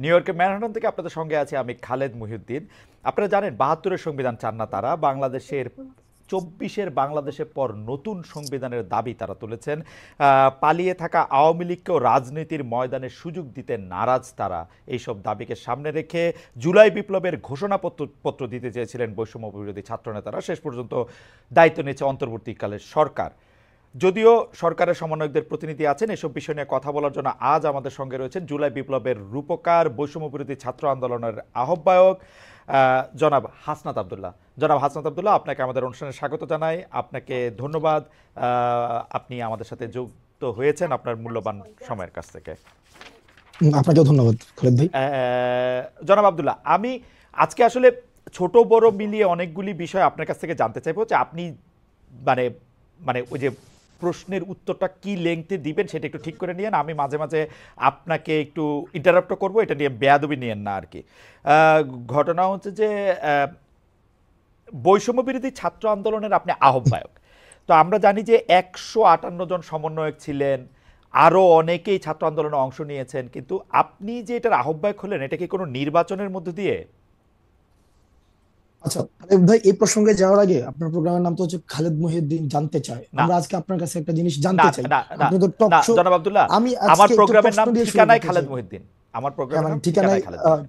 New ইয়র্কের Manhattan থেকে আপনাদের সঙ্গে আছে আমি খালেদ মহিউদ্দিন। আপনারা জানেন ৭২-এর সংবিধান চান না তারা, বাংলাদেশের ২৪-এর বাংলাদেশের পর নতুন সংবিধানের দাবি তারা তুলেছেন। পালিয়ে থাকা আওয়ামী লীগকেও রাজনীতির ময়দানে সুযোগ দিতে নারাজ তারা। এইসব দাবিকে সামনে রেখে জুলাই বিপ্লবের ঘোষণাপত্র দিতে চেয়েছিলেন বৈষম্য বিরোধী ছাত্রনেতারা। শেষ পর্যন্ত দায়িত্ব নিয়েছে অন্তর্বর্তীকালের সরকার। যদিও সরকারের সমন্বয়কদের প্রতিনিধি আছেন, এসব বিষয় নিয়ে কথা বলার জন্য আজ আমাদের সঙ্গে রয়েছেন জুলাই বিপ্লবের রূপকার, বৈষম্য বিরোধী ছাত্র আন্দোলনের আহ্বায়ক জনাব হাসনাত আবদুল্লাহ। জনাব হাসনাত আবদুল্লাহ, আপনাকে আমাদের অনুষ্ঠানে স্বাগত জানাই। আপনাকে ধন্যবাদ, আপনি আমাদের সাথে যুক্ত হয়েছেন আপনার মূল্যবান সময়ের কাছ থেকে। আপনাকেও ধন্যবাদ খালেদ ভাই। জনাব আবদুল্লাহ, আমি আজকে আসলে ছোট বড় মিলিয়ে অনেকগুলি বিষয় আপনার কাছ থেকে জানতে চাইবো যে আপনি মানে মানে ওই যে প্রশ্নের উত্তরটা কি লেংথে দিবেন সেটা একটু ঠিক করে নিয়েন। আমি মাঝে মাঝে আপনাকে একটু ইন্টারাপ্ট করবো, এটা নিয়ে বেয়াদবি নিয়েন না আর কি। ঘটনা হচ্ছে যে বৈষম্য বিরোধী ছাত্র আন্দোলনের আপনি আহ্বায়ক। তো আমরা জানি যে ১৫৮ জন সমন্বয়ক ছিলেন, আরও অনেকেই ছাত্র আন্দোলনে অংশ নিয়েছেন, কিন্তু আপনি যে এটার আহ্বায়ক হলেন এটা কি কোনো নির্বাচনের মধ্য দিয়ে? আচ্ছা খালেদ ভাই, এই প্রসঙ্গে যাওয়ার আগে আপনার প্রোগ্রামের নাম তো হচ্ছে খালেদ মহিউদ্দিন জানতে চায়। আমরা আজকে আপনার কাছে একটা জিনিস জানতে চাই। আপনি তো টক শো। জনাব আব্দুল্লাহ, আমি আমার প্রোগ্রামের নাম ঠিকানায় খালেদ মহিউদ্দিন। আমার প্রোগ্রামের নাম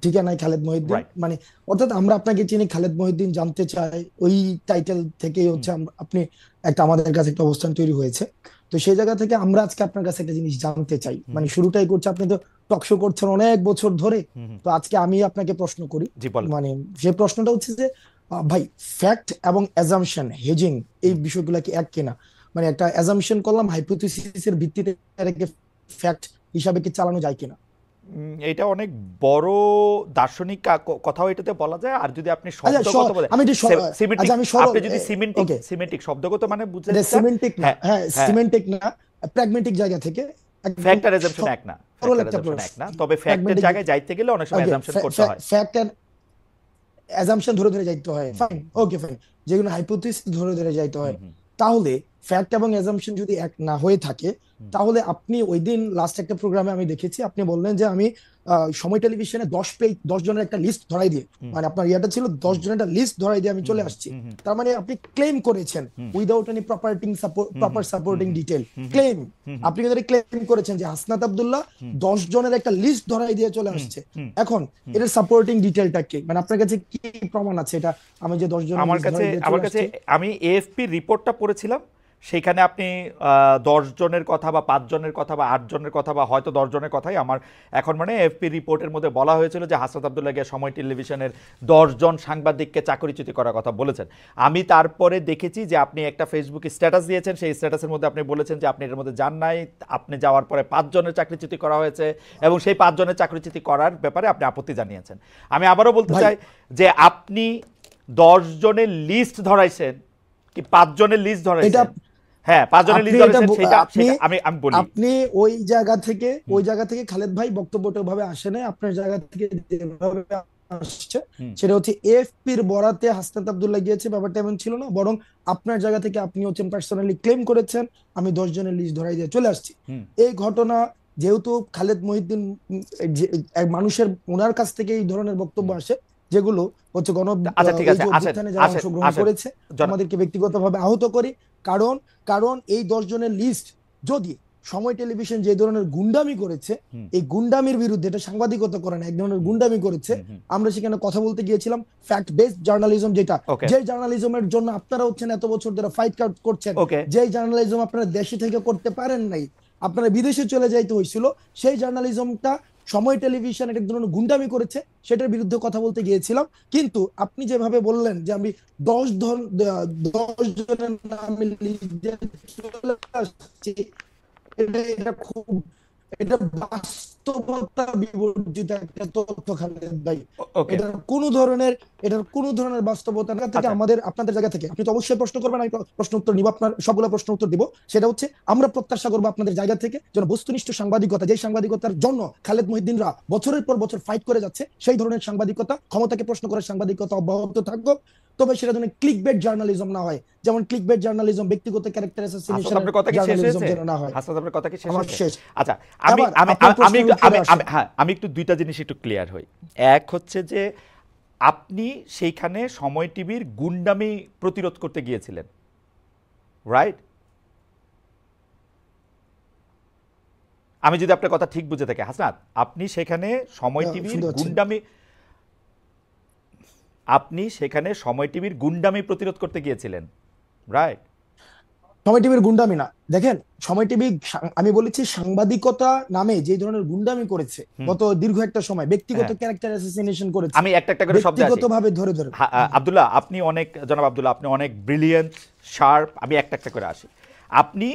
ঠিকানায় খালেদ মহিউদ্দিন, মানে অর্থাৎ আমরা আপনাকে চিনি খালেদ মহিউদ্দিন জানতে চাই, ওই টাইটেল থেকেই হচ্ছে আপনি একটা আমাদের কাছে একটা অবস্থান তৈরি হয়েছে। তো সেই জায়গা থেকে আমরা আজকে আপনার কাছে একটা জিনিস জানতে চাই, মানে শুরুটাই করছে, আপনি তো টক শো করছেন অনেক বছর ধরে। তো আজকে আমি আপনাকে প্রশ্ন করি, মানে যে প্রশ্নটা হচ্ছে যে ভাই, ফ্যাক্ট এবং অ্যাজাম্পশন হেজিং এই বিষয়গুলো কি এক কিনা? মানে একটা অ্যাজাম্পশন করলাম, হাইপোথিসিসের ভিত্তিতে ফ্যাক্ট হিসাবে কি চালানো যায় কিনা? এটা অনেক বড় দার্শনিক কথাও এটাতে বলা যায়। আর যদি আপনি শব্দগত বলেন, আপনি যদি সিমেন্টিক শব্দগত মানে বুঝেন, সিমেন্টিক না, হ্যাঁ সিমেন্টিক না, প্র্যাগম্যাটিক জায়গা থেকে ফ্যাক্ট আর অ্যাজাম্পশন এক না, তবে ফ্যাক্টের জায়গায় যাইতে গেলে অনেক সময় অ্যাজাম্পশন করতে হয়। ফ্যাক্ট আর অ্যাজাম্পশন ধরে ধরে যাইতে হয়, ফাইন, ওকে ফাইন, যেগুলো হাইপোথিসিস ধরে ধরে যাইতে হয়। তাহলে ফ্যাক্ট এবং অ্যাজাম্পশন যদি এক না হয়ে থাকে, তাহলে আপনি ওই দিন লাস্ট একটা প্রোগ্রামে আমি দেখেছি আপনি বললেন যে আমি সময় টেলিভিশনে 10 জনের একটা লিস্ট ধরাই দিয়ে, মানে আপনার ইয়াটা ছিল 10 জনের একটা লিস্ট ধরাই দিয়ে আমি চলে আসছি। তার মানে আপনি ক্লেম করেছেন without any proper supporting detail claim. আপনি কিন্তু ক্লেম করেছেন যে হাসনাত আব্দুল্লাহ 10 জনের একটা লিস্ট ধরাই দিয়ে চলে আসছে। এখন এটার সাপোর্টিং ডিটেলটা কি, মানে আপনার কাছে কি প্রমাণ আছে এটা? আমি যে 10 জন, আমার কাছে আমি এএফপি রিপোর্টটা পড়েছিলাম, সেখানে আপনি 10 জনের কথা বা 5 জনের কথা বা 8 জনের কথা বা হয়তো 10 জনের কথাই আমার এখন মানে এএফপি রিপোর্টের মধ্যে বলা হয়েছিল যে হাসনাত আব্দুল্লাহ গিয়ে সময় টেলিভিশনের 10 জন সাংবাদিককে চাকরিচ্যুতি করার কথা বলেছেন। আমি তারপরে দেখেছি যে আপনি একটা ফেসবুকে স্ট্যাটাস দিয়েছেন, সেই স্ট্যাটাসের মধ্যে আপনি বলেছেন যে আপনি এর মধ্যে যান নাই, আপনি যাওয়ার পরে 5 জনের চাকরিচ্যুতি করা হয়েছে এবং সেই 5 জনের চাকরিচ্যুতি করার ব্যাপারে আপনি আপত্তি জানিয়েছেন। আমি আবারও বলতে চাই যে আপনি 10 জনের লিস্ট ধরাইছেন কি 5 জনের লিস্ট ধরাইছেন? হ্যাঁ, 5 জনের লিস্ট ধরেছেন, সেটা আমি বলি। আপনি ওই জায়গা থেকে খালেদ ভাই বক্তব্যটা ভাবে আসে না, আপনার জায়গা থেকে যেভাবে আসছে সেটা হচ্ছে এএফপির বরাতে হাসনাত আব্দুল্লাহ গিয়েছে, ব্যাপারটা এমন ছিল না, বরং আপনার জায়গা থেকে আপনি হচ্ছেন পার্সোনালি ক্লেম করেছেন আমি 10 জনের লিস্ট ধরাই দিয়ে চলে আসছি। এই ঘটনা যেহেতু খালেদ মহিউদ্দিন মানুষের ওনার কাছ থেকে এই ধরনের বক্তব্য আসে যেগুলো হচ্ছে অংশগ্রহণ করেছে, আমাদেরকে ব্যক্তিগতভাবে আহত করি। কারণ এই 10 জনের লিস্ট যদি সময় টেলিভিশন যে ধরনের গুন্ডামি করেছে, এই গুন্ডামির বিরুদ্ধে, এটা সাংবাদিকতা করে না, এক ধরনের গুন্ডামি করেছে। আমরা সেখানে কথা বলতে গিয়েছিলাম ফ্যাক্ট বেসড জার্নালিজম, যেটা যে জার্নালিজমের জন্য আপনারা হচ্ছেন এত বছর ধরে ফাইট করছেন, যে জার্নালিজম আপনারা দেশে থেকে করতে পারেন নাই, আপনারা বিদেশে চলে যাইতে হয়েছিল, সেই জার্নালিজমটা সময় টেলিভিশন এক ধরনের গুন্ডামি করেছে, সেটার বিরুদ্ধে কথা বলতে গিয়েছিলাম। কিন্তু আপনি যেভাবে বললেন যে আমি 10 জনের নামে এটা বাস্তবতা বিবর্জিত একটা তথ্য খালেদ ভাই। এটার কোন ধরনের বাস্তবতা থেকে আপনাদের জায়গা থেকে আপনি তো অবশ্যই প্রশ্ন করবেন, আমি প্রশ্ন উত্তর নিব, আপনার সবগুলো প্রশ্ন উত্তর দিব। সেটা হচ্ছে আমরা প্রত্যাশা করবো আপনাদের জায়গা থেকে যেন বস্তুনিষ্ঠ সাংবাদিকতা, যে সাংবাদিকতার জন্য খালেদ মহিউদ্দিনরা বছরের পর বছর ফাইট করে যাচ্ছে, সেই ধরনের সাংবাদিকতা, ক্ষমতাকে প্রশ্ন করার সাংবাদিকতা অব্যাহত থাকুক। তবে সেটা যেন ক্লিকবেট জার্নালিজম না হয়, যেমন ক্লিকবেট জার্নালিজম, ব্যক্তিগত ক্যারেক্টার অ্যাসাসিনেশনের জার্নালিজম যেন না হয়। আপনার কথা কি শেষ আমার হয়েছে? শেষ। আচ্ছা, আমি এবার আমি আপনার আমি প্রশ্নের একটু উত্তরে আসেন। আমি একটু দুইটা জিনিস একটু ক্লিয়ার হই। এক হচ্ছে যে আপনি সেইখানে সময় টিভির গুন্ডামি প্রতিরোধ করতে গিয়েছিলেন, রাইট? আমি যদি আপনার কথা ঠিক বুঝে থাকি হাসনাত, আপনি সেখানে সময় টিভির শুনতে পাচ্ছেন? গুন্ডামি প্রতিরোধ করতে গিয়েছিলেন, রাইট? সময় টিভির গুন্ডামি না, দেখেন সময় টিভি, আমি বলেছি সাংবাদিকতা নামে যে ধরনের গুন্ডামি করেছে গত দীর্ঘ একটা সময়, ব্যক্তিগত হ্যাঁ, ক্যারেক্টার অ্যাসাসিনেশন করেছে আমি একটা একটা করে শব্দে আসি। ব্যক্তিগতভাবে ধরে ধরে। আব্দুল্লাহ, জনাব আব্দুল্লাহ, আপনি অনেক ব্রিলিয়েন্ট, শার্প। আমি একটা একটা করে আসি। আপনি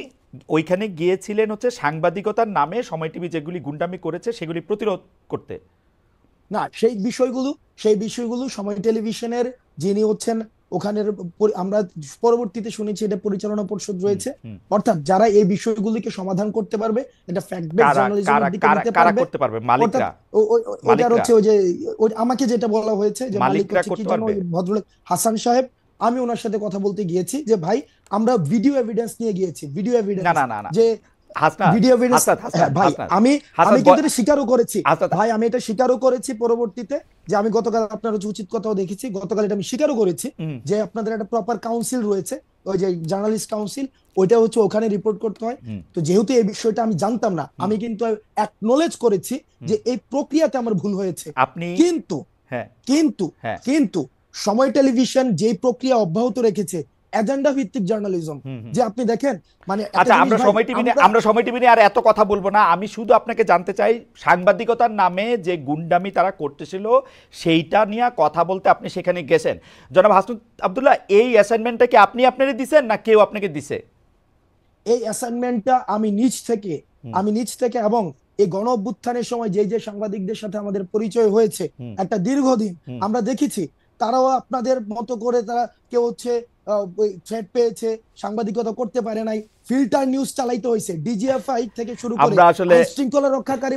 ওইখানে গিয়েছিলেন হচ্ছে সাংবাদিকতার নামে সময় টিভি যেগুলি গুন্ডামি করেছে সেগুলি প্রতিরোধ করতে। না, সেই বিষয়গুলো সময় টেলিভিশনের যিনি হচ্ছেন ওখানের আমরা পরবর্তীতে শুনেছি এটা পরিচালনা পরিষদ রয়েছে, অর্থাৎ যারা এই বিষয়গুলিকে সমাধান করতে পারবে, এটা ফ্যাক্ট বেস জার্নালিজমের দিকে নিতে কারা পারবে। করতে পারবে? মালিকরা? ওটার হচ্ছে ওই যে আমাকে যেটা বলা হয়েছে যে মালিক মালিকরা হচ্ছে কি করতে জানো, পারবে? ওই ভদ্রলোক হাসান সাহেব। আমি ওনার সাথে কথা বলতে গিয়েছি যে ভাই আমরা ভিডিও এভিডেন্স নিয়ে গিয়েছি, ভিডিও না এভিডেন্স না না না যে হাসনাত, ভিডিও এভিডেন্স। হাসনাত, হ্যাঁ ভাই, হাসনাত, আমি হাসনাত, কিন্তু এটা স্বীকারও করেছি হাসনাত, ভাই, আমি এটা স্বীকারও করেছি পরবর্তীতে, যে আমি গতকাল আপনার হচ্ছে উচিত কথাও দেখেছি, গতকাল এটা আমি স্বীকারও করেছি যে আপনাদের একটা প্রপার কাউন্সিল রয়েছে, ওই যে জার্নালিস্ট কাউন্সিল, ওইটা হচ্ছে ওখানে রিপোর্ট করতে হয়। তো যেহেতু এই বিষয়টা আমি জানতাম না, আমি কিন্তু অ্যাকনলেজ করেছি যে এই প্রক্রিয়াতে আমার ভুল হয়েছে। আপনি কিন্তু হ্যাঁ কিন্তু হ্যাঁ কিন্তু সময় টেলিভিশন যে প্রক্রিয়া অব্যাহত রেখেছে, এজেন্ডা ভিত্তিক জার্নালিজম, যে আপনি দেখেন মানে একটা আচ্ছা, জিনিস আমরা ভাই, সময় টিভি নিয়ে আর এত কথা বলবো না। আমি শুধু আপনাকে জানতে চাই, সাংবাদিকতার নামে যে গুন্ডামি তারা করতেছিল সেইটা নিয়ে কথা বলতে আপনি সেখানে গেছেন। জনাব হাসনাত আব্দুল্লাহ, এই অ্যাসাইনমেন্টটা কি আপনি আপনারই দিছেন না কেউ আপনাকে দিছে? এই অ্যাসাইনমেন্টটা আমি নিজ থেকে এবং এই গণ অভ্যুত্থানের সময় যে যে সাংবাদিকদের সাথে আমাদের পরিচয় হয়েছে একটা দীর্ঘদিন, আমরা দেখেছি তারাও আপনাদের মতো করে তারা কেউ হচ্ছে থ্রেট পেয়েছে, সাংবাদিকতা করতে পারে নাই, ফিল্টার নিউজ চালাইতে হয়েছে, ডিজিএফআই থেকে শুরু করে আমরা আসলে আইন শৃঙ্খলা রক্ষাকারী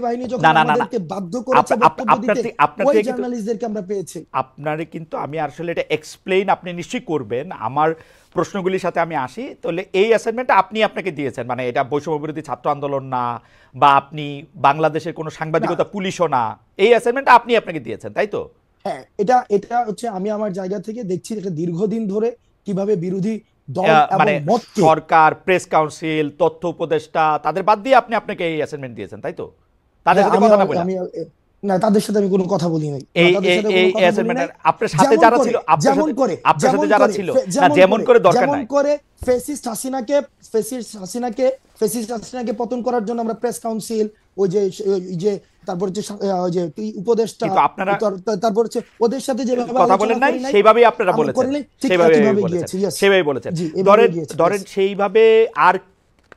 বাহিনী যখন না না না না, আমাদেরকে বাধ্য করেছে বক্তব্য দিতে, আপনার ওই থেকে জার্নালিস্টদেরকে আমরা পেয়েছি। আপনারে কিন্তু আমি আসলে এটা এক্সপ্লেইন আপনি নিশ্চয়ই করবেন। আমার প্রশ্নগুলির সাথে আমি আসি। তাহলে এই অ্যাসাইনমেন্টটা আপনি আপনাকে দিয়েছেন, মানে এটা বৈষম্য বিরোধী ছাত্র আন্দোলন না, বা আপনি বাংলাদেশের কোনো সাংবাদিকতা পুলিশও না, এই অ্যাসাইনমেন্টটা আপনি আপনাকে দিয়েছেন, তাই তো? হ্যাঁ, এটা এটা হচ্ছে আমি আমার জায়গা থেকে দেখছি এটা দীর্ঘদিন ধরে কিভাবে বিরোধী দল এবং মানে মতকে, সরকার, প্রেস কাউন্সিল, তথ্য উপদেষ্টা, তাদের বাদ দিয়ে আপনি আপনাকে এই অ্যাসাইনমেন্ট দিয়েছেন, তাই তো? তাদের সাথে কথা না বলে? আমি না, তাদের সাথে আমি কোনো কথা বলি নাই, তাদের সাথে কোনো কথা বলি নাই। অ্যাসাইনমেন্টের আপনার সাথে যারা ছিল, যেমন করে আপনার সাথে যারা ছিল, না যেমন করে দরকার নাই। ফেসিস্ট হাসিনাকে পতন করার জন্য আমরা প্রেস কাউন্সিল, ওই যে তারপর হচ্ছে ওই যে উপদেষ্টা, কিন্তু আপনারা তারপর হচ্ছে ওদের সাথে যেভাবে কথা বলেন নাই, সেইভাবেই আপনারা বলেছেন, সেইভাবেই বলেছেন। ধরেন সেইভাবে আর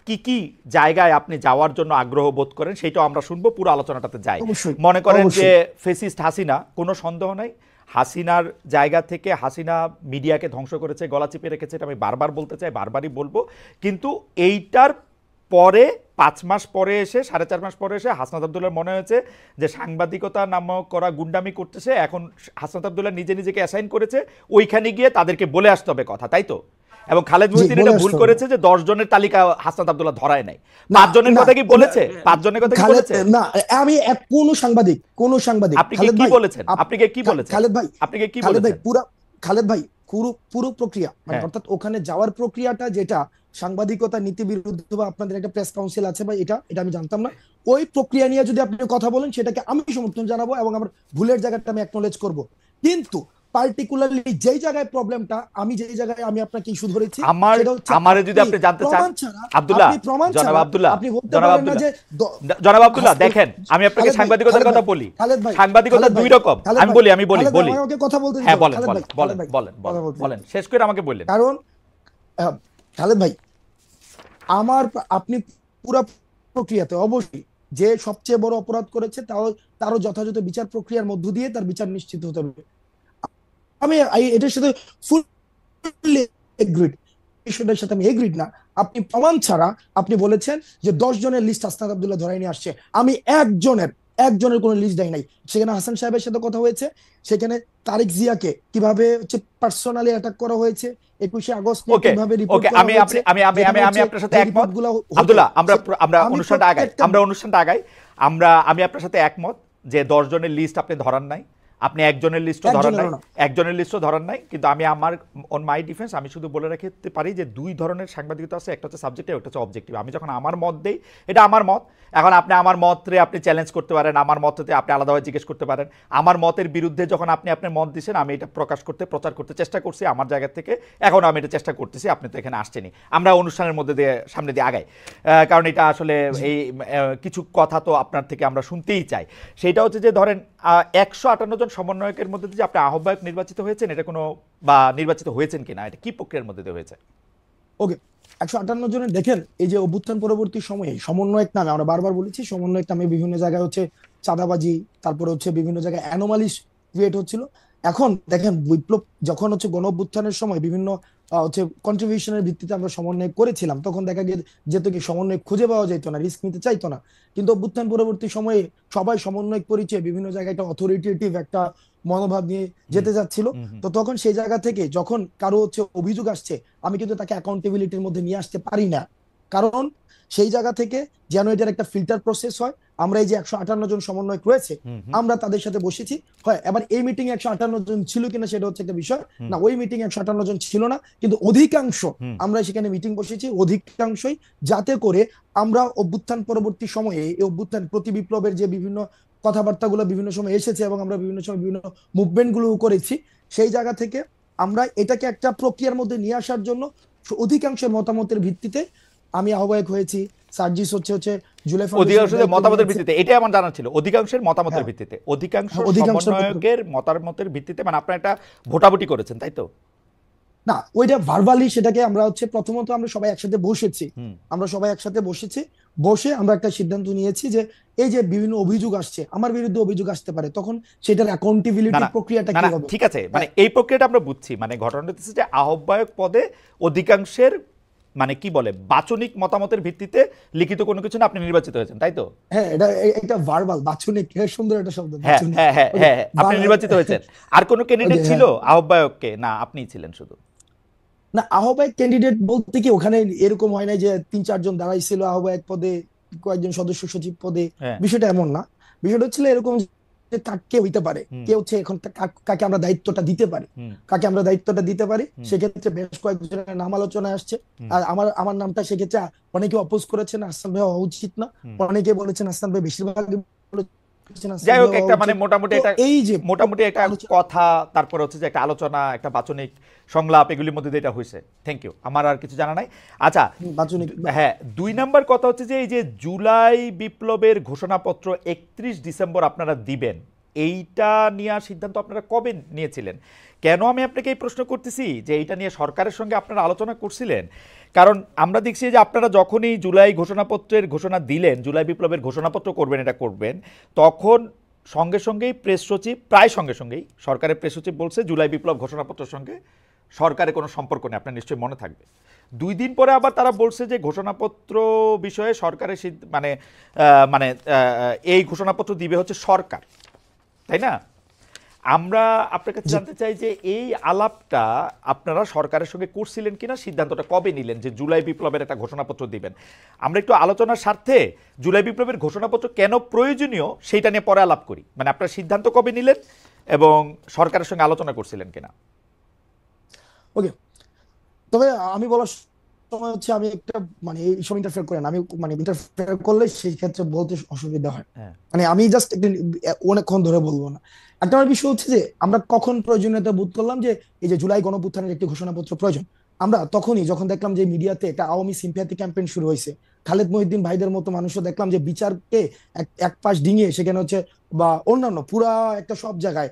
কি কি জায়গায় আপনি যাওয়ার জন্য আগ্রহ বোধ করেন সেটাও আমরা শুনবো, পুরো আলোচনাটাতে যাই। মনে করেন যে ফেসিস্ট হাসিনা, কোনো সন্দেহ নাই হাসিনার জায়গা থেকে হাসিনা মিডিয়াকে ধ্বংস করেছে, গলা চিপে রেখেছে, এটা আমি বারবার বলতে চাই, বারবারই বলবো। কিন্তু এইটার পরে 5 মাস পরে এসে, 4.5 মাস পরে এসে হাসনাত আব্দুল্লাহর মনে হয়েছে যে সাংবাদিকতা নামক করা গুন্ডামি করতেছে, এখন হাসনাত আব্দুল্লাহ নিজেকে অ্যাসাইন করেছে ওইখানে গিয়ে তাদেরকে বলে আসতে হবে কথা, তাই তো? এবং খালেদ মহিউদ্দিন এটা ভুল করেছে যে 10 জনের তালিকা হাসনাত আব্দুল্লাহ ধরায় নাই। 5 জনের কথা কি বলেছে? 5 জনের কথা কি বলেছে? না, আমি কোন সাংবাদিক আপনি কি বলেছেন? খালেদ ভাই, খালেদ ভাই পুরো প্রক্রিয়া মানে হ্যাঁ। অর্থাৎ ওখানে যাওয়ার প্রক্রিয়াটা যেটা সাংবাদিকতা নীতি বিরুদ্ধ, বা আপনাদের একটা প্রেস কাউন্সিল আছে বা এটা আমি জানতাম না, ওই প্রক্রিয়া নিয়ে যদি আপনি কথা বলেন সেটাকে আমি সমর্থন জানাবো এবং আমার ভুলের জায়গাটা আমি অ্যাকনলেজ করব। কিন্তু পার্টিকুলারলি যেই জায়গায় প্রবলেমটা, আমি আপনাকে ইস্যু ধরেছি, আমারে যদি আপনি জানতে চান আব্দুল্লাহ, জনাব আব্দুল্লাহ দেখেন, আমি আপনাকে সাংবাদিকতার কথা বলি। সাংবাদিকতা দুই রকম, আমি বলি কথা বলতে হ্যাঁ, বলেন শেষ করে আমাকে বললেন। কারণ খালেদ ভাই, আপনি পুরো প্রক্রিয়াতে অবশ্যই যে সবচেয়ে বড় অপরাধ করেছে তারও যথাযথ বিচার প্রক্রিয়ার মধ্য দিয়ে তার বিচার নিশ্চিত হতে হবে। আমি এটার সাথে ফুললি এগ্রিড, বিষয়টার সাথে আমি এগ্রিড না। আপনি প্রমাণ ছাড়া আপনি বলেছেন যে 10 জনের লিস্ট হাসনাত আব্দুল্লাহ ধরাই নিয়ে আসছে, আমি একজনের কোনো লিস্ট দেয় নাই। সেখানে হাসান সাহেবের সাথে কথা হয়েছে, সেখানে তারেক জিয়াকে কিভাবে হচ্ছে পার্সোনালি অ্যাটাক করা হয়েছে, 21শে আগস্ট নিয়ে ওকে কিভাবে রিপোর্ট ওকে করা আমি হয়েছে, আমি যেখানে আমি হচ্ছে আপনার সাথে যে একমত রিপোর্টগুলো হতো আব্দুল্লাহ। আমরা আমরা আমি অনুষ্ঠানটা আগাই, প্রত্যেকটা আমরা অনুষ্ঠানটা আগাই। আমি আপনার সাথে একমত যে 10 জনের লিস্ট আপনি ধরান নাই, আপনি একজনের লিস্টও ধরান নাই, একজনেরও না। একজনের লিস্টও ধরান নাই। কিন্তু আমি আমার অন মাই ডিফেন্স আমি শুধু বলে রাখতে পারি যে দুই ধরনের সাংবাদিকতা আছে, একটা হচ্ছে সাবজেক্টিভ, একটা হচ্ছে অবজেক্টিভ। আমি যখন আমার মত দেই, এটা আমার মত। এখন আপনি আমার মতরে আপনি চ্যালেঞ্জ করতে পারেন, আমার মততে আপনি আলাদাভাবে জিজ্ঞেস করতে পারেন। আমার মতের বিরুদ্ধে যখন আপনি আপনার মত দিয়েছেন, আমি এটা প্রচার করতে চেষ্টা করছি আমার জায়গা থেকে, এখন আমি এটা চেষ্টা করতেছি। আপনি তো এখানে আসছেনই, আমরা অনুষ্ঠানের মধ্যে দিয়ে সামনে দিয়ে আগাই, কারণ এটা আসলে এই কিছু কথা তো আপনার থেকে আমরা শুনতেই চাই। সেটা হচ্ছে যে ধরেন 158 জন সমন্বয়কের মধ্যে যে আপনি আহ্বায়ক নির্বাচিত হয়েছেন, এটা কোনো বা নির্বাচিত হয়েছেন কিনা, এটা কি প্রক্রিয়ার মধ্যে দিয়ে হয়েছে? ওকে, 158 জনের দেখেন, এই যে অভ্যুত্থান পরবর্তী সময়ে সমন্বয়ক নামে, আমরা বারবার বলেছি সমন্বয়ক নামে বিভিন্ন জায়গায় হচ্ছে চাঁদাবাজি, তারপরে হচ্ছে বিভিন্ন জায়গায় অ্যানোমালিস ক্রিয়েট হচ্ছিল। এখন দেখেন, বিপ্লব যখন হচ্ছে গণ অভ্যুত্থানের সময় বিভিন্ন হচ্ছে কন্ট্রিবিউশনের ভিত্তিতে আমরা সমন্বয় করেছিলাম, তখন দেখা যেত কি সমন্বয় খুঁজে পাওয়া যেত না, রিস্ক নিতে চাইতো না। কিন্তু অভ্যুত্থান পরবর্তী সময়ে সবাই সমন্বয় পরিচয় বিভিন্ন জায়গায় একটা অথরিটেটিভ একটা মনোভাব নিয়ে যেতে যাচ্ছিল। তো তখন সেই জায়গা থেকে যখন কারো হচ্ছে অভিযোগ আসছে, আমি কিন্তু তাকে অ্যাকাউন্টেবিলিটির মধ্যে নিয়ে আসতে পারি না। কারণ সেই জায়গা থেকে যেন এটার একটা ফিল্টার প্রসেস হয়। আমরা এই যে 158 জন সমন্বয়ক রয়েছে, আমরা তাদের সাথে বসেছি। হয় এবার এই মিটিং 158 জন ছিল কিনা সেটা হচ্ছে একটা বিষয় না, ওই মিটিং 158 জন ছিল না, কিন্তু অধিকাংশ আমরা সেখানে মিটিং বসেছি, অধিকাংশই, যাতে করে আমরা অভ্যুত্থান পরবর্তী সময়ে এই অভ্যুত্থান প্রতি বিপ্লবের যে বিভিন্ন কথাবার্তাগুলো বিভিন্ন সময় এসেছে এবং আমরা বিভিন্ন সময় বিভিন্ন মুভমেন্ট গুলো করেছি, সেই জায়গা থেকে আমরা এটাকে একটা প্রক্রিয়ার মধ্যে নিয়ে আসার জন্য অধিকাংশের মতামতের ভিত্তিতে আমি আহ্বায়ক হয়েছি। সার্জিস হচ্ছে হচ্ছে জুলাই অধিকাংশের মতামতের ফাউন্ডেশন। ভিত্তিতে, এটাই আমার জানা ছিল, অধিকাংশের মতামতের হ্যাঁ, ভিত্তিতে, অধিকাংশ অধিকাংশ সমন্বয়কের মতামতের ভিত্তিতে, মানে আপনারা একটা ভোটাভুটি করেছেন, তাই তো? না, ওইটা ভার্বালি, সেটাকে আমরা হচ্ছে প্রথমত আমরা সবাই একসাথে বসেছি, হুম। বসে আমরা একটা সিদ্ধান্ত নিয়েছি যে এই যে বিভিন্ন অভিযোগ আসছে, আমার বিরুদ্ধে অভিযোগ আসতে পারে, তখন সেটার না অ্যাকাউন্টেবিলিটি না প্রক্রিয়াটা না কি না, হবে। ঠিক আছে, মানে এই প্রক্রিয়াটা আমরা বুঝছি, মানে ঘটনাটা হচ্ছে যে আহ্বায়ক পদে অধিকাংশের মানে কি বলে বাচনিক মতামতের ভিত্তিতে লিখিত কোনো কিছু না, আপনি নির্বাচিত হয়েছেন, তাই তো? হ্যাঁ, এটা ভার্বাল, বাচনিক, সুন্দর একটা শব্দ, হ্যাঁ বাচনিক। হ্যাঁ হ্যাঁ ওকে, হ্যাঁ, আপনি নির্বাচিত হয়েছেন। আর কোনো ক্যান্ডিডেট ওকে, ছিল হ্যাঁ। আহ্বায়ককে? না, আপনিই ছিলেন শুধু? না, আহ্বায়ক ক্যান্ডিডেট বলতে কি ওখানে এরকম হয় না যে 3-4 জন দাঁড়াইছিল আহ্বায়ক পদে, কয়েকজন সদস্য সচিব পদে, হ্যাঁ। বিষয়টা এমন না। বিষয়টা হচ্ছিল এরকম যে কে হইতে পারে, কে হচ্ছে এখন কাকে আমরা দায়িত্বটা দিতে পারি, সেক্ষেত্রে বেশ কয়েকজনের নাম আলোচনায় আসছে। আর আমার আমার নামটা সেক্ষেত্রে অনেকে অপোজ করেছেন, হাসান ভাই হওয়া উচিত না, অনেকে বলেছেন হাসান ভাই, বেশিরভাগ বলেছেন হাসান যাই ভাই হোক, হওয়া একটা মানে উচিত। মোটামুটি তো একটা এই যে আলোচনা, কথা, তারপর হচ্ছে যে একটা আলোচনা, একটা বাচনিক সংলাপ, এগুলির মধ্যে দিয়ে এটা হয়েছে। থ্যাংক ইউ, আমার আর কিছু জানা নাই। আচ্ছা, বাচনিক, হ্যাঁ, 2 নম্বর কথা হচ্ছে যে এই যে জুলাই বিপ্লবের ঘোষণাপত্র 31 ডিসেম্বর আপনারা দিবেন, এইটা নিয়ে সিদ্ধান্ত আপনারা কবে নিয়েছিলেন? কেন আমি আপনাকে এই প্রশ্ন করতেছি যে এইটা নিয়ে সরকারের সঙ্গে আপনারা আলোচনা করছিলেন? কারণ আমরা দেখছি যে আপনারা যখনই জুলাই ঘোষণাপত্রের ঘোষণা দিলেন, জুলাই বিপ্লবের ঘোষণাপত্র করবেন, এটা করবেন, তখন সঙ্গে সঙ্গেই প্রেস সচিব, প্রায় সঙ্গে সঙ্গেই সরকারের প্রেস সচিব বলছে জুলাই বিপ্লব ঘোষণাপত্রের সঙ্গে সরকারের কোনো সম্পর্ক নেই, আপনার নিশ্চয়ই মনে থাকবে। 2 দিন পরে আবার তারা বলছে যে ঘোষণাপত্র বিষয়ে সরকারের মানে মানে এই ঘোষণাপত্র দিবে হচ্ছে সরকার, তাই না? আমরা আপনার কাছে জানতে চাই যে এই আলাপটা আপনারা সরকারের সঙ্গে করছিলেন কিনা, সিদ্ধান্তটা কবে নিলেন যে জুলাই বিপ্লবের একটা ঘোষণাপত্র দিবেন? আমরা একটু আলোচনার স্বার্থে জুলাই বিপ্লবের ঘোষণাপত্র কেন প্রয়োজনীয় সেইটা নিয়ে পরে আলাপ করি। মানে আপনার সিদ্ধান্ত কবে নিলেন এবং সরকারের সঙ্গে আলোচনা করছিলেন কিনা? ওকে, তবে আমি বলার সময় হচ্ছে আমি একটা মানে এই সব ইন্টারফেয়ার করেন, আমি মানে ইন্টারফেয়ার করলে সেই ক্ষেত্রে বলতে অসুবিধা হয়, হ্যাঁ। মানে আমি জাস্ট অনেকক্ষণ ধরে বলবো না। একটা আমার বিষয় হচ্ছে যে আমরা কখন প্রয়োজনীয়তা বোধ করলাম যে এই যে জুলাই গণঅভ্যুত্থানের একটি ঘোষণাপত্র প্রয়োজন, আমরা তখনই যখন দেখলাম যে মিডিয়াতে একটা আওয়ামী সিম্প্যাথি ক্যাম্পেইন শুরু হয়েছে, খালেদ মহিউদ্দিন ভাইদের মতো মানুষও দেখলাম যে বিচারকে এক পাশ ডিঙিয়ে সেখানে হচ্ছে বা অন্যান্য পুরা একটা সব জায়গায়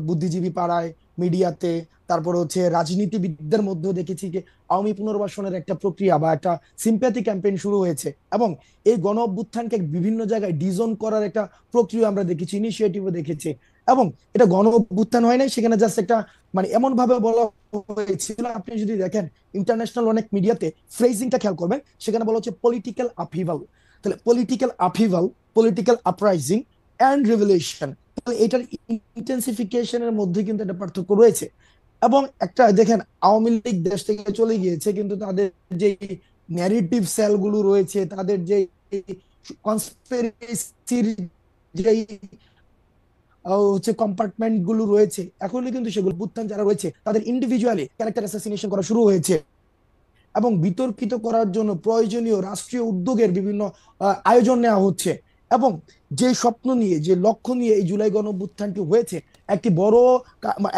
বুদ্ধিজীবী পাড়ায়, মিডিয়াতে, তারপরে হচ্ছে রাজনীতিবিদদের মধ্যেও দেখেছি যে আওয়ামী পুনর্বাসনের একটা প্রক্রিয়া বা একটা সিম্প্যাথি ক্যাম্পেইন শুরু হয়েছে, এবং এই গণ অভ্যুত্থানকে বিভিন্ন জায়গায় ডিজোন করার একটা প্রক্রিয়া আমরা দেখেছি, ইনিশিয়েটিভও দেখেছি। এবং এটা গণ অভ্যুত্থান হয় নাই, সেখানে জাস্ট একটা মানে এমন ভাবে বলা হয়েছিল, আপনি যদি দেখেন ইন্টারন্যাশনাল অনেক মিডিয়াতে ফ্রেজিংটা খেয়াল করবেন, সেখানে বলা হচ্ছে পলিটিক্যাল আপহিভাল। তাহলে political upheaval political uprising and revolution, তাহলে এটার ইন্টেন্সিফিকেশনের মধ্যে কিন্তু একটা পার্থক্য রয়েছে। এবং একটা দেখেন, আওয়ামী লীগ দেশ থেকে চলে গিয়েছে, কিন্তু তাদের যে ন্যারেটিভ সেলগুলো রয়েছে, তাদের যে কনস্পিরেসির যে হচ্ছে কম্পার্টমেন্ট গুলো রয়েছে, এখনো কিন্তু সেগুলো বুত্থান যারা রয়েছে তাদের ইন্ডিভিজুয়ালি ক্যারেক্টার অ্যাসাসিনেশন করা শুরু হয়েছে, এবং বিতর্কিত করার জন্য প্রয়োজনীয় রাষ্ট্রীয় উদ্যোগের বিভিন্ন আয়োজন নেওয়া হচ্ছে। এবং যে স্বপ্ন নিয়ে, যে লক্ষ্য নিয়ে এই জুলাই গণঅভ্যুত্থানটি হয়েছে, একটি বড়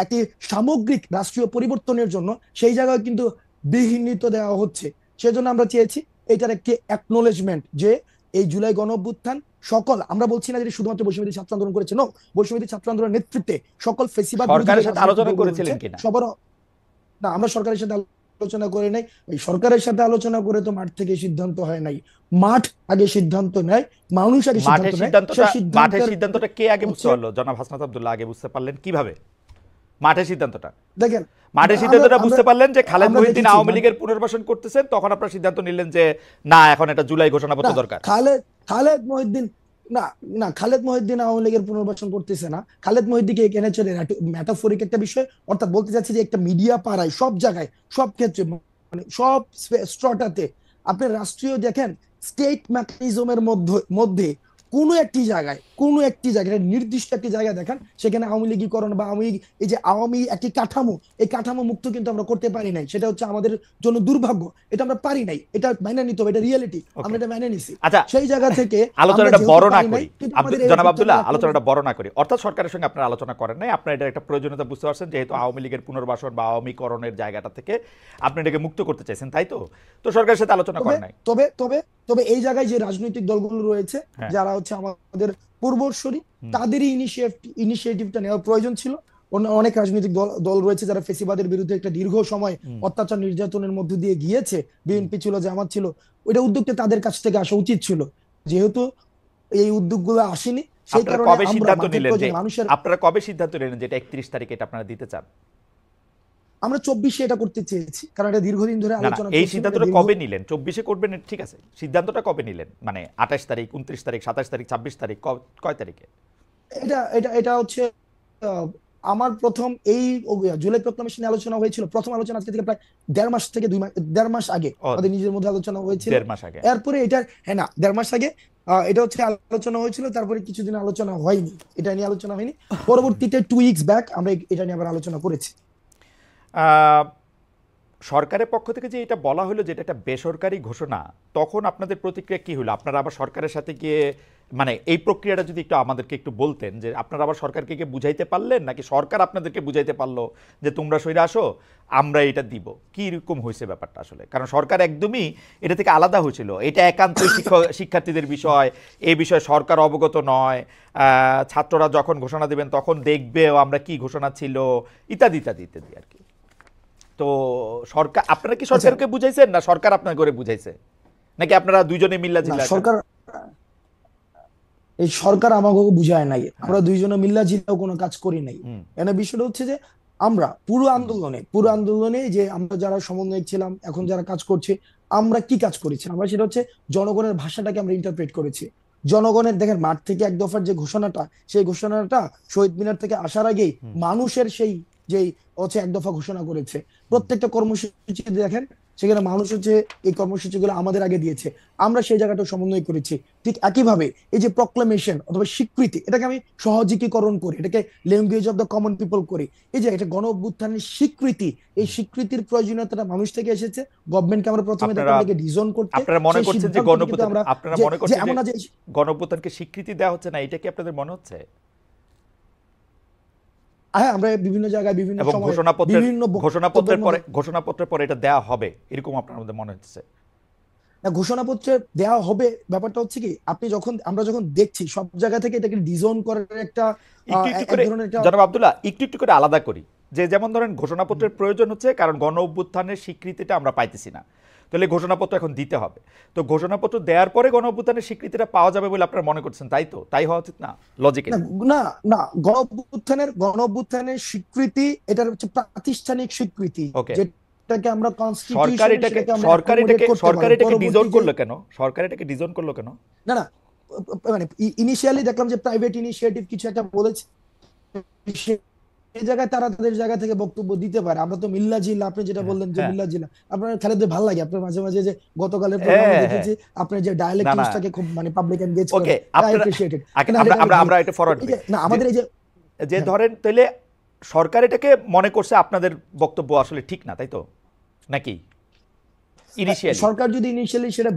একটি সামগ্রিক রাষ্ট্রীয় পরিবর্তনের জন্য, সেই জায়গায় কিন্তু বিঘ্নিত দেওয়া হচ্ছে। সেজন্য আমরা চেয়েছি এটার একটি অ্যাকনোলেজমেন্ট, যে এই জুলাই গণঅভ্যুত্থান সকল, আমরা বলছি না যে শুধুমাত্র বৈষম্যবিরোধী ছাত্র আন্দোলন করেছে, নো, বৈষম্যবিরোধী ছাত্র আন্দোলনের নেতৃত্বে সকল ফেসিবাদ সরকারের সাথে আলোচনা করেছিলেন কিনা? সবার না, আমরা সরকারের সাথে আলোচনা করে নাই। এই সরকারের সাথে আলোচনা করে তো মাঠ থেকে সিদ্ধান্ত হয় নাই, মাঠ আগে সিদ্ধান্ত নেয়, মানুষ আগে সিদ্ধান্ত নেয়। মাঠের সিদ্ধান্তটা কে আগে বুঝতে পারলো? জনাব হাসনাত আব্দুল্লাহ আগে বুঝতে পারলেন কিভাবে মাঠের সিদ্ধান্তটা? দেখেন, মাঠের সিদ্ধান্তটা বুঝতে পারলেন যে খালেদ মহিউদ্দিন আওয়ামী লীগের পুনর্বাসন করতেছেন, তখন আপনারা সিদ্ধান্ত নিলেন যে না, এখন এটা জুলাই ঘোষণাপত্র দরকার। খালেদ মহিউদ্দিন না, না, খালেদ মহিউদ্দিন আওয়ামী লীগের পুনর্বাসন করতেছে না। খালেদ মহিউদ্দিনকে এনেছে মেটাফরিক একটা বিষয়, অর্থাৎ বলতে চাচ্ছি যে একটা মিডিয়া পাড়ায়, সব জায়গায়, সব ক্ষেত্রে, মানে সব স্ট্রটাতে আপনি রাষ্ট্রীয় দেখেন স্টেট মেকানিজমের মধ্যে কোনো একটি জায়গায় নির্দিষ্ট একটি জায়গায় দেখেন সেখানে আওয়ামী লীগীকরণ বা এই যে আওয়ামী একটি কাঠামো, এই কাঠামো মুক্ত কিন্তু আমরা করতে পারি নাই। সেটা হচ্ছে আমাদের জন্য দুর্ভাগ্য, এটা আমরা পারি নাই, এটা মেনে নিতে হবে, এটা রিয়েলিটি, আমরা এটা মেনে নিছি। আচ্ছা, সেই জায়গা থেকে আলোচনাটা বড় না করি, জনাব আব্দুল্লাহ, আলোচনাটা বড় না করি। অর্থাৎ সরকারের সঙ্গে আপনারা আলোচনা করেন নাই, আপনারা এটা একটা প্রয়োজনীয়তা বুঝতে পারছেন, যেহেতু আওয়ামী লীগের পুনর্বাসন বা আওয়ামীকরণের জায়গাটা থেকে আপনি এটাকে মুক্ত করতে চাইছেন, তাই তো? তো সরকারের সাথে আলোচনা করেন নাই। তবে তবে তবে এই জায়গায় যে রাজনৈতিক দলগুলো রয়েছে, যারা হচ্ছে আমাদের পূর্বসূরি, তাদেরই ইনিশিয়েটিভটা নেওয়ার প্রয়োজন ছিল। অনেক রাজনৈতিক দল রয়েছে যারা ফেসিবাদের বিরুদ্ধে একটা দীর্ঘ সময় অত্যাচার নির্যাতনের মধ্য দিয়ে গিয়েছে, বিএনপি ছিল, জামাত ছিল, ওইটা উদ্যোগটা তাদের কাছ থেকে আসা উচিত ছিল। যেহেতু এই উদ্যোগগুলো আসেনি, সেই কারণে আপনারা কবে সিদ্ধান্ত নিলেন যে এটা 31 তারিখে এটা আপনারা দিতে চান? আমরা 24-এ এটা করতে চেয়েছি, কারণ এটা দীর্ঘদিন ধরে আলোচনা। এই সিদ্ধান্তটা কবে নিলেন? 24-এ করবেন, ঠিক আছে, সিদ্ধান্তটা কবে নিলেন? মানে 28 তারিখ, 29 তারিখ, 27 তারিখ, 26 তারিখ, কয় তারিখে? এটা এটা এটা হচ্ছে আমার প্রথম এই জুলাই প্রক্লামেশনে আলোচনা হয়েছিল। প্রথম আলোচনা আজকে থেকে প্রায় 1.5 মাস থেকে 2 মাস আগে আমাদের নিজের মধ্যে আলোচনা হয়েছিল। 1.5 মাস আগে। এরপরে এটা, হ্যাঁ না, 1.5 মাস আগে এটা হচ্ছে আলোচনা হয়েছিল, তারপরে কিছুদিন আলোচনা হয়নি, এটা নিয়ে আলোচনা হয়নি। পরবর্তীতে 2 উইকস ব্যাক আমরা এটা নিয়ে আবার আলোচনা করেছি। সরকারের পক্ষ থেকে যে এটা বলা হলো যে এটা একটা বেসরকারি ঘোষণা, তখন আপনাদের প্রতিক্রিয়া কি হলো? আপনারা আবার সরকারের সাথে গিয়ে, মানে এই প্রক্রিয়াটা যদি একটু আমাদেরকে একটু বলতেন, যে আপনারা আবার সরকারকে গিয়ে বুঝাইতে পারলেন, নাকি সরকার আপনাদেরকে বুঝাইতে পারলো যে তোমরা সইরা আসো, আমরা এটা দিব? কি রকম হয়েছে ব্যাপারটা আসলে? কারণ সরকার একদমই এটা থেকে আলাদা হয়েছিল, এটা একান্তই শিক্ষার্থীদের বিষয়, এই বিষয়ে সরকার অবগত নয়, ছাত্ররা যখন ঘোষণা দেবেন তখন দেখবেও আমরা কি ঘোষণা ছিল, ইত্যাদি ইত্যাদি ইত্যাদি আর কি। তো সরকার, আপনারা কি সরকারকে বুঝাইছেন, না সরকার আপনার করে বুঝাইছে, নাকি আপনারা দুইজনে মিল্লা জিল্লা? সরকার আমাকে বুঝায় নাই, আমরা দুইজনে মিল্লা জিল্লাও কোনো কাজ করি নাই। এখানে বিষয়টা হচ্ছে যে আমরা পুরো আন্দোলনে যে আমরা যারা সমন্বয়ক ছিলাম, এখন যারা কাজ করছে, আমরা কি কাজ করেছি? আমরা সেটা হচ্ছে জনগণের ভাষাটাকে আমরা ইন্টারপ্রেট করেছি। জনগণের, দেখেন, মাঠ থেকে এক দফার যে ঘোষণাটা, সেই ঘোষণাটা শহীদ মিনার থেকে আসার আগেই মানুষের সেই যেই হচ্ছে এক দফা ঘোষণা করেছে। প্রত্যেকটা কর্মসূচি দেখেন, সেখানে মানুষ হচ্ছে এই কর্মসূচিগুলো আমাদের আগে দিয়েছে, আমরা সেই জায়গাটা সমন্বয় করেছি। ঠিক একইভাবে এই যে প্রক্লামেশন অথবা স্বীকৃতি, এটাকে আমি সহজিকীকরণ করি, এটাকে language of the common people করি। এই যে এটা গণ অভ্যুত্থানের স্বীকৃতি, এই স্বীকৃতির প্রয়োজনীয়তাটা মানুষ থেকে এসেছে। গভর্নমেন্টকে আমরা প্রথমে এটাকে ডিজাইন করতে, আপনারা মনে করছেন যে গণ অভ্যুত্থানকে স্বীকৃতি দেওয়া হচ্ছে না, এটা কি আপনাদের মনে হচ্ছে? হ্যাঁ, আমরা বিভিন্ন জায়গায় বিভিন্ন সময় ঘোষণাপত্রের পরে এটা দেওয়া হবে, এরকম আপনার মধ্যে মনে হচ্ছে? ঘোষণাপত্রে দেওয়া হবে, ব্যাপারটা হচ্ছে কি, আমরা যখন দেখছি সব জায়গা থেকে এটাকে ডিজাইন করার একটা জনাব আব্দুল্লাহ একটু করে আলাদা করি, যে যেমন ধরেন ঘোষণাপত্রের প্রয়োজন হচ্ছে কারণ গণ অভ্যুত্থানের স্বীকৃতিটা আমরা পাইতেছি না, তাহলে ঘোষণাপত্র এখন দিতে হবে। তো ঘোষণাপত্র দেওয়ার পরে গণ অভ্যুত্থানের স্বীকৃতিটা পাওয়া যাবে বলে আপনারা মনে করছেন, তাই তো? তাই হওয়া উচিত না লজিকে? না না, গণ অভ্যুত্থানের স্বীকৃতি, এটার হচ্ছে প্রাতিষ্ঠানিক স্বীকৃতি, যেটাকে আমরা সরকার এটাকে ডিজাইন করলো কেন? সরকার এটাকে ডিজাইন করলো কেন? না না, মানে ইনিশিয়ালি দেখলাম যে প্রাইভেট ইনিশিয়েটিভ কিছু একটা বলেছে, এই জায়গায় তারা তাদের জায়গা থেকে বক্তব্য দিতে পারে। আমরা তো মিল্লা জিল্লা, আপনি যেটা হ্যাঁ বললেন যে হ্যাঁ মিল্লা জিল্লা, আপনার খালেদ ভাই ভালো লাগে আপনার মাঝে মাঝে যে গতকালের প্রোগ্রামে হ্যাঁ হ্যাঁ দেখেছি আপনার যে ডায়ালেক্ট না না ইউজটাকে খুব মানে পাবলিক এনগেজ করে, ওকে আই আপনারা অ্যাপ্রিশিয়েটেড। আগে না আমরা এটা আমি আমরা ভালো, আমরা এটা ফরওয়ার্ড এই করি যে না যে আমাদের এই যে, যে হ্যাঁ ধরেন তাহলে সরকার এটাকে মনে করছে আপনাদের বক্তব্য আসলে ঠিক না, তাই তো নাকি ইনিশিয়ালি? সরকার যদি ইনিশিয়ালি সেটা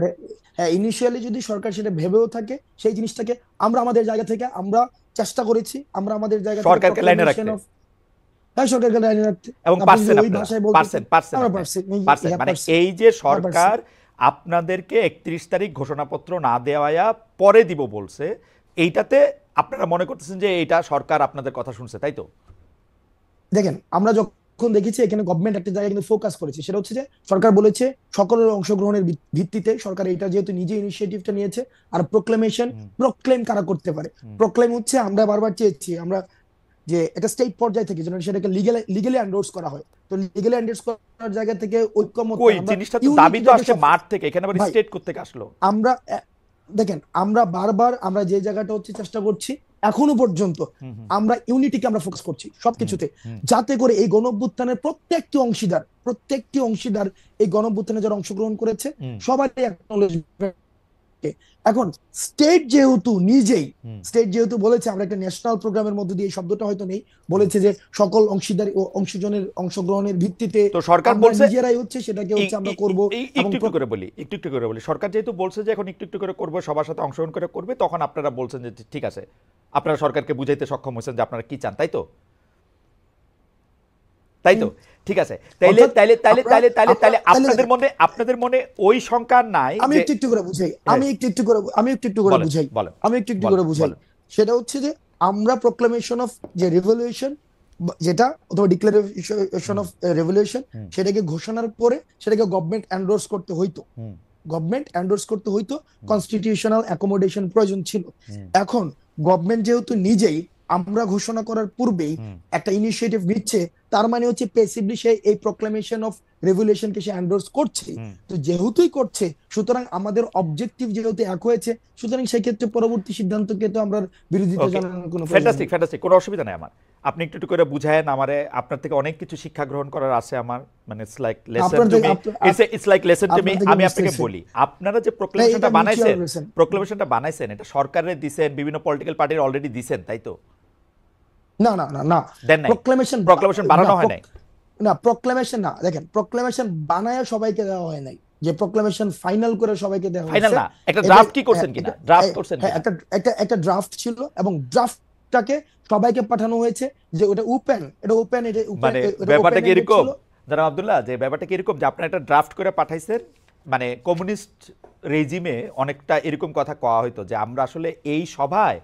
হ্যাঁ ইনিশিয়ালি যদি সরকার সেটা ভেবেও থাকে সেই জিনিসটাকে, আমরা আমাদের জায়গা থেকে আমরা চেষ্টা করেছি, আমরা আমাদের জায়গা থেকে সরকারকে লাইনে প্রোক্লামেশন রাখতে অফ, হ্যাঁ সরকারকে লাইনে রাখতে। এবং আপনি যদি পারছেন ওই আপনারা, ভাষায় বলতে চান, পারছেন পারছেন আমরা আপনি পারছি, পারছেন হ্যাঁ মানে পারছি, এই যে আমরা পারছি। সরকার আপনাদেরকে 31 তারিখ ঘোষণাপত্র না দেওয়া পরে দিব বলছে, এইটাতে আপনারা মনে করতেছেন যে এইটা সরকার আপনাদের কথা শুনছে, তাই তো? দেখেন আমরা যখন দেখেছি এখানে গভর্নমেন্ট একটা জায়গায় কিন্তু ফোকাস করেছে, সেটা হচ্ছে যে সরকার বলেছে সকলের অংশগ্রহণের ভিত্তিতে সরকার এটা যেহেতু নিজে ইনিশিয়েটিভটা নিয়েছে। আর প্রোক্লেমেশন, হুম প্রোক্লেম কারা করতে পারে? হুম প্রোক্লেম হচ্ছে আমরা বারবার চেয়েছি আমরা যে এটা স্টেট পর্যায় থেকে যেন সেটাকে লিগালি এন্ডোর্স করা হয়। তো লিগালি এন্ডোর্স করার জায়গা থেকে ঐক্যমত কই আমরা জিনিসটা তো দাবি তো ইউনিটিটাকে আসছে সব, মাঠ থেকে, এখানে আবার ভাই স্টেট করতে আসলো। আমরা দেখেন আমরা বারবার আমরা যে জায়গাটা হচ্ছে চেষ্টা করছি এখনো পর্যন্ত, হুম হুম আমরা ইউনিটিকে আমরা ফোকাস করছি হুম সবকিছুতে, হুম যাতে করে এই গণঅভ্যুত্থানের প্রত্যেকটি অংশীদার এই গণঅভ্যুত্থানে যারা অংশগ্রহণ করেছে হুম সবারই অ্যাকনলেজমেন্ট। এখন স্টেট যেহেতু নিজেই, হুম স্টেট যেহেতু বলেছে আমরা একটা ন্যাশনাল প্রোগ্রামের মধ্যে দিয়ে, এই শব্দটা হয়তো নেই, বলেছে যে সকল অংশীদার ও অংশজনের অংশগ্রহণের ভিত্তিতে তো সরকার আমরা বলছে নিজেরাই হচ্ছে সেটাকে হচ্ছে আমরা করব। এবং একটু একটু করে বলি, একটু একটু করে বলি, সরকার যেহেতু বলছে যে এখন একটু একটু করে করবে, সবার সাথে অংশগ্রহণ করে করবে, তখন আপনারা বলছেন যে ঠিক আছে, আপনারা সরকারকে বুঝাইতে সক্ষম হয়েছেন যে আপনারা কি চান, তাই তো? তাই তো? ঠিক আছে, তাইলে অর্থাৎ তাইলে তাইলে আমরা তাইলে তাইলে আমরা তাইলে তাহলে দেখেন, আপনাদের মনে ওই শঙ্কা নাই আমি যে একটু একটু করে বুঝাই, হ্যাঁ, আমি একটু একটু করে বলেন বুঝাই, বলেন আমি একটু একটু বলেন করে বুঝাই। বলেন সেটা হচ্ছে যে আমরা প্রোক্লামেশন অফ যে রেভলিউশন, যেটা অথবা ডিক্লারেশন হুম অফ রেভলিউশন, হুম সেটাকে ঘোষণার পরে সেটাকে গভর্নমেন্ট এন্ডোর্স করতে হইতো, হুম গভর্নমেন্ট এন্ডোর্স করতে হইতো, হুম কনস্টিটিউশনাল অ্যাকোমোডেশন প্রয়োজন ছিল। হুম এখন গভর্নমেন্ট যেহেতু নিজেই আমরা ঘোষণা করার পূর্বেই হুম একটা ইনিশিয়েটিভ নিচ্ছে, তার মানে হচ্ছে পেসিভলি সে এই প্রোক্লামেশন অফ রেভলিউশনকে সে এন্ডোর্স করছে। হুম তো যেহেতুই করছে, সুতরাং আমাদের অবজেক্টিভ যেহেতু এক হয়েছে, সুতরাং সেই ক্ষেত্রে পরবর্তী সিদ্ধান্তকে তো আমরা বিরোধিতা ওকে, জানানোর কোনো প্রয়োজন ফ্যান্টাস্টিক নেই। ফ্যান্টাস্টিক, কোনো অসুবিধা নেই আমার। আপনি একটু একটু করে বুঝায়েন আমারে, আপনার থেকে অনেক কিছু শিক্ষা গ্রহণ করার আছে আমার, মানে ইটস লাইক লেসন আপনার টু থেকে me, it's like lesson to me. আপনার থেকে আমি আপনাকে বুঝতেছি, বলি, আপনারা যে না এটা মিউচুয়াল রিলেশন। প্রোক্লেমেশনটা বানাইছেন, এটা সরকারের দিছেন, বিভিন্ন পলিটিক্যাল পার্টির অলরেডি দিছেন, তাই তো? না না না না, দেন নাই? প্রোক্লেমেশন, প্রোক্লেমেশন না বানানো হয় নাই? না প্রোক্লেমেশন না, দেখেন প্রোক্লেমেশন বানায় সবাইকে দেওয়া হয় নাই, যে প্রোক্লেমেশন ফাইনাল করে সবাইকে দেওয়া ফাইনাল হয়েছে। না, একটা এটা ড্রাফট কি করছেন কিনা, ড্রাফট করছেন হ্যাঁ কিনা? একটা ড্রাফট ছিল এবং ড্রাফটটাকে সবাইকে পাঠানো হয়েছে, যে ওটা ওপেন, এটা ওপেন, এটা ওপেন, মানে এটা ব্যাপারটা ওপেন কি এন্ডেড এরকম ছিল। জানাব আব্দুল্লাহ, যে ব্যাপারটা কি এরকম যে আপনারা একটা ড্রাফট করে পাঠাইছেন, মানে কমিউনিস্ট রেজিমে অনেকটা এরকম কথা কওয়া হইতো যে আমরা আসলে এই সভায়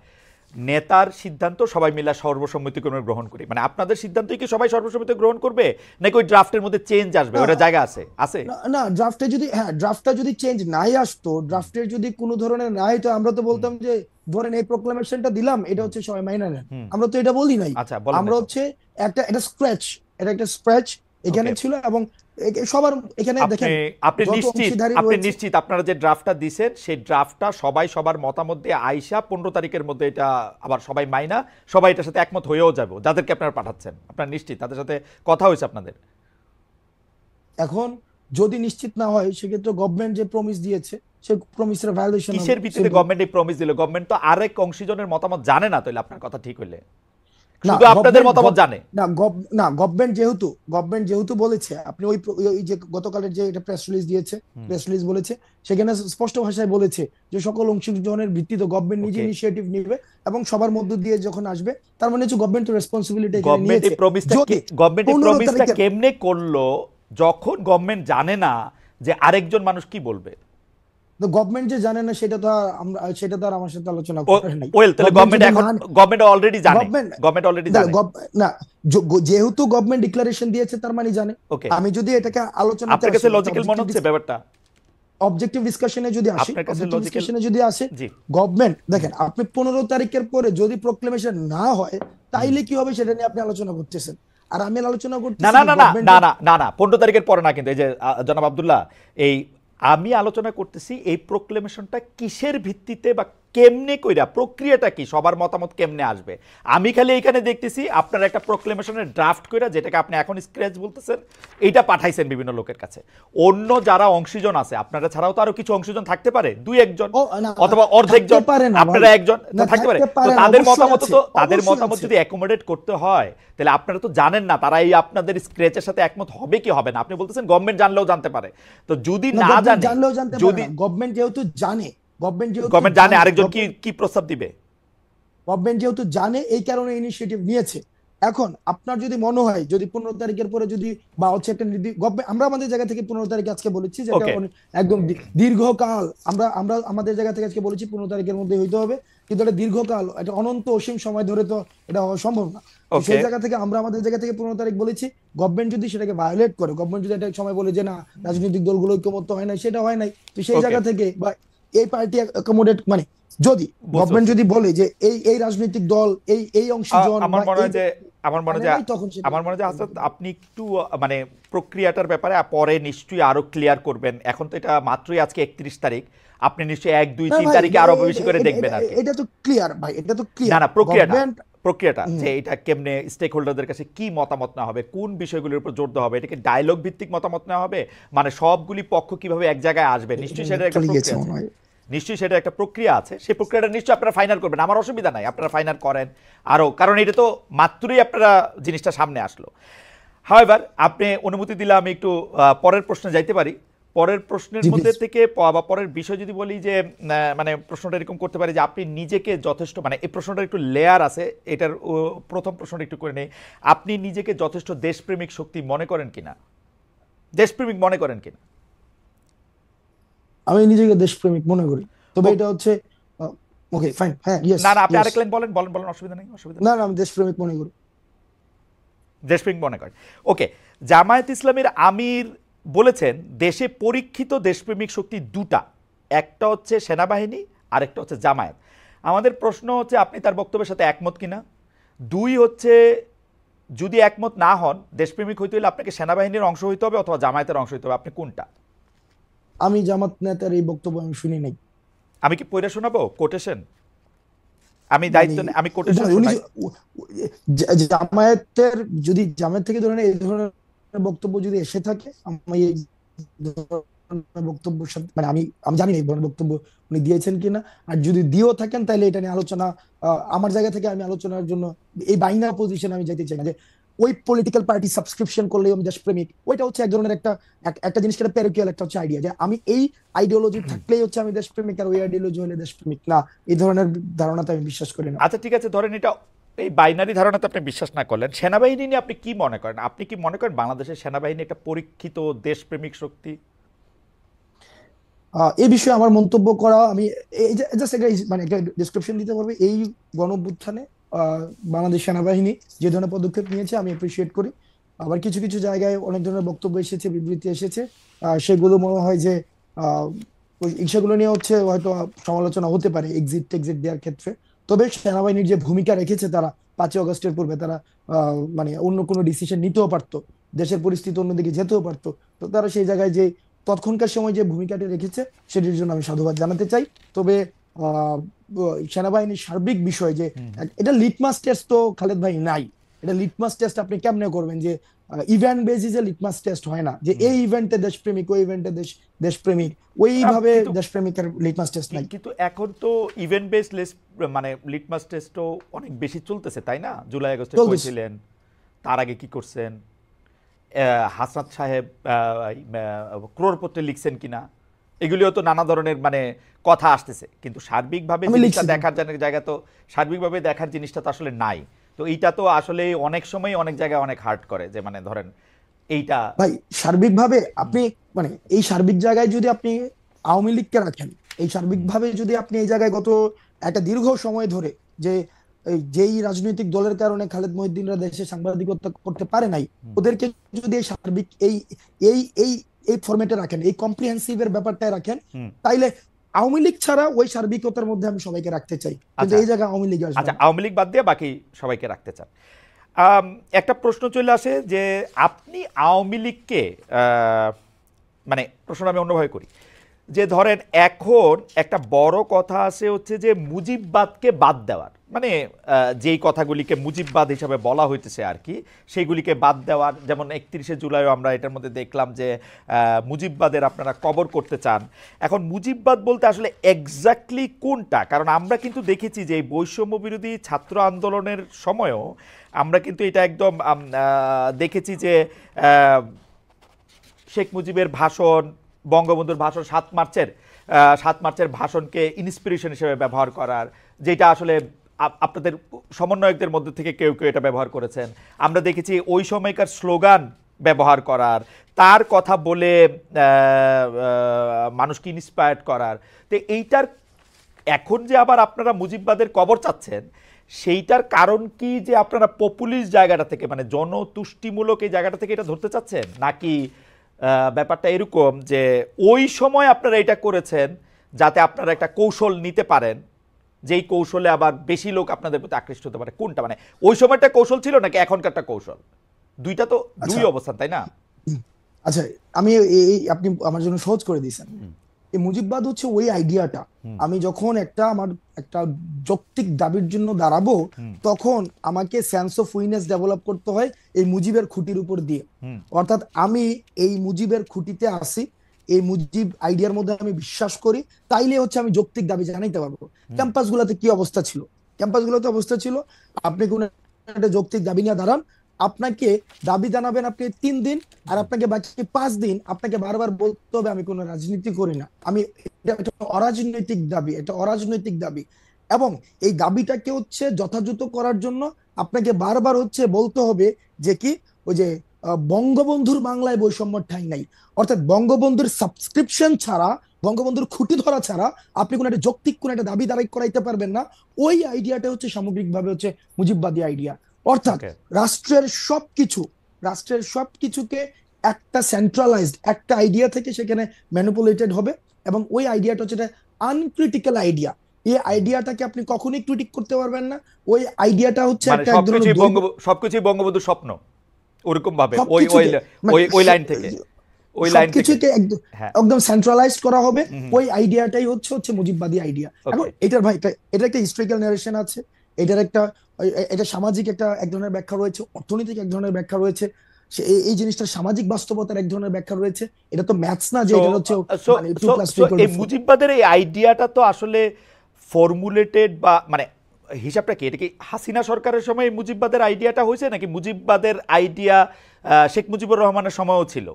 নেতার সিদ্ধান্ত সবাই মিলে সর্বসম্মতিক্রমে গ্রহণ করি, মানে আপনাদের সিদ্ধান্তই কি সবাই সর্বসম্মতি গ্রহণ করবে, নাকি ওই ড্রাফটের মধ্যে চেঞ্জ আসবে, না ওটা জায়গা আছে আছে? না না, ড্রাফটে যদি, হ্যাঁ ড্রাফটটা যদি চেঞ্জ নাই আসতো, হুম ড্রাফটের যদি কোনো ধরনের নাই, তো আমরা তো হুম বলতাম যে ধরেন এই প্রোক্লামেশনটা দিলাম, এটা হুম হচ্ছে সবাই মাইনা নেন, হুম আমরা তো এটা বলি নাই। আচ্ছা বলেন না আমরা তো। হচ্ছে একটা এটা স্ক্র্যাচ, এটা একটা স্ক্র্যাচ এখানে ওকে, ছিল, এবং সবার এখানে আপনি দেখেন আপনি যত নিশ্চিত, অংশীদারি আপনি রয়েছে। নিশ্চিত আপনারা যে ড্রাফটটা দিছেন সেই ড্রাফটটা সবাই সবার মতামত দিয়ে আইসা 15 তারিখের মধ্যে এটা আবার সবাই মাইনা, সবাই এটার সাথে একমত হয়েও যাবে, যাদেরকে আপনারা পাঠাচ্ছেন আপনারা নিশ্চিত তাদের সাথে কথা হয়েছে আপনাদের? এখন যদি নিশ্চিত না হয়, সেক্ষেত্রে গভর্নমেন্ট যে প্রমিস দিয়েছে সে প্রমিসের ভায়োলেশন হবে, কিসের ভিত্তিতে সিম্পল। গভর্নমেন্ট এই প্রমিস দিল? গভর্নমেন্ট তো আরেক অংশীজনের মতামত জানে না, তাইলে আপনার কথা ঠিক হইলে না শুধু আপনাদের মতামত জানে। না গভর্নমেন্ট যেহেতু বলেছে, আপনি ওই যে গতকালের যে এটা প্রেস রিলিজ দিয়েছে, হুম প্রেস রিলিজ বলেছে, সেখানে স্পষ্ট ভাষায় বলেছে যে সকল অংশগ্রহণের ভিত্তিতে গভর্নমেন্ট নিজে ওকে, ইনিশিয়েটিভ নেবে এবং সবার মধ্য দিয়ে যখন আসবে, তার মানে হচ্ছে গভর্নমেন্ট রেসপন্সিবিলিটি এখানে গভর্নমেন্ট এই নিয়েছে। প্রমিসটা যদি গভর্নমেন্ট এই 15 প্রমিসটা তারিখের, কেমনে করলো যখন গভর্নমেন্ট জানে না যে আরেকজন মানুষ কি বলবে? গভর্নমেন্ট যে জানে না সেটা তো আর আমার সাথে আলোচনা করে নাই। ওয়েল তাহলে গভর্নমেন্ট গভর্নমেন্ট যদি এখন না, গভর্নমেন্ট অলরেডি জানে, গভর্নমেন্ট গভর্নমেন্ট অলরেডি দেখো, জানে। না যেহেতু গভর্নমেন্ট ডিক্লারেশন দিয়েছে, তার মানে জানে। ওকে, আমি যদি এটাকে আলোচনাতে আপনার কাছে আসি, লজিক্যাল মনে হচ্ছে ব্যাপারটা? অবজেক্টিভ ডিসকাশনে যদি আসি, আপনার কাছে অবজেক্টিভ লজিক্যাল? ডিসকাশনে যদি আসে, জি। গভর্নমেন্ট হুম দেখেন, আপনি 15 তারিখের পরে যদি প্রোক্লেমেশন না হয়, হুম তাইলে কি হবে সেটা নিয়ে আপনি আলোচনা করতেছেন, আর আমি আলোচনা না করতেছি না যে না না গভর্নমেন্ট না না না না 15 তারিখের পরে না, কিন্তু এই যে জনাব আব্দুল্লাহ, এই আমি আলোচনা করতেছি এই প্রোক্লেমেশনটা কিসের ভিত্তিতে বা কেমনে কইরা প্রক্রিয়াটা কি, সবার মতামত কেমনে আসবে? আমি খালি এখানে দেখতেছি আপনারা একটা প্রোক্লেমেশনের ড্রাফট কইরা, যেটাকে আপনি এখন স্ক্র্যাচ বলতেছেন, এইটা পাঠাইছেন বিভিন্ন লোকের কাছে। অন্য যারা অংশীজন আছে, আপনারা ছাড়াও তো আরো কিছু অংশীজন থাকতে পারে, দুই একজন অথবা অর্ধেক জন, আপনারা একজন থাকতে পারে। তো তাদের মতামত, তো তাদের মতামত যদি অ্যাকোমোডেট করতে হয়, তাহলে আপনারা তো জানেন না তারা এই আপনাদের স্ক্র্যাচের সাথে একমত হবে কি হবে না। আপনি বলতেছেন গভর্নমেন্ট জানলেও জানতে পারে, তো যদি না জানে, যদি গভর্নমেন্ট যেহেতু জানে, গভর্নমেন্ট জানে আরেকজন কি কি প্রস্তাব দিবে, গভর্নমেন্ট যেহেতু জানে এই কারণে ইনিশিয়েটিভ নিয়েছে। এখন আপনার যদি মনে হয় যদি 15 তারিখের পরে যদি বা হচ্ছে একটা গভর্নমেন্ট, আমরা আমাদের জায়গা থেকে 15 তারিখে আজকে বলেছি যে একদম দীর্ঘকাল, আমরা আমরা আমাদের জায়গা থেকে আজকে বলেছি 15 তারিখের মধ্যে হইতে হবে, কিন্তু এটা দীর্ঘকাল, এটা অনন্ত অসীম সময় ধরে তো এটা হওয়া সম্ভব না। সেই জায়গা থেকে আমরা আমাদের জায়গা থেকে 15 তারিখ বলেছি। গভর্নমেন্ট যদি সেটাকে ভায়োলেট করে, গভর্নমেন্ট যদি একটা সময় বলে যে না রাজনৈতিক দলগুলো ঐক্যমত্য হয় না, সেটা হয় নাই, তো সেই জায়গা থেকে বা এই পার্টি অ্যাকোমোডেট, মানে যদি গভর্নমেন্ট যদি বলে যে এই এই রাজনৈতিক দল এই অংশীজন, আমার মনে হয় যে হাসান, আপনি একটু মানে প্রক্রিয়াটার ব্যাপারে পরে নিশ্চয়ই আরো ক্লিয়ার করবেন। এখন তো এটা মাত্রই আজকে 31 তারিখ, আপনি নিশ্চয়ই 1, 2, 3 তারিখে আরো বেশি করে দেখবেন আর কি। এটা তো ক্লিয়ার ভাই, এটা তো ক্লিয়ার। না না, প্রক্রিয়াটা যে এটা কেমনে স্টেক হোল্ডারদের কাছে কি মতামত না হবে, কোন বিষয়গুলোর উপর জোর দেওয়া হবে, এটাকে ডায়লগ ভিত্তিক মতামত নেওয়া হবে, মানে সবগুলি পক্ষ কিভাবে এক জায়গায় আসবে, নিশ্চয়ই সেটা একটা প্রক্রিয়া আছে। নিশ্চয়ই সেটা একটা প্রক্রিয়া আছে, সেই প্রক্রিয়াটা নিশ্চয়ই আপনারা ফাইনাল করবেন, আমার অসুবিধা নাই, আপনারা ফাইনাল করেন আরও, কারণ এটা তো মাত্রই আপনারা জিনিসটা সামনে আসলো। হাওয়েভার, আপনি অনুমতি দিলে আমি একটু পরের প্রশ্নে যাইতে পারি। পরের প্রশ্নের মধ্যে থেকে বা পরের বিষয় যদি বলি যে মানে প্রশ্নটা এরকম করতে পারি যে আপনি নিজেকে যথেষ্ট, মানে এই প্রশ্নটার একটু লেয়ার আছে, এটার প্রথম প্রশ্নটা একটু করে নেই, আপনি নিজেকে যথেষ্ট দেশপ্রেমিক শক্তি মনে করেন কিনা, দেশপ্রেমিক মনে করেন কিনা? আমি নিজেকে দেশপ্রেমিক মনে করি, তবে এটা হচ্ছে ওকে ফাইন, হ্যাঁ ইয়েস। না না, আপনি আরেক লাইন বলেন, অসুবিধা নেই, না না, আমি দেশপ্রেমিক মনে করি, দেশপ্রেমিক মনে করেন। ওকে, জামায়াত ইসলামীর আমির বলেছেন দেশে পরীক্ষিত দেশপ্রেমিক শক্তি দুটা, একটা হচ্ছে সেনাবাহিনী, আরেকটা হচ্ছে জামায়াত। আমাদের প্রশ্ন হচ্ছে আপনি তার বক্তব্যের সাথে একমত কিনা। দুই হচ্ছে, যদি একমত না হন, দেশপ্রেমিক হইতে হলে আপনাকে সেনাবাহিনীর অংশ হইতে হবে অথবা জামায়াতের অংশ হইতে হবে, আপনি কোনটা? আমি জামাত নেতার এই বক্তব্য আমি শুনি নাই। আমি কি পড়ে শোনাবো কোটেশন? আমি দায়িত্ব, আমি কোটেশন শোনাই। জামায়াতের, যদি জামায়াত থেকে ধরেন এই ধরনের বক্তব্য যদি এসে থাকে, আমি এই বক্তব্য মানে আমি আমি জানি না এই ধরনের বক্তব্য উনি দিয়েছেন কিনা, আর যদি দিয়েও থাকেন তাহলে এটা নিয়ে আলোচনা, আমার জায়গা থেকে আমি আলোচনার জন্য এই বাইনারি পজিশন আমি যেতে চাই না যে ওই পলিটিক্যাল পার্টি সাবস্ক্রিপশন করলে আমি দেশপ্রেমিক, ওইটা হচ্ছে এক ধরনের একটা জিনিস, প্যারোকিয়াল একটা হচ্ছে আইডিয়া যে আমি এই আইডিওলজি থাকলেই হচ্ছে আমি দেশপ্রেমিক, আর ওই আইডিওলজি হলে দেশপ্রেমিক না, এই ধরনের ধারণাতে আমি বিশ্বাস করি না। আচ্ছা ঠিক আছে, ধরেন এটা এই বাইনারি ধারণাতে আপনি বিশ্বাস না করলেন, সেনাবাহিনী নিয়ে আপনি কি মনে করেন? আপনি কি মনে করেন বাংলাদেশের সেনাবাহিনী একটা পরীক্ষিত দেশপ্রেমিক শক্তি? এই বিষয়ে আমার মন্তব্য করা, আমি জাস্ট একটা মানে একটা ডিসক্রিপশন দিতে পারবো। এই গণঅভ্যুত্থানে বাংলাদেশ সেনাবাহিনী যে ধরনের পদক্ষেপ নিয়েছে আমি অ্যাপ্রিসিয়েট করি। আবার কিছু কিছু জায়গায় অনেক ধরনের বক্তব্য এসেছে, বিবৃতি এসেছে, সেগুলো মনে হয় যে সেগুলো নিয়ে হচ্ছে হয়তো সমালোচনা হতে পারে এক্সিট দেওয়ার ক্ষেত্রে। তবে সেনাবাহিনীর যে ভূমিকা রেখেছে তারা 5ই আগস্টের পূর্বে, তারা মানে অন্য কোনো ডিসিশন নিতেও পারতো, দেশের পরিস্থিতি অন্যদিকে যেতেও পারতো, তো তারা সেই জায়গায় যে তৎক্ষণকার সময় যে ভূমিকাটি রেখেছে সেটির জন্য আমি সাধুবাদ জানাতে চাই। তবে আহ সেনাবাহিনীর সার্বিক বিষয় যে এটা লিটমাস টেস্ট তো খালেদ ভাই নাই, এটা লিটমাস টেস্ট আপনি কেমনে করবেন যে ইভেন্ট বেসিসে লিটমাস টেস্ট হয় না, যে এই ইভেন্টে দেশপ্রেমিক, ওই ইভেন্টে দেশপ্রেমিক, ওইভাবে দেশপ্রেমিকের লিটমাস টেস্ট নাই। কিন্তু এখন তো ইভেন্ট বেস মানে লিটমাস টেস্টও অনেক বেশি চলতেছে, তাই না? জুলাই আগস্টে করেছিলেন, তার আগে কি করছেন, হাসনাত সাহেব ক্রোড়পত্রে লিখছেন কিনা, এগুলিও তো নানা ধরনের মানে কথা আসতেছে, কিন্তু সার্বিকভাবে জিনিসটা দেখার জায়গা তো, সার্বিকভাবে দেখার জিনিসটা তো আসলে নাই। তো এইটা তো আসলে অনেক সময় অনেক জায়গায় অনেক হার্ট করে, যে মানে ধরেন এইটা ভাই সার্বিকভাবে আপনি মানে এই সার্বিক জায়গায় যদি আপনি আওয়ামী লীগকে রাখেন, এই সার্বিকভাবে যদি আপনি এই জায়গায় গত একটা দীর্ঘ সময় ধরে যে যেই রাজনৈতিক দলের কারণে খালেদ মহিউদ্দিনরা দেশে সাংবাদিকতা করতে পারে নাই, ওদেরকে যদি এই সার্বিক এই এই এই এই ফরম্যাটে রাখেন, এই কম্প্রিহেন্সিভ এর ব্যাপারটায় রাখেন, তাইলে আওয়ামী লীগ ছাড়া ওই সার্বিকতার মধ্যে আমি সবাইকে রাখতে চাই, কিন্তু এই জায়গায় আওয়ামী লীগ আসবে। আচ্ছা, আওয়ামী লীগ বাদ দিয়ে বাকি সবাইকে রাখতে চান। একটা প্রশ্ন চলে আসে যে আপনি আওয়ামী লীগকে, মানে প্রশ্ন আমি অন্যভাবে করি, যে ধরেন এখন একটা বড় কথা আছে হচ্ছে যে মুজিববাদকে বাদ দেওয়ার, মানে যেই কথাগুলিকে মুজিববাদ হিসাবে বলা হইতেছে আর কি, সেইগুলিকে বাদ দেওয়ার। যেমন 31শে জুলাইও আমরা এটার মধ্যে দেখলাম যে মুজিববাদের আপনারা কবর করতে চান। এখন মুজিববাদ বলতে আসলে এক্স্যাক্টলি কোনটা? কারণ আমরা কিন্তু দেখেছি যে এই বৈষম্য বিরোধী ছাত্র আন্দোলনের সময়ও আমরা কিন্তু এটা একদম দেখেছি যে শেখ মুজিবের ভাষণ, বঙ্গবন্ধুর ভাষণ, 7 মার্চের ভাষণকে ইন্সপিরেশন হিসেবে ব্যবহার করার, যেটা আসলে আপনাদের সমন্বয়কদের মধ্যে থেকে কেউ কেউ এটা ব্যবহার করেছেন। আমরা দেখেছি ওই সময়কার স্লোগান ব্যবহার করার, তার কথা বলে মানুষকে ইন্সপায়ার্ড করার। তো এইটার এখন যে আবার আপনারা মুজিববাদের কবর চাচ্ছেন, সেইটার কারণ কি যে আপনারা পপুলিস্ট জায়গাটা থেকে, মানে জনতুষ্টিমূলক এই জায়গাটা থেকে এটা ধরতে চাচ্ছেন, নাকি ব্যাপারটা এরকম যে ওই সময় আপনারা এটা করেছেন যাতে আপনারা একটা কৌশল নিতে পারেন, যেই কৌশলে আবার বেশি লোক আপনাদের প্রতি আকৃষ্ট হতে পারে? কোনটা, মানে ওই সময়টা কৌশল ছিল নাকি এখনকারটা কৌশল? দুইটা তো দুই অবস্থান, তাই না? আচ্ছা, আমি আপনি আমার জন্য সহজ করে দিয়েছেন। এই মুজিববাদ হচ্ছে ওই আইডিয়াটা, আমি যখন আমার একটা যৌক্তিক দাবির জন্য দাঁড়াবো, তখন আমাকে সেন্স অফ উইনেস ডেভেলপ করতে হয় এই মুজিবের খুঁটির উপর দিয়ে। অর্থাৎ আমি এই মুজিবের খুঁটিতে আসি, এই মুজিব আইডিয়ার মধ্যে আমি বিশ্বাস করি, তাইলে হচ্ছে আমি যৌক্তিক দাবি জানাইতে পারবো। ক্যাম্পাসগুলোতে কি অবস্থা ছিল? ক্যাম্পাসগুলোতে অবস্থা ছিল, আপনি কোন একটা যৌক্তিক দাবি নিয়ে দাঁড়ান, আপনাকে দাবি জানাবেন আপনি 3 দিন, আর আপনাকে বাকি 5 দিন আপনাকে বারবার বলতে হবে আমি কোনো রাজনীতি করি না, আমি এটা একটা অরাজনৈতিক দাবি, এটা অরাজনৈতিক দাবি। এবং এই দাবিটাকে হচ্ছে যথাযথ করার জন্য আপনাকে বারবার হচ্ছে বলতে হবে যে কি, ওই যে বঙ্গবন্ধুর বাংলায় বৈষম্য ঠাঁই নাই। অর্থাৎ বঙ্গবন্ধুর সাবস্ক্রিপশন ছাড়া, বঙ্গবন্ধুর খুঁটি ধরা ছাড়া আপনি কোনো একটা যৌক্তিক কোনো একটা দাবি দাঁড়াই করাইতে পারবেন না। ওই আইডিয়াটা হচ্ছে সামগ্রিকভাবে হচ্ছে মুজিববাদী আইডিয়া। অর্থাৎ রাষ্ট্রের সবকিছুকে একটা সেন্ট্রালাইজড একটা আইডিয়া থেকে সেখানে ম্যানিপুলেটেড হবে, এবং ওই আইডিয়াটা হচ্ছে আনক্রিটিক্যাল আইডিয়া। এই আইডিয়াটাকে আপনি কখনোই ক্রিটিক করতে পারবেন না। ওই আইডিয়াটা হচ্ছে একটা সবকিছুই বঙ্গবন্ধুর স্বপ্ন, ওরকম ভাবে ওই লাইন থেকে সবকিছুকে একদম সেন্ট্রালাইজড করা হবে। ওই আইডিয়াটাই হচ্ছে মুজিববাদী আইডিয়া। এখন এটার ভাই এটা একটা হিস্ট্রিক্যাল ন্যারেশন আছে, এটার এটা সামাজিক এক ধরনের ব্যাখ্যা রয়েছে, অর্থনৈতিক এক ধরনের ব্যাখ্যা রয়েছে, এই জিনিসটা সামাজিক বাস্তবতার এক ধরনের ব্যাখ্যা রয়েছে। এটা তো ম্যাথস না যে এটা হচ্ছে মানে 2+2 এই মুজিববাদের এই আইডিয়াটা তো আসলে ফর্মুলেটেড, বা মানে হিসাবটা কি, এটা কি হাসিনা সরকারের সময় মুজিববাদের আইডিয়াটা হয়েছে, নাকি মুজিববাদের আইডিয়া শেখ মুজিবুর রহমানের সময়ও ছিল?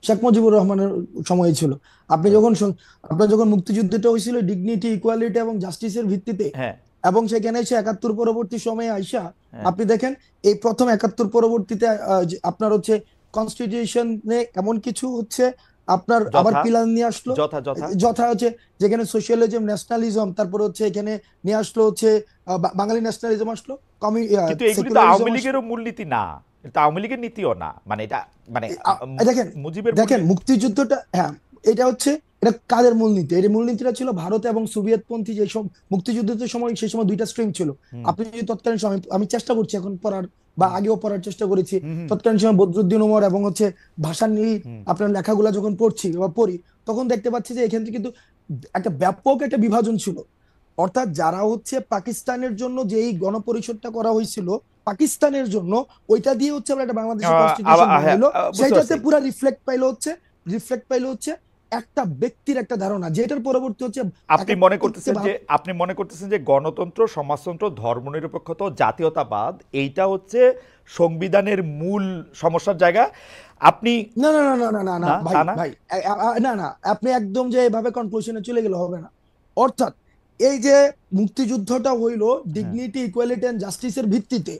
শেখ মুজিবুর রহমানের সময় ছিল। আপনার যখন মুক্তিযুদ্ধটা হয়েছিল ডিগনিটি, ইকুয়ালিটি এবং জাস্টিসের ভিত্তিতে, এবং সেখানে এসে 71 পরবর্তী সময়ে আইসা আপনি দেখেন এই প্রথম 71 পরবর্তীতে আপনার হচ্ছে কনস্টিটিউশনে এমন কিছু হচ্ছে আপনার আবার পিলার নিয়ে আসলো, যথা হচ্ছে যেখানে সোশ্যালিজম, ন্যাশনালিজম, তারপর হচ্ছে এখানে নিয়ে আসলো হচ্ছে বাঙালি ন্যাশনালিজম আসলো। কিন্তু এগুলি তো আওয়ামী লীগেরও মূলনীতি না, এটা আওয়ামী লীগের নীতিও না, মানে এটা মানে দেখেন মুক্তিযুদ্ধটা, এটা হচ্ছে এটা কাদের মূলনীতি? এই মূলনীতিটা ছিল ভারত এবং সোভিয়েতপন্থী যে সব মুক্তিযুদ্ধের সময়, সেই সময় দুইটা স্ট্রিম ছিল। আপনি যদি তৎকালীন সময়, আমি চেষ্টা করছি এখন পড়ার বা আগেও পড়ার চেষ্টা করেছি, তৎকালীন সময় বদরুদ্দিন উমর এবং হচ্ছে ভাসানী আপনার লেখাগুলা যখন পড়ি তখন দেখতে পাচ্ছি যে এখান থেকে কিন্তু একটা ব্যাপক একটা বিভাজন ছিল। অর্থাৎ যারা হচ্ছে পাকিস্তানের জন্য যে এই গণপরিষদটা করা হয়েছিল পাকিস্তানের জন্য, ওইটা দিয়ে হচ্ছে আমরা একটা বাংলাদেশের কনস্টিটিউশন বানাইলো, সেটাতে পুরো রিফ্লেক্ট পাইলো হচ্ছে একটা ব্যক্তির একটা ধারণা, যেটার পরবর্তী হচ্ছে আপনি মনে করতেছেন যে গণতন্ত্র, সমাজতন্ত্র, ধর্মনিরপেক্ষতা, জাতীয়তাবাদ এইটা হচ্ছে সংবিধানের মূল সমস্যার জায়গা। আপনি না ভাই না, আপনি একদম যে এভাবে কনক্লুশনে চলে গেলে হবে না। অর্থাৎ এই যে মুক্তিযুদ্ধটা হইলো ডিগনিটি, ইকুয়ালিটি এন্ড জাস্টিসের ভিত্তিতে,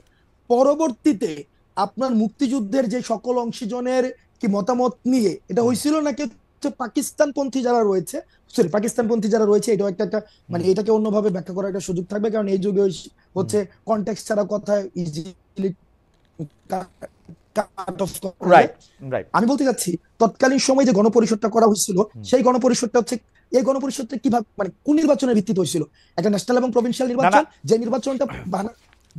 পরবর্তীতে আপনার মুক্তিযুদ্ধের যে সকল অংশীজনের কি মতামত নিয়ে এটা হয়েছিল নাকি পাকিস্তানপন্থী যারা রয়েছে, এটা একটা মানে এটাকে অন্যভাবে ব্যাখ্যা করার একটা সুযোগ থাকবে, কারণ এই যুগে হচ্ছে কনটেক্সট ছাড়া কথা ইজিলি আমি বলতে চাচ্ছি তৎকালীন সময় যে গণপরিষদটা করা হয়েছিল, সেই গণপরিষদটা হচ্ছে এই গণপরিষদটা কিভাবে মানে কোন নির্বাচনের ভিত্তিতে হয়েছিল? একটা ন্যাশনাল এবং প্রভিন্সিয়াল নির্বাচন, যে নির্বাচনটা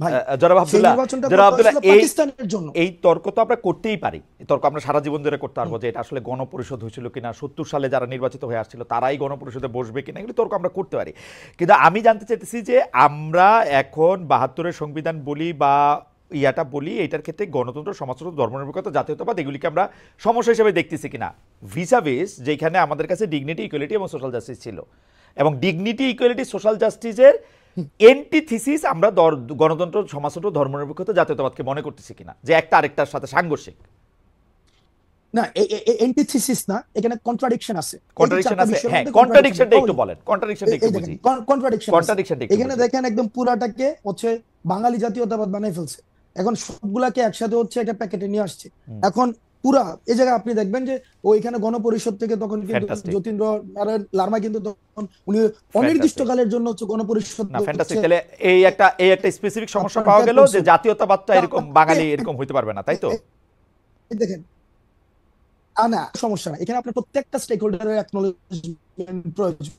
ভাই জনাব সেই আব্দুল্লাহ, নির্বাচনটা জনাব করতে আব্দুল্লাহ, হয়েছিল এই পাকিস্তানের জন্য। এই তর্ক তো আমরা করতেই পারি, এই তর্ক আমরা সারা জীবন ধরে করতে পারবো যে এটা আসলে গণপরিষদ হয়েছিল কিনা, 70 সালে যারা নির্বাচিত হয়ে আসছিল তারাই গণপরিষদে বসবে কিনা, এগুলো তর্ক আমরা করতে পারি। কিন্তু আমি জানতে চাইতেছি যে আমরা এখন 72-এর সংবিধান বলি বা ইয়াটা বলি, এটার ক্ষেত্রে গণতন্ত্র, সমাজতন্ত্র, ধর্মনিরপেক্ষতা, জাতীয়তাবাদ এগুলিকে আমরা সমস্যা হিসেবে দেখতেছি কিনা ভিসাভিস যেখানে আমাদের কাছে ডিগনিটি, ইকুয়ালিটি এবং সোশ্যাল জাস্টিস ছিল, এবং ডিগনিটি, ইকুয়ালিটি, সোশ্যাল জাস্টিসের এন্টিথিসিস আমরা গণতন্ত্র, সমাজতন্ত্র, ধর্মনিরপেক্ষতা, জাতীয়তাবাদকে মনে করতেছি কিনা যে একটা আরেকটার সাথে সাংঘর্ষিক। না, এন্টিথিসিস না, এখানে কন্ট্রাডিকশন আছে। এই যে কন্ট্রাডিকশন চারটা আছে, বিষয়ের হ্যাঁ, মধ্যে কন্ট্রাডিকশনটা একটু কন্ট্রাডিকশন, বলেন, কন্ট্রাডিকশনটা একটু এই বুঝি, দেখেন কন্ট্রাডিকশন আছে। কন্ট্রাডিকশনটা একটু এখানে বুঝি। দেখেন একদম পুরাটাকে হচ্ছে বাঙালি জাতীয়তাবাদ বানাই ফেলছে, এখন সবগুলাকে একসাথে হচ্ছে একটা প্যাকেটে নিয়ে আসছে। এখন পুরা এই জায়গায় আপনি দেখবেন যে ওইখানে গণপরিষদ থেকে তখন কিন্তু ফ্যান্টাস্টিক, যতীন্দ্র নারায়ণ লারমা কিন্তু তখন উনি ফ্যান্টাস্টিক, অনির্দিষ্টকালের জন্য হচ্ছে গণপরিষদ না ফ্যান্টাস্টিক। হচ্ছে তাহলে এই একটা স্পেসিফিক সমস্যা আপনার পাওয়া ত্যাগ গেল যে করছেন। জাতীয়তাবাদটা এরকম তাকে বাঙালি এরকম হইতে পারবে না, তাই তো? দেখেন, না সমস্যা না, এখানে আপনার প্রত্যেকটা স্টেক হোল্ডারের অ্যাকনলেজমেন্ট প্রয়োজন।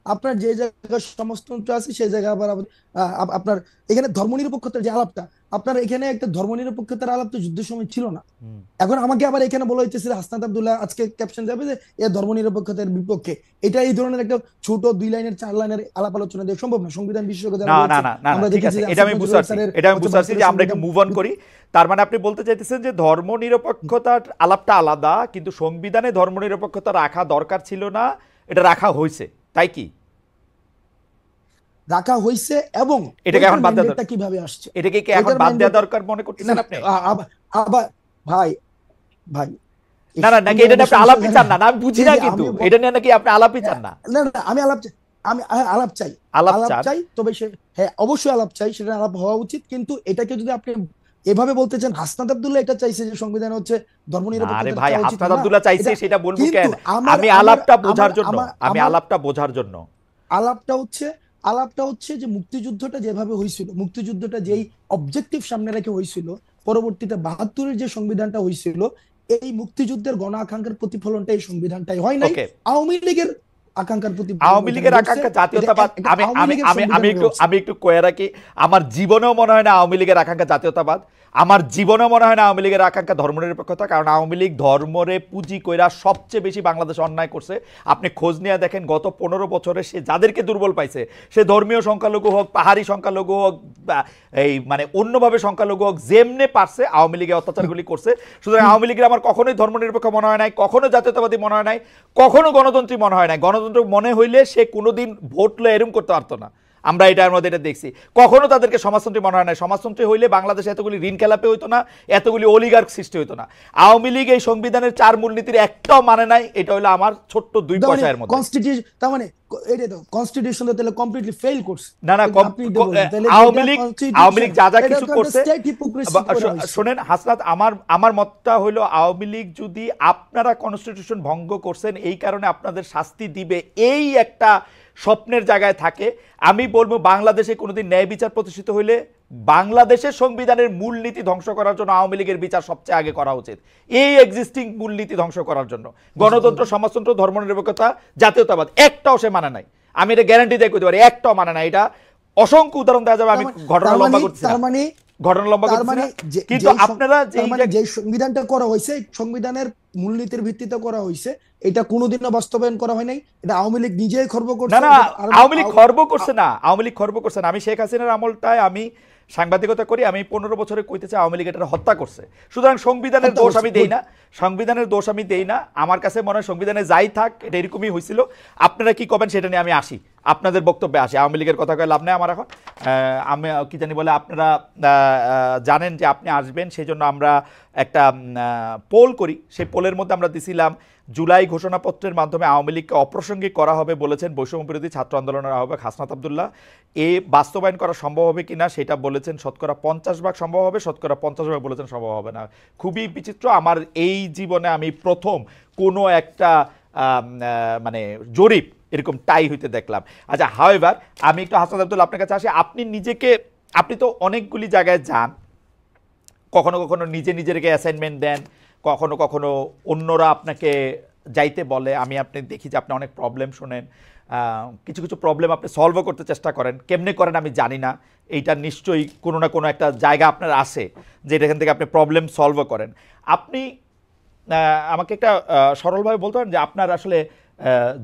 আপনার যে জায়গায় সমাজতন্ত্র আছে সেই জায়গায় আবার আপনার এখানে ধর্মনিরপেক্ষতার যে আলাপটা, আপনার এখানে একটা ধর্মনিরপেক্ষতার আলাপ তো যুদ্ধের সময় ছিল না। এখন আমাকে আবার এখানে বলা হইতেছে হাসনাত আব্দুল্লাহ আজকে ক্যাপশন যাবে যে এ ধর্মনিরপেক্ষতার বিপক্ষে। এটা এই ধরনের একটা ছোট 2 লাইনের 4 লাইনের আলাপ আলোচনা দিয়ে সম্ভব না। সংবিধান বিশেষজ্ঞ যারা না না রয়েছে, না না আমরা ঠিক দেখেছি আছে, যে এটা আসিফ আমি নজরুল বুঝতে পারছি, স্যারের এটা আমি হচ্ছে বুঝতে পারছি যে 72 আমরা একটু সংবিধান। মুভ অন করি। তার মানে আপনি বলতে চাইতেছেন যে ধর্মনিরপেক্ষতার আলাপটা আলাদা, কিন্তু সংবিধানে ধর্মনিরপেক্ষতা রাখা দরকার ছিল না, এটা রাখা হয়েছে, তাই কি? রাখা হয়েছে, এবং এটাকে এখন বাদ দেওয়া ম্যান্ডেটটা দরকার, কিভাবে আসছে এটাকে কি এখন ওইটার বাদ দেওয়া ম্যান্ডেট। দরকার মনে না করতেছেন না, আপনি? আবার ভাই ভাই এই না না, নাকি এটা নিয়ে আপনি আলাপই চান না? না আমি বুঝি না, কিন্তু এটা নিয়ে নাকি আপনি আলাপই চান না? না না, আমি আলাপ চাই, আমি আলাপ চাই, আলাপ আলাপ চান? চাই, তবে সে হ্যাঁ অবশ্যই আলাপ চাই, সেটা আলাপ হওয়া উচিত। কিন্তু এটাকে যদি আপনি এভাবে বলতে চান, হাসনাত আব্দুল্লাহ এটা চাইছে যে সংবিধান হচ্ছে আরে ধর্মনিরপেক্ষতা ভাই, চাওয়া উচিত হাসনাত না, আব্দুল্লাহ চাইছে এটা সেটা বলবো কিন্তু কেন? আমি আলাপটা বোঝার জন্য, আমি আলাপটা বোঝার জন্য। আলাপটা হচ্ছে যে মুক্তিযুদ্ধটা যেভাবে হয়েছিল, মুক্তিযুদ্ধটা যেই অবজেক্টিভ সামনে রেখে হয়েছিল, পরবর্তীতে 72-এর যে সংবিধানটা হয়েছিল, এই মুক্তিযুদ্ধের গণ আকাঙ্ক্ষার প্রতিফলনটা এই সংবিধানটাই হয় নাই, ওকে, আওয়ামী লীগের আকাঙ্ক্ষার প্রতিফলন আওয়ামী লীগের আকাঙ্ক্ষা জাতীয়তাবাদ, আমি আমি আমি আমি একটু আমি একটু কয়ে রাখি, আমার জীবনেও মনে হয় না আওয়ামী লীগের আকাঙ্ক্ষা জাতীয়তাবাদ, আমার জীবনেও মনে হয় না আওয়ামী লীগের আকাঙ্ক্ষা ধর্মনিরপেক্ষতা, কারণ আওয়ামী লীগ ধর্মরে পুঁজি কইরা সবচেয়ে বেশি বাংলাদেশে অন্যায় করছে। আপনি খোঁজ নিয়ে দেখেন গত 15 বছরে সে যাদেরকে দুর্বল পাইছে, সে ধর্মীয় সংখ্যালঘু হোক, পাহাড়ি সংখ্যালঘু হোক, এই মানে অন্যভাবে সংখ্যালঘু হোক, যেমনে পারছে আওয়ামী লীগের অত্যাচারগুলি করছে। সুতরাং আওয়ামী লীগের আমার কখনোই ধর্মনিরপেক্ষ মনে হয় নাই, কখনো জাতীয়তাবাদী মনে হয় নাই, কখনো গণতন্ত্রী মনে হয় নাই। গণতন্ত্র মনে হইলে সে কোনোদিন ভোট লয়ে এরম করতে পারতো না, আমরা এটার মধ্যে এটা দেখছি। কখনো তাদেরকে সমাজতন্ত্রী মনে হয় না, সমাজতন্ত্রী হইলে বাংলাদেশে এতগুলি ঋণ খেলাপে হইতো না, এতগুলি অলিগার্ক সৃষ্টি হইতো না। আওয়ামী লীগ এই সংবিধানের 4 মূলনীতির একটাও মানে নাই, এটা হলো আমার ছোট্ট 2 পয়সার মধ্যে। কনস্টিটিউশন তার মানে এটা তো কনস্টিটিউশন তো তাহলে কমপ্লিটলি ফেল করছে। না না, আওয়ামী লীগ যা যা কিছু করছে, শোনেন হাসনাত, আমার মতটা হলো আওয়ামী লীগ যদি আপনারা কনস্টিটিউশন ভঙ্গ করছেন এই কারণে আপনাদের শাস্তি দিবে, এই একটা স্বপ্নের জায়গায় থাকে, আমি বলবো বাংলাদেশে কোনোদিন ন্যায় বিচার প্রতিষ্ঠিত হইলে বাংলাদেশের সংবিধানের মূলনীতি ধ্বংস করার জন্য আওয়ামী লীগের বিচার সবচেয়ে আগে করা উচিত, এই এক্সিস্টিং মূলনীতি ধ্বংস করার জন্য। গণতন্ত্র, সমাজতন্ত্র, ধর্মনিরপেক্ষতা, জাতীয়তাবাদ একটাও সে মানে নাই, আমি এটা গ্যারান্টি দিয়ে কইতে পারি, একটাও মানে নাই। এটা অসংখ্য উদাহরণ দেওয়া যাবে, আমি ঘটনা লম্বা করছি না, ঘটনা লম্বা করছি না, কিন্তু আপনারা যে সংবিধানটা করা হয়েছে, সংবিধানের মূলনীতির ভিত্তিতে করা হয়েছে, এটা কোনোদিনও বাস্তবায়ন করা হয় নাই। এটা আওয়ামী লীগ নিজেই খর্ব করছে। না না, আওয়ামী লীগ খর্ব করছে না, আওয়ামী লীগ খর্ব করছে না। আমি শেখ হাসিনার আমলটায় আমি সাংবাদিকতা করি, আমি 15 বছরে কইতেছি আওয়ামী লীগ এটা হত্যা করছে। সুতরাং সংবিধানের দোষ আমি দেই না, সংবিধানের দোষ আমি দেই না। আমার কাছে মনে হয় সংবিধানে যাই থাক এটা এরকমই হয়েছিল। আপনারা কি করবেন সেটা নিয়ে আমি আসি, আপনাদের বক্তব্যে আসি। আওয়ামী লীগের কথা কয়ে লাভ নেই আমার এখন। আমি কি জানি বলে, আপনারা জানেন যে আপনি আসবেন, সেই জন্য আমরা একটা পোল করি। সেই পোলের মধ্যে আমরা দিছিলাম জুলাই ঘোষণাপত্রের মাধ্যমে আওয়ামী লীগকে অপ্রাসঙ্গিক করা হবে বলেছেন বৈষম্য বিরোধী ছাত্র আন্দোলনের আহ্বায়ক হাসনাত আব্দুল্লাহ। এ বাস্তবায়ন করা সম্ভব হবে কিনা সেটা বলেছেন শতকরা 50% সম্ভব হবে, শতকরা 50% বলেছেন সম্ভব হবে না। খুবই বিচিত্র। আমার এই জীবনে আমি প্রথম কোনো একটা মানে জরিপ এরকম টাই হইতে দেখলাম। আচ্ছা, হাওয়েভার আমি একটু হাসনাত আব্দুল্লাহ আপনার কাছে আসি। আপনি তো অনেকগুলি জায়গায় যান, কখনো কখনো নিজেকে অ্যাসাইনমেন্ট দেন, কখনো কখনো অন্যরা আপনাকে যাইতে বলে। আমি আপনি দেখি যে আপনি অনেক প্রবলেম শোনেন, কিছু কিছু প্রবলেম আপনি সলভও করতে চেষ্টা করেন, কেমনে করেন আমি জানি না, এইটা নিশ্চয়ই কোনো না কোনো একটা জায়গা আপনার আসে যে এখান থেকে আপনি প্রবলেম সলভও করেন। আপনি আমাকে একটা সরলভাবে বলতে পারেন যে আপনার আসলে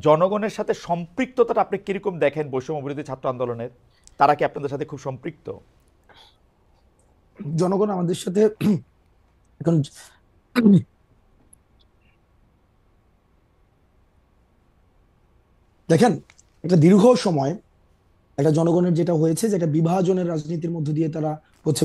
জনগণের সাথে সম্পৃক্ততাটা আপনি কিরকম দেখেন বৈষম্য বিরোধী ছাত্র আন্দোলনের? তারা কি আপনাদের সাথে খুব সম্পৃক্ত? জনগণ আমাদের সাথে এখন দেখেন, একটা দীর্ঘ সময় একটা জনগণের যেটা হয়েছে, যেটা বিভাজনের রাজনীতির মধ্য দিয়ে তারা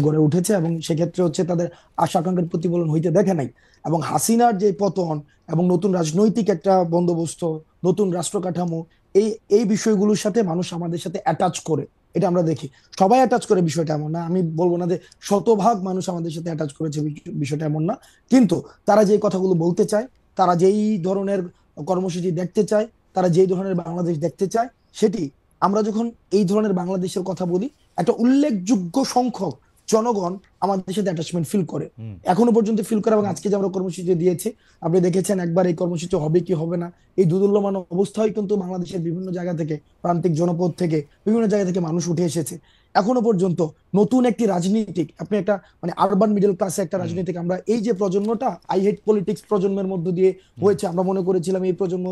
গড়ে উঠেছে, এবং সেক্ষেত্রে তাদের আশা আকাঙ্ক্ষার প্রতিফলন হইতে দেখে নাই। এবং হাসিনার যে পতন এবং নতুন রাজনৈতিক একটা বন্দোবস্ত, নতুন রাষ্ট্র কাঠামো, এই এই বিষয়গুলোর সাথে মানুষ আমাদের সাথে অ্যাটাচ করে, এটা আমরা দেখি। সবাই অ্যাটাচ করে বিষয়টা এমন না, আমি বলবো না যে শতভাগ মানুষ আমাদের সাথে অ্যাটাচ করেছে, বিষয়টা এমন না। কিন্তু তারা যে কথাগুলো বলতে চায়, তারা যেই ধরনের কর্মসূচি দেখতে চায়, তারা যেই ধরনের বাংলাদেশ দেখতে চায়, সেটি আমরা যখন এই ধরনের বাংলাদেশের কথা বলি, একটা উল্লেখযোগ্য সংখ্যক জনগণ আমাদের সাথে অ্যাটাচমেন্ট ফিল করে, এখনো পর্যন্ত ফিল করে। এবং আজকে যে আমরা কর্মসূচি দিয়েছি, আপনি দেখেছেন একবার এই কর্মসূচি হবে কি হবে না, এই দুদুল্যমান অবস্থায় কিন্তু বাংলাদেশের বিভিন্ন জায়গা থেকে, প্রান্তিক জনপদ থেকে, বিভিন্ন জায়গা থেকে মানুষ উঠে এসেছে। এখনো পর্যন্ত নতুন একটি রাজনীতিক, আপনি একটা আরবান মিডল ক্লাসে একটা রাজনীতিক, আমরা এই যে প্রজন্মটা আই হেট পলিটিক্স প্রজন্মের মধ্য দিয়ে হয়েছে, আমরা মনে করেছিলাম এই প্রজন্ম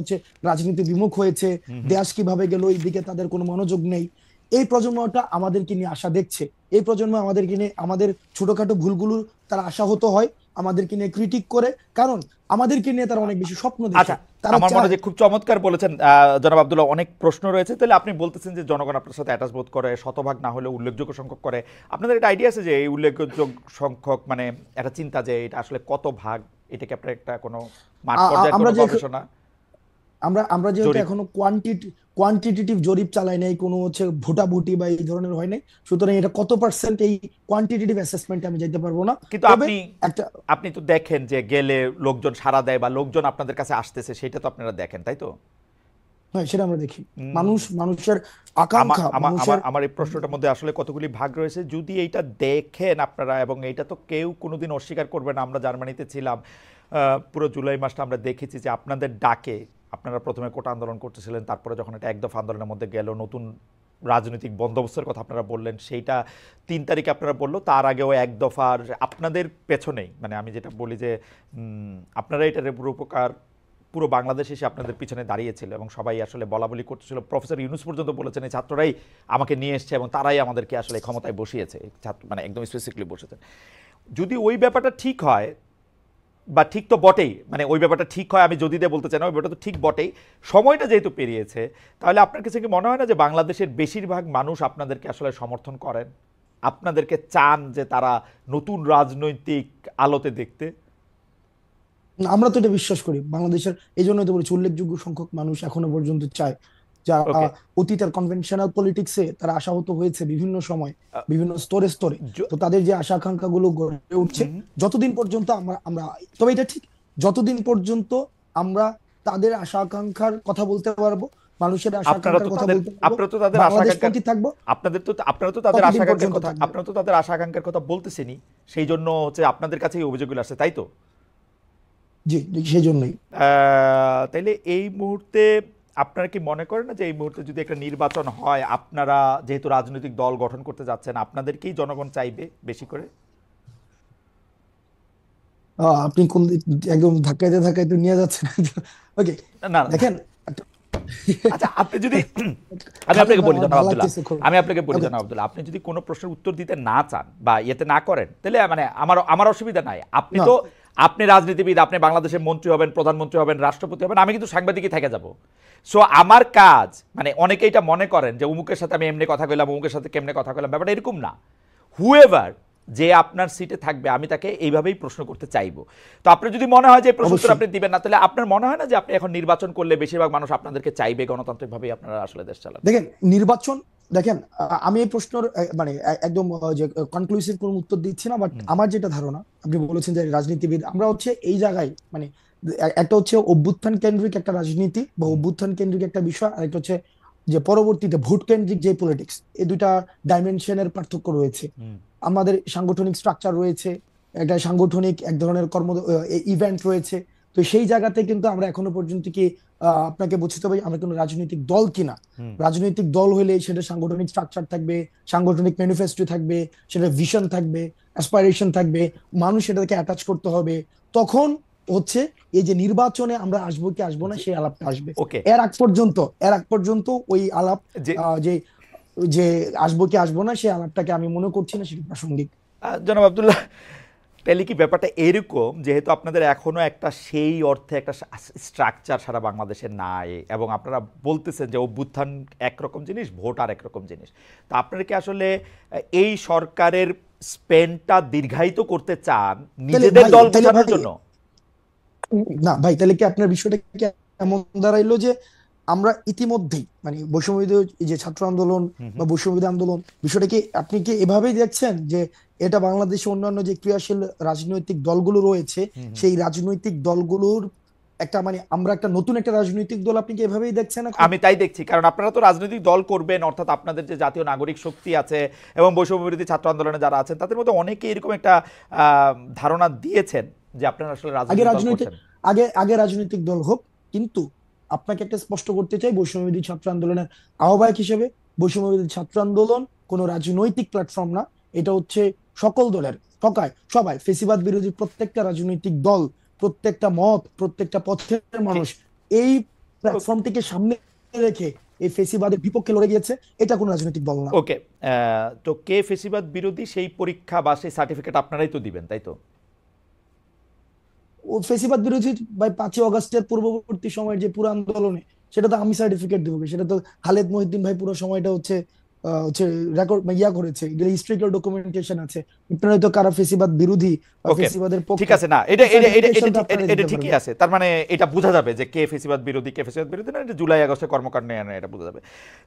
রাজনীতি বিমুখ হয়েছে, দেশ কিভাবে গেল এই দিকে তাদের কোনো মনোযোগ নেই। এই প্রজন্মটা আমাদেরকে নিয়ে আশা দেখছে, এই প্রজন্ম আমাদেরকে নিয়ে, আমাদের ছোটখাটো ভুলগুলো তারা আশাহত হয়, আমাদেরকে নিয়ে ক্রিটিক করে, কারণ আমাদেরকে নিয়ে তারা অনেক বেশি স্বপ্ন দেখে। আচ্ছা, আমার মনে হয় যে খুব চমৎকার বলেছেন জনাব আব্দুল্লাহ। অনেক প্রশ্ন রয়েছে, তাহলে আপনি বলতেছেন যে জনগণ আপনার সাথে অ্যাটাচ বোধ করে, শতভাগ না হলেও উল্লেখযোগ্য সংখ্যক করে। আপনাদের একটা আইডিয়া আছে যে এই উল্লেখযোগ্য সংখ্যক, মানে একটা চিন্তা যে এটা আসলে কত ভাগ, এটাকে আপনার একটা কোনো মাঠ পর্যায়ে কোনো গবেষণা? আমরা আমরা যেহেতু এখনো কোয়ান্টিটেটিভ জরিপ চালাই নাই, কোনো ভোটাভুটি বা এই ধরনের হয় নাই, সুতরাং এটা কত পার্সেন্ট এই কোয়ান্টিটেটিভ অ্যাসেসমেন্টে আমি যেতে পারবো না। কিন্তু আপনি তো দেখেন যে গেলে লোকজন সাড়া দেয় বা লোকজন আপনাদের কাছে আসতেছে, সেটা তো আপনারা দেখেন, তাই তো? হ্যাঁ, সেটা আমরা দেখি। মানুষের আকাঙ্ক্ষা, আমার এই প্রশ্নটার মধ্যে আসলে কতগুলি ভাগ রয়েছে। যদি এইটা দেখেন আপনারা, এবং এইটা তো কেউ কোনোদিন অস্বীকার করবে না, আমরা জার্মানিতে ছিলাম, পুরো জুলাই মাসটা আমরা দেখেছি যে আপনাদের ডাকে আপনারা প্রথমে কোটা আন্দোলন করতেছিলেন, তারপরে যখন এটা একদফা আন্দোলনের মধ্যে গেল, নতুন রাজনৈতিক বন্দোবস্তের কথা আপনারা বললেন, সেইটা 3 তারিখে আপনারা বললো, তার আগেও এক দফার আপনাদের পেছনেই, মানে আমি যেটা বলি যে আপনারা এটার উপকার পুরো বাংলাদেশ এসে আপনাদের পিছনে দাঁড়িয়েছিল, এবং সবাই আসলে বলা বলি করতেছিল। প্রফেসর ইউনূস পর্যন্ত বলেছেন এই ছাত্ররাই আমাকে নিয়ে এসছে এবং তারাই আমাদেরকে আসলে ক্ষমতায় বসিয়েছে, ছাত্র মানে একদম স্পেসিফিকলি বসেছেন। যদি ওই ব্যাপারটা ঠিক হয়, বা ঠিক তো বটেই, মানে ওই ব্যাপারটা ঠিক হয়, আমি যদি দিয়ে বলতে চাই না, ওই ব্যাপারটা তো ঠিক বটেই, সময়টা যেহেতু পেরিয়েছে, তাহলে আপনার কাছে কি মনে হয় না যে বাংলাদেশের বেশিরভাগ মানুষ আপনাদেরকে আসলে সমর্থন করেন, আপনাদেরকে চান যে তারা নতুন রাজনৈতিক আলোতে দেখতে? আমরা তো এটা বিশ্বাস করি বাংলাদেশের, এই জন্য তো বলেছি উল্লেখযোগ্য সংখ্যক মানুষ এখনো পর্যন্ত চায়, যারা অতীতের কনভেনশনাল পলিটিক্সে তারা আশাহত হয়েছে বিভিন্ন সময়, বিভিন্ন স্তরে স্তরে, তো তাদের যে আশা আকাঙ্ক্ষা গুলো গড়ে উঠছে, যতদিন পর্যন্ত আমরা আমরা তবে এটা ঠিক, যতদিন পর্যন্ত আমরা তাদের আশা আকাঙ্ক্ষার কথা বলতে পারবো, মানুষের আশা আকাঙ্ক্ষার কথা বলতে পারবো, আপনারা তো তাদের আশা আকাঙ্ক্ষা থাকবো, আপনারা তো তাদের আশা আকাঙ্ক্ষার কথা, আপনারা তো তাদের আশা আকাঙ্ক্ষার কথা বলতেছেনই, সেই জন্য আপনাদের কাছে এই অভিযোগগুলো আসছে, তাই তো? জি, সেই জন্যই। তাইলে এই মুহূর্তে আপনারা কি মনে করেন না যে এই মুহূর্তে যদি একটা নির্বাচন হয়, আপনারা যেহেতু রাজনৈতিক দল গঠন করতে যাচ্ছেন, আপনাদেরকেই জনগণ চাইবে বেশি করে? আপনি কোন একদম ধাক্কাইতে ধাক্কাইতে নিয়ে যাচ্ছেন। ওকে, না দেখেন, আচ্ছা, আপনি যদি আমি আপনাকে বলি জনাব আব্দুল্লাহ, আপনি যদি কোনো প্রশ্নের উত্তর দিতে না চান বা ইয়েতে না করেন, তাহলে মানে আমার অসুবিধা নাই। আপনি রাজনীতিবিদ, আপনি বাংলাদেশের মন্ত্রী হবেন, প্রধানমন্ত্রী হবেন, রাষ্ট্রপতি হবেন, আমি কিন্তু সাংবাদিকই থেকে যাব। সো আমার কাজ, মানে অনেকে এটা মনে করেন যে অমুকের সাথে আমি এমনি কথা কইলাম, অমুকের সাথে কেমনে কথা কইলাম, ব্যাপারটা এরকম না। হুএভার যে আপনার সিটে থাকবে, আমি তাকে এইভাবেই প্রশ্ন করতে চাইবো। তো আপনার যদি মনে হয় যে প্রশ্ন আপনি দিবেন না, তাহলে আপনার মনে হয় না যে আপনি এখন নির্বাচন করলে বেশিরভাগ মানুষ আপনাদেরকে চাইবে, গণতান্ত্রিকভাবে আপনারা আসলে দেশ চালান? দেখেন, আমি এই প্রশ্নের মানে একদম যে কনক্লুসিভ কোনো উত্তর দিচ্ছি না, বাট আমার যেটা ধারণা, আপনি বলেছেন যে রাজনীতিবিদ, আমরা এই জায়গায় মানে একটা অভ্যুত্থান কেন্দ্রিক একটা রাজনীতি বা অভ্যুত্থান কেন্দ্রিক একটা বিষয়, আর একটা যে পরবর্তীতে ভোট কেন্দ্রিক যে পলিটিক্স, এই দুইটা ডাইমেনশনের পার্থক্য রয়েছে। আমাদের সাংগঠনিক স্ট্রাকচার রয়েছে, একটা সাংগঠনিক এক ধরনের ইভেন্ট রয়েছে, তো সেই জায়গাতে কিন্তু আমরা এখনো পর্যন্ত কি আপনাকে বুঝতে হবে আমরা কোনো রাজনৈতিক দল কিনা। রাজনৈতিক দল হলে সেটা সাংগঠনিক স্ট্রাকচার থাকবে, সাংগঠনিক ম্যানিফেস্টো থাকবে, সেটা ভিশন থাকবে, অ্যাসপাইরেশন থাকবে, মানুষ সেটাকে অ্যাটাচ করতে হবে। তখন হচ্ছে এই যে নির্বাচনে আমরা আসবো কি আসবো না সেই আলাপটা আসবে। ওকে, এর আগ পর্যন্ত ওই আলাপ যে যে যে আসবো কি আসবো না সেই আলাপটাকে আমি মনে করছি না সেটা প্রাসঙ্গিক। জনাব আব্দুল্লাহ, তাহলে কি ব্যাপারটা এরকম, যেহেতু আপনাদের এখনো একটা সেই অর্থে একটা স্ট্রাকচার সারা বাংলাদেশে নাই, এবং আপনারা বলতেছেন যে অভ্যুত্থান একরকম জিনিস, ভোট আর একরকম জিনিস, তো আপনারা কি আসলে এই সরকারের স্পেনটা দীর্ঘায়িত করতে চান নিজেদের দল বোঝানোর জন্য? না ভাই, তাহলে কি আপনার বিষয়টা কি এমন দাঁড়াইলো যে আমরা ইতিমধ্যেই মানে বৈষম্যবিরোধী এই যে ছাত্র আন্দোলন বা বৈষম্যবিরোধী আন্দোলন বিষয়টা কি আপনি কি এভাবেই দেখছেন যে এটা বাংলাদেশে অন্যান্য যে ক্রিয়াশীল রাজনৈতিক দলগুলো রয়েছে সেই রাজনৈতিক দলগুলোর একটা মানে আমরা একটা নতুন একটা রাজনৈতিক দল আপনি কি এভাবেই দেখছেন এখন? আমি তাই দেখছি, কারণ আপনারা তো রাজনৈতিক দল করবেন, অর্থাৎ আপনাদের যে জাতীয় নাগরিক শক্তি আছে এবং বৈষম্যবিরোধী ছাত্র আন্দোলনে যারা আছেন তাদের মধ্যে অনেকে এরকম একটা ধারণা দিয়েছেন যে আপনারা আসলে আগে রাজনৈতিক দল রাজনৈতিক করছেন। আগে রাজনৈতিক দল হোক, কিন্তু আপনাকে একটা স্পষ্ট করতে চাই বৈষম্যবিরোধী ছাত্র আন্দোলনের আহ্বায়ক হিসেবে বৈষম্যবিরোধী ছাত্র আন্দোলন কোনো রাজনৈতিক প্ল্যাটফর্ম না। এটা হচ্ছে সকল দলের সবাই ফেসিবাদ বিরোধী প্রত্যেকটা রাজনৈতিক দল, প্রত্যেকটা মত, প্রত্যেকটা পথের মানুষ এই প্ল্যাটফর্মটিকে সামনে রেখে এই ফেসিবাদের বিপক্ষে লড়ে গিয়েছে। এটা কোনো রাজনৈতিক দল না। ওকে, তো কে ফেসিবাদ বিরোধী সেই পরীক্ষা বা সেই সার্টিফিকেট আপনারাই তো দিবেন, তাই তো? ও ফেসিবাদ বিরোধী ভাই 5ই অগাস্টের পূর্ববর্তী সময়ের যে পুরো আন্দোলনে সেটা তো আমি সার্টিফিকেট দেবো, সেটা তো খালেদ মহিউদ্দিন ভাই পুরো সময়টা হচ্ছে রেকর্ড করেছে, এগুলো হিস্ট্রিক্যাল ডকুমেন্টেশন আছে। আপনারা হয়তো কারা ফেসিবাদ বিরোধী বা ওকে, ফেসিবাদের ঠিক পক্ষে আছে, না এটা এটা এটা এটা সার্টিফিকেশনটা আপনারা এটা দিতে ঠিকই পারবেন। আছে, তার মানে এটা বোঝা যাবে যে কে ফেসিবাদ বিরোধী কে ফেসিবাদ বিরোধী না, এটা জুলাই আগস্টের কর্মকাণ্ড না, এটা বোঝা যাবে।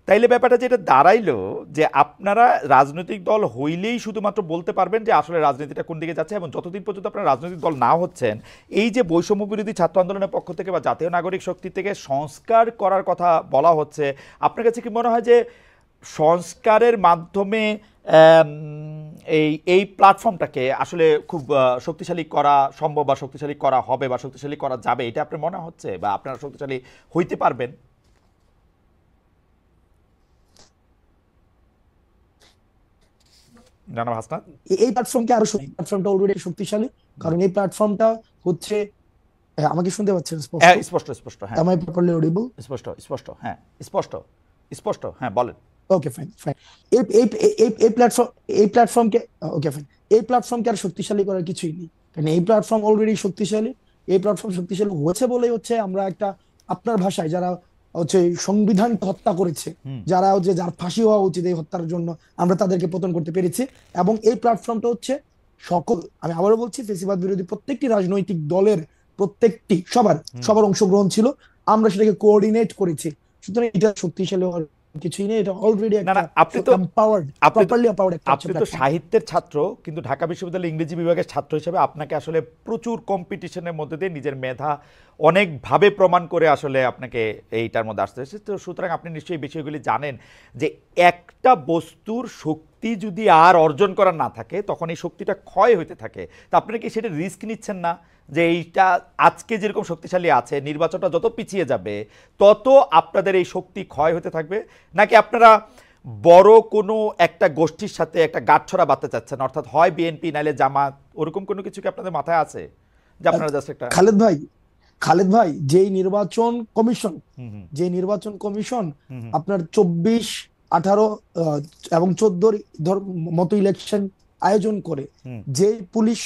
তাইলে ব্যাপারটা যেটা দাঁড়াইলো যে আপনারা রাজনৈতিক দল হইলেই শুধুমাত্র বলতে পারবেন যে আসলে রাজনীতিটা কোন দিকে যাচ্ছে, এবং যতদিন পর্যন্ত আপনারা রাজনৈতিক দল না হচ্ছেন, এই যে বৈষম্য বিরোধী ছাত্র আন্দোলনের পক্ষ থেকে বা জাতীয় নাগরিক শক্তি থেকে সংস্কার করার কথা বলা হচ্ছে, আপনার কাছে কি মনে হয় যে সংস্কারের মাধ্যমে এই এই প্ল্যাটফর্মটাকে আসলে খুব শক্তিশালী করা সম্ভব বা শক্তিশালী করা হবে বা শক্তিশালী করা যাবে, এটা আপনার মনে হচ্ছে, বা আপনারা শক্তিশালী হইতে পারবেন? জানাব হাসনাত। এই প্ল্যাটফর্মকে আরো প্ল্যাটফর্মটা অলরেডি শক্তিশালী, কারণ এই প্ল্যাটফর্মটা হচ্ছে আমাকে শুনতে পাচ্ছেন স্পষ্ট? স্পষ্ট স্পষ্ট, হ্যাঁ। Am I properly audible? স্পষ্ট স্পষ্ট, হ্যাঁ। স্পষ্ট স্পষ্ট, হ্যাঁ, বলেন। Okay fine fine. এই এই এই এই প্ল্যাটফর্ম এই প্ল্যাটফর্মকে ওকে ফাইন, এই প্ল্যাটফর্মকে আর শক্তিশালী করার কিছুই নেই, কারণ এই প্ল্যাটফর্ম অলরেডি শক্তিশালী। এই প্ল্যাটফর্ম শক্তিশালী হয়েছে বলেই হচ্ছে আমরা একটা আপনার ভাষায় যারা হচ্ছে সংবিধানকে হত্যা করেছে, যারা হচ্ছে যার ফাঁসি হওয়া উচিত এই হত্যার জন্য, আমরা তাদেরকে পতন করতে পেরেছি। এবং এই প্ল্যাটফর্মটা হচ্ছে সকল, আমি আবারও বলছি, ফেসিবাদ বিরোধী প্রত্যেকটি রাজনৈতিক দলের প্রত্যেকটি সবার অংশগ্রহণ ছিল, আমরা সেটাকে কোঅর্ডিনেট করেছি। সুতরাং এটা শক্তিশালী হওয়ার কিছুই নেই, এটা অলরেডি না না, একটা আপনি তো এম্পাওয়ার্ড, প্রপারলি এম্পাওয়ার্ড একটা আপনি তো সাহিত্যের ছাত্র, কিন্তু ঢাকা বিশ্ববিদ্যালয়ের ইংরেজি বিভাগের ছাত্র হিসেবে আপনাকে আসলে প্রচুর কম্পিটিশনের মধ্যে দিয়ে নিজের মেধা অনেকভাবে প্রমাণ করে আসলে আপনাকে এইটার মধ্যে আসতে হয়েছে। তো সুতরাং আপনি নিশ্চয়ই বিষয়গুলি জানেন যে একটা বস্তুর শক্তি যদি আর অর্জন করার না থাকে তখন এই শক্তিটা ক্ষয় হইতে থাকে। তো আপনারা কি সেটা রিস্ক নিচ্ছেন না যে এইটা আজকে যেরকম শক্তিশালী আছে, নির্বাচনটা যত পিছিয়ে যাবে তত আপনাদের এই শক্তি ক্ষয় হতে থাকবে? নাকি আপনারা বড় কোনো একটা গোষ্ঠীর সাথে একটা গাঁটছড়া বাঁধতে চাচ্ছেন, অর্থাৎ হয় বিএনপি নাইলে জামাত, ওরকম কোনো কিছু কি আপনাদের মাথায় আছে যে আপনারা জাস্ট একটা? খালেদ ভাই, যে নির্বাচন কমিশন আপনার 24, 18 এবং 14 মতো ইলেকশন আয়োজন করে, যে পুলিশ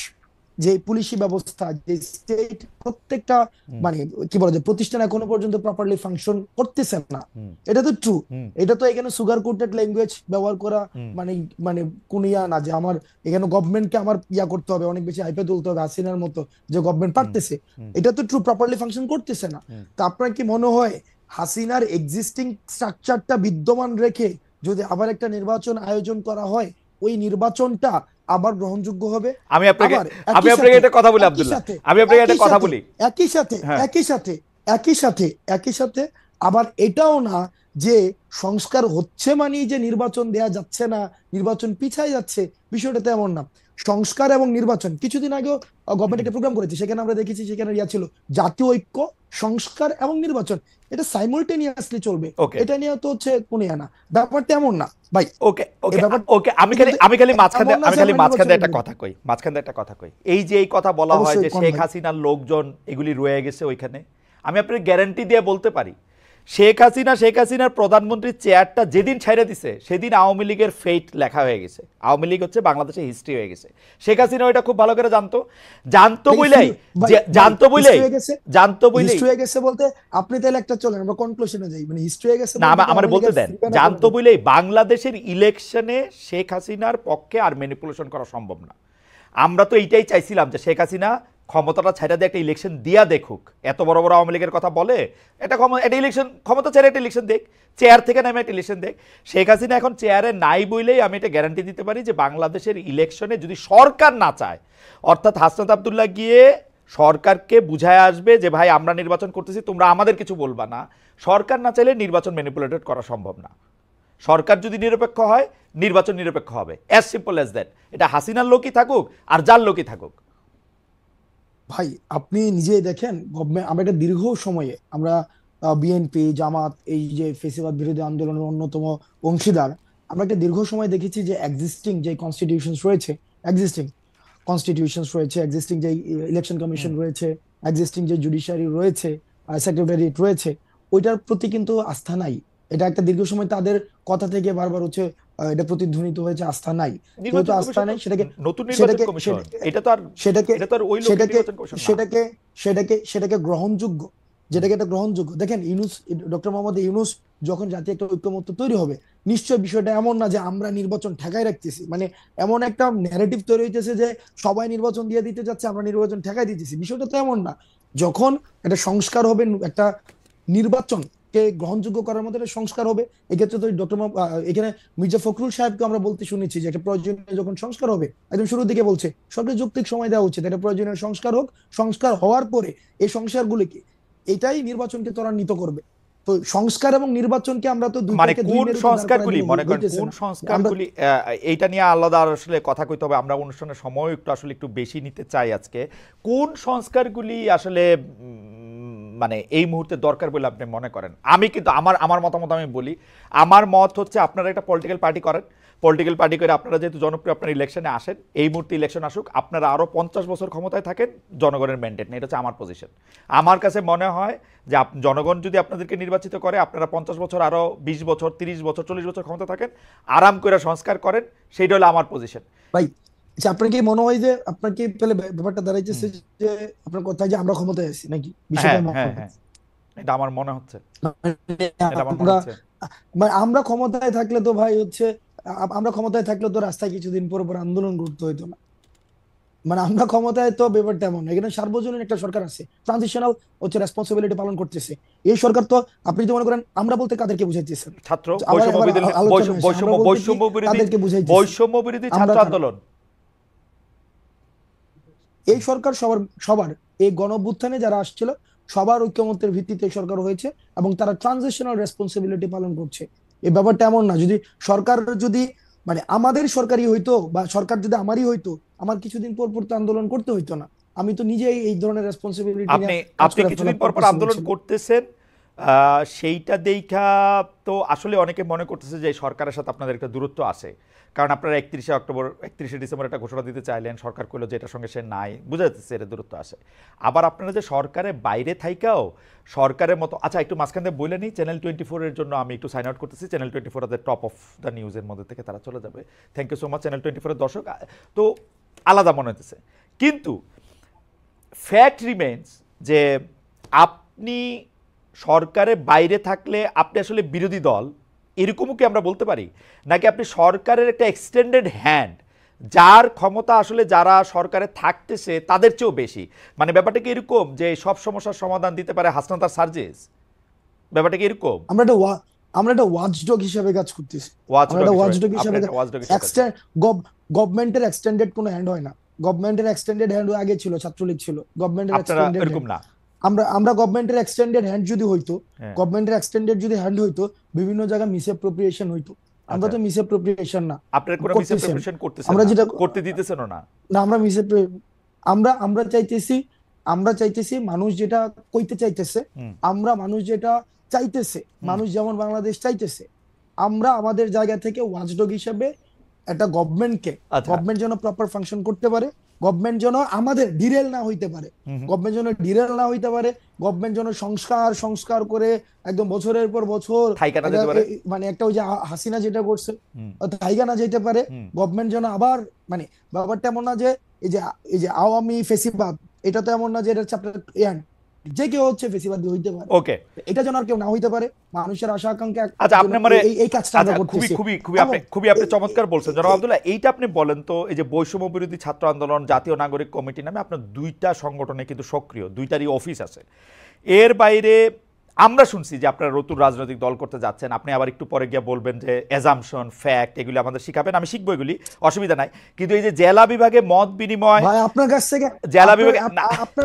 যে পুলিশি ব্যবস্থা, যে স্টেট প্রত্যেকটা মানে কি বলা যায় প্রতিষ্ঠান এখনো পর্যন্ত প্রপারলি ফাংশন করতেছে না। এটা তো ট্রু, এটা তো এখানে সুগার কোটেড ল্যাঙ্গুয়েজ ব্যবহার করা মানে মানে কোন ইয়া না যে আমার এখানে গভর্নমেন্টকে আমার ইয়া করতে হবে, অনেক বেশি হাইপে তুলতে হবে হাসিনার মতো, যে গভর্নমেন্ট পারতেছে। এটা তো ট্রু, প্রপারলি ফাংশন করতেছে না। তো আপনার কি মনে হয় হাসিনার এক্সিস্টিং স্ট্রাকচারটা বিদ্যমান রেখে যদি আবার একটা নির্বাচন আয়োজন করা হয়, ওই নির্বাচনটা আবার গ্রহণযোগ্য হবে? আমি আপনাকে একটা কথা বলি আব্দুল্লাহ, আমি আপনাকে একটা কথা বলি। একই সাথে একই সাথে একই সাথে একই সাথে আবার এটাও না যে সংস্কার হচ্ছে মানে যে নির্বাচন দেয়া যাচ্ছে না, নির্বাচন পিছায় যাচ্ছে, বিষয়টা তেমন না। সংস্কার এবং নির্বাচন। কিছুদিন আগেও গভর্নমেন্ট একটা প্রোগ্রাম করেছে, সেখানে আমরা দেখেছি, সেখানে ছিল জাতীয় ঐক্য, সংস্কার এবং নির্বাচন, এটা সাইমultaneously চলবে। ওকে এটা নিয়ে তো হচ্ছে কোনো না, ব্যাপারটা এমন না ভাই। ওকে এই ওকে ব্যাপার ওকে আমি খালি কিন্তু আমি খালি মাঝখানে এমন না আমি যে খালি আমরা মাঝখানে নির্বাচনের একটা বিরুদ্ধে। কথা কই, মাঝখানে একটা কথা কই। এই যে এই কথা বলা হয় অবশ্যই যে কোন শেখ ভাই। হাসিনার লোকজন এগুলি রয়ে গেছে ওইখানে, আমি আপনার গ্যারান্টি দিয়ে বলতে পারি, শেখ হাসিনার প্রধানমন্ত্রীর চেয়ারটা যেদিন ছেড়ে দিছে সেদিন আওয়ামী লীগের ফেট লেখা হয়ে গেছে। আওয়ামী লীগ হচ্ছে বাংলাদেশের হিস্ট্রি হয়ে গেছে। শেখ হাসিনা ওইটা খুব ভালো করে জানতো, জানতো এটা কি বইলেই ভাই, জানতো বইলেই হিস্ট্রি হয়ে গেছে? জানতো বইলেই হিস্ট্রি হয়ে গেছে বলতে আপনি তাহলে একটা চলেন আমরা কনক্লুশনে যাই, মানে হিস্ট্রি হয়ে গেছে না বলতে কি আমার আওয়ামী বলতে লীগের দেন, ঠিকানা জানতো করে? বইলেই বাংলাদেশের ইলেকশনে শেখ হাসিনার পক্ষে আর ম্যানিপুলেশন করা সম্ভব না। আমরা তো এইটাই চাইছিলাম যে শেখ হাসিনা ক্ষমতাটা ছেড়ে দিয়ে একটা ইলেকশন দিয়া দেখুক। এত বড় বড় আওয়ামী লীগের কথা বলে, এটা ইলেকশন, ক্ষমতা ছেড়ে একটা ইলেকশন দেখ, চেয়ার থেকে নামে একটা ইলেকশন দেখ। শেখ হাসিনা এখন চেয়ারে নাই বইলেই আমি এটা গ্যারান্টি দিতে পারি যে বাংলাদেশের ইলেকশনে যদি সরকার না চায়, অর্থাৎ হাসনাত আব্দুল্লাহ গিয়ে সরকারকে বুঝায় আসবে যে ভাই আমরা নির্বাচন করতেছি, তোমরা আমাদের কিছু বলবা না, সরকার না চাইলে নির্বাচন ম্যানিপুলেটেড করা সম্ভব না। সরকার যদি নিরপেক্ষ হয়, নির্বাচন নিরপেক্ষ হবে, অ্যাজ সিম্পল অ্যাজ দ্যাট। এটা হাসিনার লোকই থাকুক আর যার লোকই থাকুক। ভাই আপনি নিজেই দেখেন, গভর্নমেন্ট আমরা একটা দীর্ঘ সময়ে আমরা বিএনপি জামাত এই যে ফেসিবাদ বিরোধী আন্দোলনের অন্যতম অংশীদার, আমরা একটা দীর্ঘ সময় দেখেছি যে এক্সিস্টিং যে কনস্টিটিউশনস রয়েছে, এক্সিস্টিং এক্সিস্টিং যে ইলেকশন কমিশন রয়েছে, এক্সিস্টিং যে জুডিশিয়ারি রয়েছে, সেক্রেটারিয়েট রয়েছে, ওইটার প্রতি কিন্তু আস্থা নাই। এটা একটা দীর্ঘ সময় তাদের কথা থেকে বারবার হচ্ছে এটা প্রতিধ্বনিত হয়েছে, আস্থা নাই। যেহেতু নির্বাচন আস্থা কমিশন তো নাই, সেটাকে নতুন নির্বাচন সেটাকে কমিশন, সেটাকে এটা তো আর সেটাকে এটা তো আর ওই লোকের সেটাকে নির্বাচন কমিশন না। সেটাকে সেটাকে গ্রহণযোগ্য, যেটাকে এটা গ্রহণযোগ্য দেখেন, ডক্টর মোহাম্মদ ইউনূস যখন জাতীয় একটা ঐক্যমত্য তৈরি হবে, নিশ্চয় বিষয়টা এমন না যে আমরা নির্বাচন ঠেকাই রাখতেছি, মানে এমন একটা ন্যারেটিভ তৈরি হইতেছে যে সবাই নির্বাচন দিয়ে দিতে যাচ্ছে, আমরা নির্বাচন ঠেকাই দিতেছি। বিষয়টা তো এমন না। যখন একটা সংস্কার হবে, একটা নির্বাচনকে গ্রহণযোগ্য করার মতো একটা সংস্কার হবে, এক্ষেত্রে তো এখানে মির্জা ফখরুল সাহেবকে আমরা বলতে শুনেছি যে একটা প্রয়োজনীয় যখন সংস্কার হবে, একদম শুরুর দিকে বলছে সরকার যৌক্তিক সময় দেওয়া উচিত, একটা প্রয়োজনীয় সংস্কার হোক, সংস্কার হওয়ার পরে এই সংস্কারগুলিকে, এটাই নির্বাচনকে ত্বরান্বিত করবে। তো সংস্কার এবং নির্বাচনকে আমরা তো মানে দুইটাকে দুই কোন মেরুতে দাঁড় করায় সংস্কারগুলি দিলে মনে করেন, হইতেছে কোন না। আমরা সংস্কারগুলি এইটা নিয়ে আলাদা আসলে কথা কইতে হবে, আমরা অনুষ্ঠানের সময় একটু আসলে একটু বেশি নিতে চাই আজকে। কোন সংস্কারগুলি আসলে মানে এই মুহূর্তে দরকার বলে আপনি মনে করেন? আমি কিন্তু আমার আমার মতামত আমি বলি, আমার মত হচ্ছে আপনারা একটা পলিটিক্যাল পার্টি করেন, পলিটিক্যাল পার্টি করে আপনারা যেহেতু জনপ্রিয়, আপনারা ইলেকশনে আসেন, এই মুহূর্তে ইলেকশন আসুক, আপনারা আরও 50 বছর ক্ষমতায় থাকেন, জনগণের ম্যান্ডেট নেই, এটা হচ্ছে আমার পজিশন। আমার কাছে মনে হয় যে জনগণ যদি আপনাদেরকে নির্বাচিত করে, আপনারা 50 বছর, আরও 20 বছর, 30 বছর, 40 বছর ক্ষমতা থাকেন, আরাম করে সংস্কার করেন, সেইটা হলো আমার পজিশন। ভাই, আচ্ছা, আপনার কি মনে হয় যে আপনার কি তাহলে ব্যাপারটা দাঁড়াইতেছে যে আপনার কথা যে আমরা ক্ষমতায় আছি নাকি, বিষয়টা হ্যাঁ এমন? হ্যাঁ হ্যাঁ, এটা আমার মনে হচ্ছে, মানে এটা আমার মনে আমরা, হচ্ছে। মানে আমরা ক্ষমতায় থাকলে তো ভাই হচ্ছে, আমরা ক্ষমতায় থাকলে তো রাস্তায় কিছুদিন পর পর আন্দোলন করতে হইতো না। মানে আমরা ক্ষমতায় তো ব্যাপারটা এমন না, এখানে সার্বজনীন একটা সরকার আছে, ট্রানজিশনাল হচ্ছে রেসপন্সিবিলিটি পালন করতেছে এই সরকার। তো আপনি তো মনে করেন আমরা বলতে কাদেরকে বুঝাইতেছেন? ছাত্র আবার বৈষম্য আবার বিরোধী, আলোচনা আসে, আমরা বলতে কি বৈষম্য বিরোধী, কাদেরকে বুঝাইতেছি? বৈষম্য বিরোধী আমরা ছাত্র কারা? আন্দোলন। এই সরকার সবার সবার এই গণঅভ্যুত্থানে যারা আসছিল সবার ঐক্যমত্যের ভিত্তিতে এই সরকার হয়েছে, এবং তারা ট্রানজিশনাল রেসপন্সিবিলিটি পালন করছে। এই ব্যাপারটা এমন না, যদি সরকার যদি মানে আমাদের সরকারই হইতো বা সরকার যদি আমারই হইতো, আমার কিছুদিন পর পর তো আন্দোলন করতে হইতো না। আমি তো নিজেই এই ধরনের রেসপন্সিবিলিটি নিয়ে আপনি কাজ আপনি করে কিছুদিন ফেলার পর পর পারতেছি আন্দোলন বলছিল। করতেছেন, সেইটা দেখা তো আসলে অনেকে মনে করতেছে যে এই সরকারের সাথে আপনাদের একটা দূরত্ব আছে, কারণ আপনারা 31শে ডিসেম্বর একটা ঘোষণা দিতে চাইলেন, সরকার কইলো যে এটার সঙ্গে সে নাই, বুঝা যাচ্ছে এটা দূরত্ব আসে। আবার আপনারা যে সরকারের বাইরে থাইকাও সরকারের মতো, আচ্ছা একটু মাঝখান দিয়ে বলে নিই, চ্যানেল 24 এর জন্য আমি একটু সাইন আউট করতেছি। চ্যানেল 24 আমাদের টপ অফ দ্য নিউজের মধ্যে থেকে তারা চলে যাবে। Thank you so much channel 24 এর দর্শক। তো আলাদা মনে হতেছে, কিন্তু ফ্যাক্ট রিমেন্স যে আপনি সরকারের বাইরে থাকলে আপনি আসলে বিরোধী দল, এরকমও কি আমরা বলতে পারি? নাকি আপনি সরকারের একটা এক্সটেন্ডেড হ্যান্ড, যার ক্ষমতা আসলে যারা সরকারে থাকতেছে তাদের চেয়েও বেশি? মানে ব্যাপারটা কি এরকম যে সব সমস্যার সমাধান দিতে পারে হাসনাত আর সার্জিস? ব্যাপারটা কি এরকম? আমরা একটা ওয়াচডগ হিসেবে কাজ করতেছি। আমরা ওয়াচডগ একটা হিসেবে, ওয়াচডগ আপনি হিসেবে একটা ওয়াচডগ হিসেবে কাজ করেন। গভর্নমেন্টের এক্সটেন্ডেড কোনো হ্যান্ড হয় না। গভর্নমেন্টের এক্সটেন্ডেড হ্যান্ড আগে ছিল, ছাত্রলীগ ছিল গভর্নমেন্টের আপনারা এক্সটেন্ডেড এরকম হ্যান্ড। না? আমরা গভর্নমেন্টের এক্সটেন্ডেড হ্যান্ড যদি হইতো, হ্যাঁ। গভর্নমেন্টের এক্সটেন্ডেড যদি হ্যান্ড হইতো, বিভিন্ন জায়গায় মিসঅ্যাপ্রোপ্রিয়েশন হইতো। আমরা তো মিসঅ্যাপ্রোপ্রিয়েশন না আপনার কোনো মিসঅ্যাপ্রোপ্রিয়েশন করতেছেন আমরা না, যেটা করতে দিতেছেনও না। না, আমরা আমরা চাইতেছি মানুষ যেটা কইতে চাইতেছে, আমরা মানুষ যেটা চাইতেছে, মানুষ যেমন বাংলাদেশ চাইতেছে, আমরা আমাদের জায়গা থেকে ওয়াচডগ হিসেবে একটা গভর্নমেন্টকে, গভর্নমেন্ট যেন প্রপার ফাংশন করতে পারে, গভর্নমেন্ট যেন আমাদের ডিরেল না হইতে পারে, গভর্নমেন্ট যেন ডিরেল না হইতে পারে, গভর্নমেন্ট যেন সংস্কার করে একদম বছরের পর বছর মানে একটা ওই যে হাসিনা যেটা করছে থাইকা না যেতে পারে। গভর্নমেন্ট যেন আবার মানে ব্যাপারটা এমন না যে এই যে আওয়ামী ফেসিবাদ, এটা তো এমন না যে এটা চ্যাপ্টার যে কেউ হচ্ছে ফেসিবাদী হইতে পারে, ওকে, এটা যেন আর কেউ না হইতে পারে। মানুষের আশা আকাঙ্ক্ষা, আচ্ছা আপনি মানে এই কাজটা আমরা করতেছি। খুবই আপনি চমৎকার বলছেন জনাব আব্দুল্লাহ। এইটা আপনি বলেন তো, এই যে বৈষম্য বিরোধী ছাত্র আন্দোলন, জাতীয় নাগরিক কমিটি নামে আপনার দুইটা সংগঠনে কিন্তু সক্রিয়, দুইটারই অফিস আছে। এর বাইরে আমরা শুনছি যে আপনারা নতুন রাজনৈতিক দল করতে যাচ্ছেন। আপনি আবার একটু পরে গিয়ে বলবেন যে অ্যাজাম্পশন, ফ্যাক্ট এগুলি আমাদের শিখাবেন, আমি শিখবো, এগুলি অসুবিধা নাই। কিন্তু এই যে জেলা বিভাগে মত বিনিময়, আপনার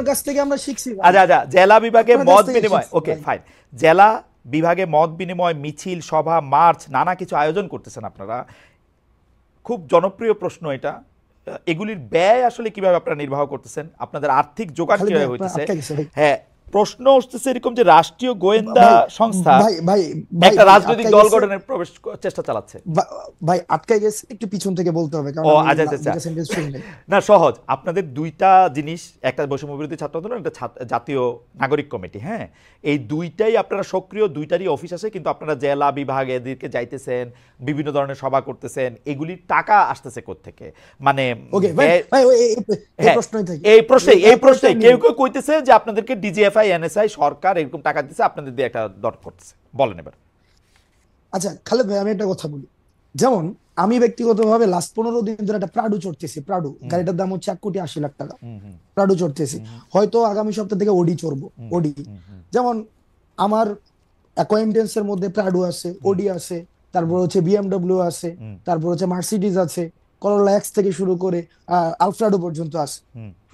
কাছ থেকে আমরা শিখছি। আচ্ছা, জেলা বিভাগে মত বিনিময়, ওকে ফাইন, জেলা বিভাগে মত বিনিময়, মিছিল, সভা, মার্চ, নানা কিছু আয়োজন করতেছেন আপনারা। খুব জনপ্রিয় প্রশ্ন এটা, এগুলির ব্যয় আসলে কিভাবে আপনারা নির্বাহ করতেছেন? আপনাদের আর্থিক যোগান কিভাবে হইতেছে? হ্যাঁ, প্রশ্ন উঠতেছে এরকম যে রাষ্ট্রীয় গোয়েন্দা সংস্থা একটা রাজনৈতিক দল গঠনের প্রবেশ চেষ্টা চালাচ্ছে। ভাই আটকাই গেছে, একটু পিছন থেকে বলতে হবে, কারণ না সহজ, আপনাদের দুইটা জিনিস, একটা বৈষম্য বিরোধী ছাত্র আন্দোলন, একটা জাতীয় নাগরিক কমিটি। হ্যাঁ, এই দুইটাই আপনারা সক্রিয়, দুইটারই অফিস আছে, কিন্তু আপনারা জেলা বিভাগ এদিকে যাইতেছেন, বিভিন্ন ধরনের সভা করতেছেন, এগুলির টাকা আসতেছে কোত্থেকে? মানে এই প্রশ্নে কেউ কেউ কইতেছে যে আপনাদেরকে ডিজিএফআই, এনএসআই, সরকার এরকম টাকা দিচ্ছে, আপনাদের দিয়ে একটা দর করতেছে, বলেন এবার। আচ্ছা খালেদ ভাই, আমি একটা কথা বলি। যেমন আমি ব্যক্তিগতভাবে লাস্ট 15 দিন ধরে একটা প্রাডু চড়তেছি। প্রাডু গাড়িটার দাম হচ্ছে 1,80,00,000 টাকা। প্রাডু চড়তেছি, হয়তো আগামী সপ্তাহ থেকে ওডি চড়বো। ওডি যেমন আমার অ্যাকোয়েন্টেন্সের মধ্যে প্রাডু আছে, ওডি আছে, তারপর হচ্ছে বিএমডব্লিউ আছে, তারপর হচ্ছে মার্সিডিজ আছে, করোলা এক্স থেকে শুরু করে আলফ্রাডো পর্যন্ত আছে,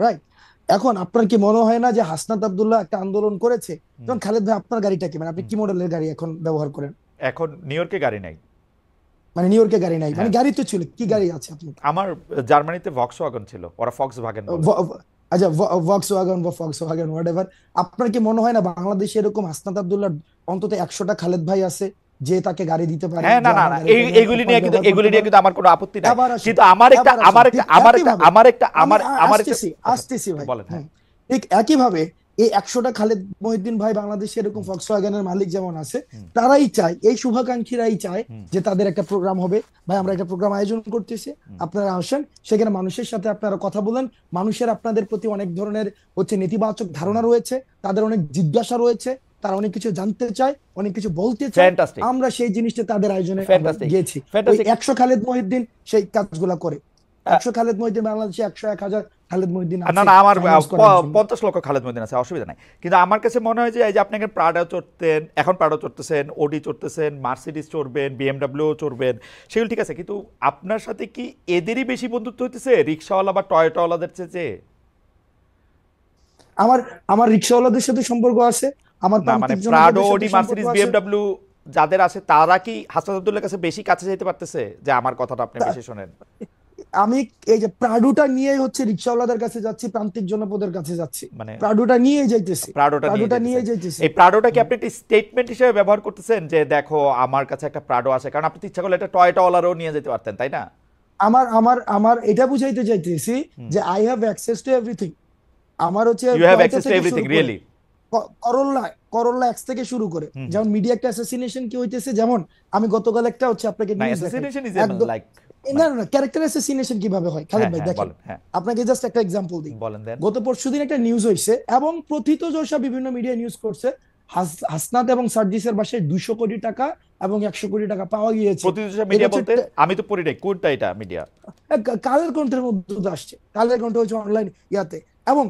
রাইট? এখন আপনার কি মনে হয় না যে হাসনাত আব্দুল্লাহ একটা আন্দোলন করেছে? যেমন খালেদ ভাই, আপনার গাড়িটা কি, মানে আপনি কি মডেলের গাড়ি এখন ব্যবহার করেন? এখন নিউ ইয়র্কে গাড়ি নাই। মানে নিউ ইয়র্কে গাড়ি নাই, মানে গাড়ি তো ছিল, কি গাড়ি আছে আপনার? আমার জার্মানিতে ভক্সওয়াগন ছিল, ওরা ফক্সওয়াগন বলে। আচ্ছা, ভক্সওয়াগন বা ফক্সওয়াগন হোয়াটএভার। আপনার কি মনে হয় না বাংলাদেশে এরকম হাসনাত আব্দুল্লাহ অন্তত 100টা খালেদ ভাই আছে যে তাকে গাড়ি দিতে পারে? হ্যাঁ, না এগুলি নিয়ে কিন্তু আমার কোনো আপত্তি নাই, কিন্তু আসতেছি ভাই। ঠিক একই ভাবে এই 100টা খালেদ মহিউদ্দিন ভাই বাংলাদেশে এরকম ফক্সওয়াগনের মালিক যেমন আছে, তারাই চায়, এই শুভাকাঙ্ক্ষীরাই চায় যে তাদের একটা প্রোগ্রাম হবে। ভাই আমরা একটা প্রোগ্রাম আয়োজন করতেছি, আপনারা আসেন, সেখানে মানুষের সাথে আপনারা কথা বলেন। মানুষের আপনাদের প্রতি অনেক ধরনের হচ্ছে নেতিবাচক ধারণা রয়েছে, তাদের অনেক জিজ্ঞাসা রয়েছে, তারা অনেক কিছু জানতে চায়, অনেক কিছু বলতে চায়। আমরা সেই জিনিসটা তাদের আয়োজনে গিয়েছি। 100 খালেদ মহিউদ্দিন সেই কাজগুলা করে। 100 খালেদ মহিউদ্দিন বাংলাদেশে 100, 1000 খালেদ মহিউদ্দিন আছে। না আমার 50 লক্ষ খালেদ মহিউদ্দিন আছে, অসুবিধা নাই। কিন্তু আমার কাছে মনে হয় যে এই যে আপনি প্রাডো চড়তেন, এখন প্রাডো চড়তেছেন, ওডি চড়তেছেন, মার্সিডিজ চড়বেন, বিএমডব্লিউ চড়বেন, সেগুলো ঠিক আছে, কিন্তু আপনার সাথে কি এদেরই বেশি বন্ধুত্ব হইতেছে রিক্সাওয়ালা বা টয়োটাওয়ালাদের চেয়ে? আমার রিক্সাওয়ালাদের সাথে সম্পর্ক আছে, আমার মানে প্রাডো, ওডি, মার্সিডিজ, বিএমডব্লিউ যাদের আছে, তারা কি হাসনাত আব্দুল্লাহর কাছে বেশি কাছে যেতে পারতেছে যে আমার কথাটা আপনি বেশি শোনেন? আমি এই যে প্রাডুটা নিয়ে হচ্ছে রিক্সাওয়ালাদের কাছে যাচ্ছি, প্রান্তিক জনপদের কাছে যাচ্ছি, মানে প্রাডুটা নিয়ে যাইতেছি, প্রাডুটা নিয়ে যাইতেছি। এই প্রাডোটা কি আপনি একটা স্টেটমেন্ট হিসেবে ব্যবহার করতেছেন যে দেখো আমার কাছে একটা প্রাডো আছে? কারণ আপনি ইচ্ছা করলে একটা টয়োটাওয়ালারও নিয়ে যেতে পারতেন, তাই না? আমার এটা বুঝাইতে চাইতেছি যে I have access to everything. আমার হচ্ছে you have access to everything, really. Corolla X থেকে শুরু করে, যেমন মিডিয়া একটা অ্যাসাসিনেশন কি হইতেছে, যেমন আমি গতকাল একটা হচ্ছে আপনাকে নিউজ দেখাই, না ক্যারেক্টার অ্যাসাসিনেশন কিভাবে হয় খালেদ ভাই দেখেন, আপনাকে জাস্ট একটা এক্সাম্পল দিই। গত পরশুদিন একটা নিউজ হইছে এবং প্রথিতযশা বিভিন্ন মিডিয়া নিউজ করছে, হাসনাত এবং সার্জিসের বাসায় 200 কোটি টাকা এবং 100 কোটি টাকা পাওয়া গিয়েছে। প্রথিতযশা মিডিয়া বলতে আমি তো পড়ি নাই, কোনটা এটা মিডিয়া? কালের কণ্ঠের মধ্যে আসছে, কালের কণ্ঠ হচ্ছে অনলাইন ইয়াতে, এবং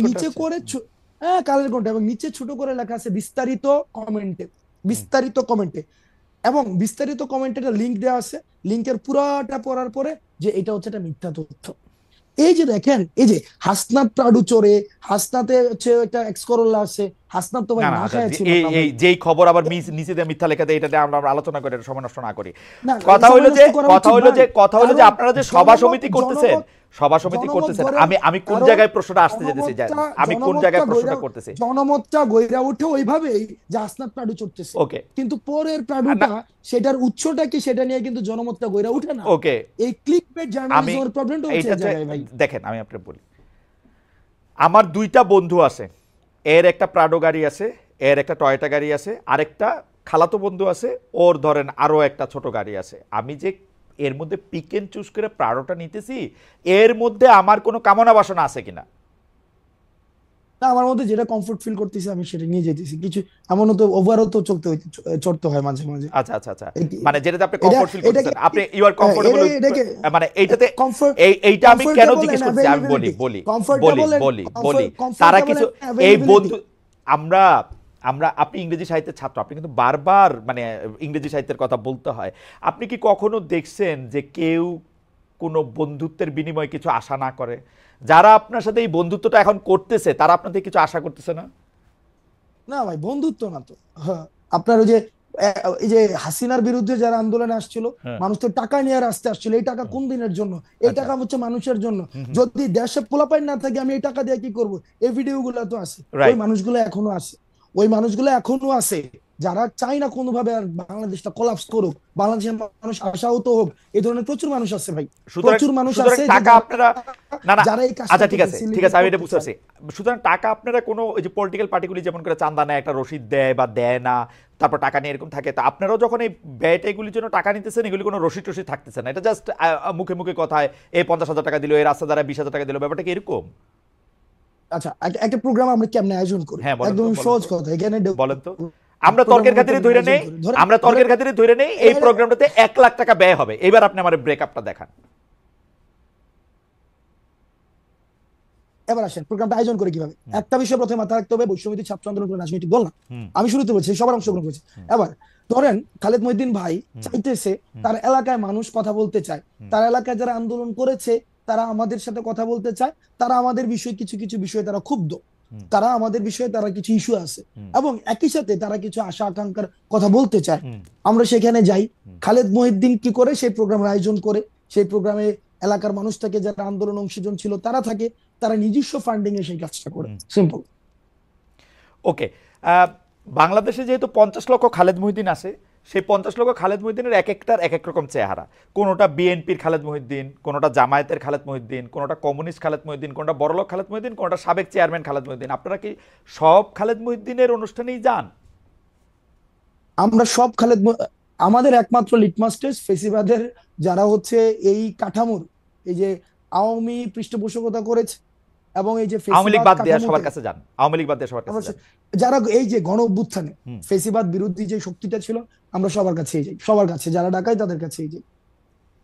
নিচে করে কালের কণ্ঠ, এবং নিচে ছোট করে লেখা আছে বিস্তারিত কমেন্টে, এবং বিস্তারিত কমেন্টে একটা লিঙ্ক দেওয়া আছে। লিঙ্কের পুরাটা পড়ার পরে যে এটা হচ্ছে একটা মিথ্যা তথ্য, এই যে দেখেন, এই যে হাসনাত প্রাডু চোরে, হাসনাতে হচ্ছে একটা এক্স করোলা আছে, হাসনাত তো ভাই না না না আচ্ছা, খায়া ছিল এই না এই ভাই। যেই খবর আবার নিচে দিয়ে মিথ্যা লেখা দেয়, এটাতে আমরা আলোচনা করে এটা সময় নষ্ট না করি। না এটা কথা হইলো সময় যে নষ্ট করা কথা উচিত হইলো ভাই। যে কথা হইলো যে কারণ আপনারা যে সভা জনমত সমিতি করতেছেন, জনমত সভা সমিতি জনমত করতেছেন, গড়ে, আমি কোন কারণ জায়গায় প্রশ্নটা আসতে যেতেছি, জনমতটা আমি কোন জনমতটা জায়গায় গইরা প্রশ্নটা করতেছি। জনমতটা গইরা উঠে ওইভাবেই যে হাসনাত প্রাডু চড়তেছে, ওকে কিন্তু পরের না প্রাডুটা সেটার উৎসটা কি সেটা নিয়ে কিন্তু জনমতটা গইরা উঠে না। ওকে এই ক্লিক বেট আমি জার্নালিজমের প্রবলেমটা হচ্ছে এই এইটাতে জায়গায় ভাই। দেখেন, আমি আপনাকে বলি, আমার দুইটা বন্ধু আছে, এর একটা প্রাডো গাড়ি আছে, এর একটা টয়োটা গাড়ি আছে, আরেকটা খালাতো বন্ধু আছে, ওর ধরেন আরো একটা ছোট গাড়ি আছে। আমি যে এর মধ্যে পিক এন্ড চুজ করে প্রাডোটা নিতেছি, এর মধ্যে আমার কোনো কামনা বাসনা আছে কিনা? না, আমার মধ্যে যেটা কমফোর্ট ফিল করতেছি আমি সেটা নিয়ে যেতেছি, কিছু এমনও তো ওভারও তো চড়তে হয় মাঝে মাঝে। আচ্ছা আচ্ছা আচ্ছা, মানে যেটাতে আপনি এটা কমফোর্ট ফিল এটাকে করতেছেন, আপনি ইউ আর কমফোর্টেবল, এটাকে মানে এইটাতে কমফোর্ট এইটা আমি কেন কমফোর্টেবল জিজ্ঞেস এন্ড করতেছি আমি বলি অ্যাভেলেবিলিটি, বলি বলি কমফোর্টেবল এন্ড বলি বলি তারা কমফোর্টেবল কিছু এন্ড এই অ্যাভেলেবিলিটি। বন্ধু, আমরা আমরা আপনি ইংরেজি সাহিত্যের ছাত্র, আপনি কিন্তু বারবার মানে ইংরেজি সাহিত্যের কথা বলতে হয়। আপনি কি কখনো দেখছেন যে কেউ কোনো বন্ধুত্বের বিনিময়ে কিছু আশা না করে? যারা আপনার সাথে এই বন্ধুত্বটা এখন করতেছে তারা আপনার থেকে কিছু আশা করতেছে না? না ভাই, বন্ধুত্ব না তো। হ্যাঁ, আপনার ওই যে এই যে হাসিনার বিরুদ্ধে যারা আন্দোলনে আসছিল, হ্যাঁ, মানুষ তো টাকা নিয়ে আসতে আসছিল, এই টাকা কোন দিনের জন্য? এই আচ্ছা, টাকা হচ্ছে মানুষের জন্য। হুম হুম, যদি দেশে পোলাপাইন না থাকে আমি এই টাকা দিয়ে কি করব? এই ভিডিওগুলো তো আছে, ওই রাইট। মানুষগুলো এখনো আছে, ওই মানুষগুলো এখনো আছে যারা চায় না কোনোভাবে আর বাংলাদেশটা কোলাপস করুক, বাংলাদেশের মানুষ আশাহত হোক। এই ধরনের প্রচুর মানুষ আছে ভাই, সুতরাং প্রচুর মানুষ সুতরাং আছে যে টাকা আপনারা, না না, যারা এই কাজটা আচ্ছা ঠিক আছে ঠিক ফেসিলিটেট আছে, আমি এটা করতে বুঝতে চায়। পারছি। সুতরাং টাকা আপনারা কোনো ওই যে পলিটিক্যাল পার্টিগুলি যেমন করে চাঁদা নেয়, একটা রসিদ দেয় বা দেয় না, তারপর টাকা নিয়ে এরকম থাকে, তো আপনারাও যখন এই ব্যয়টা এগুলির জন্য টাকা নিতেছেন, এগুলি কোনো রসিদ টসিদ থাকতেছে না, এটা জাস্ট মুখে মুখে কথায় এই 50,000 টাকা দিল, এই রাস্তা দ্বারা 20,000 টাকা দিল, ব্যাপারটা কি এরকম? আচ্ছা, একটা প্রোগ্রাম আমরা কেমনে আয়োজন করি? হ্যাঁ বলেন তো, একদম বলেন সহজ তো, কথা এখানে। বলেন তো। আমরা প্রোগ্রাম তর্কের আমরা খাতিরে কেমনে ধরে আয়োজন নেই, করি? ধরেন আমরা ধরেন তর্কের খাতিরে ধরে নেই এই এখানে প্রোগ্রামটাতে 1 লাখ টাকা ব্যয় হবে। এবার আপনি আমার ব্রেকআপটা দেখান। এবার আসেন প্রোগ্রামটা আয়োজন করে কিভাবে। হুম একটা বিষয় প্রথমে মাথায় রাখতে হবে, বৈষম্যবিরোধী ছাত্র আন্দোলন করে রাজনৈতিক দল না। হুম আমি শুরুতে বলছি সবার অংশগ্রহণ করেছে। হুম এবার ধরেন খালেদ মহিউদ্দিন ভাই হুম চাইতেছে হুম তার এলাকায় মানুষ কথা বলতে চায়, হুম তার এলাকায় যারা আন্দোলন করেছে তারা আমাদের সাথে কথা বলতে চায়, তারা আমাদের বিষয়ে কিছু কিছু বিষয়ে তারা ক্ষুব্ধ, হুম তারা আমাদের বিষয়ে তারা কিছু ইস্যু আছে, হুম এবং একই সাথে তারা কিছু আশা আকাঙ্ক্ষার কথা বলতে চায়। হুম আমরা সেখানে যাই। হুম খালেদ মহিউদ্দিন কি করে সেই প্রোগ্রামের আয়োজন করে, সেই প্রোগ্রামে এলাকার মানুষ থাকে, যারা আন্দোলন অংশীজন ছিল তারা থাকে, তারা নিজস্ব ফান্ডিং এ সেই কাজটা করে। হুম। সিম্পল। ওকে, বাংলাদেশে যেহেতু 50 লক্ষ খালেদ মহিউদ্দিন আছে, সেই 50 লক্ষ খালেদ মহিউদ্দিনের এক একটার এক এক রকম চেহারা। কোনোটা বিএনপির খালেদ মহিউদ্দিন, কোনোটা জামায়াতের খালেদ মহিউদ্দিন, কোনোটা কমিউনিস্ট খালেদ মহিউদ্দিন, কোনোটা বড়লোক খালেদ মহিউদ্দিন, কোনোটা সাবেক চেয়ারম্যান খালেদ মহিউদ্দিন। আপনারা কি সব খালেদ মহিউদ্দিনের অনুষ্ঠানেই যান? আমরা সব আমাদের একমাত্র লিটমাস টেস্ট ফেসিবাদের যারা হচ্ছে এই কাঠামোর, এই যে আওয়ামী পৃষ্ঠপোষকতা করেছে এবং এই যে আওয়ামী লীগ ফেসিবাদ বাদ দেওয়া সবার কাঠামোতে কাছে যান, আওয়ামী লীগ বাদ দেওয়া সবার কাছে আমরা যান। যারা এই যে গণ অভ্যুত্থানে হুম। ফেসিবাদ বিরোধী যে শক্তিটা ছিল, আমরা সবার কাছেই যাই, সবার কাছে যারা ডাকায় তাদের কাছেই যাই।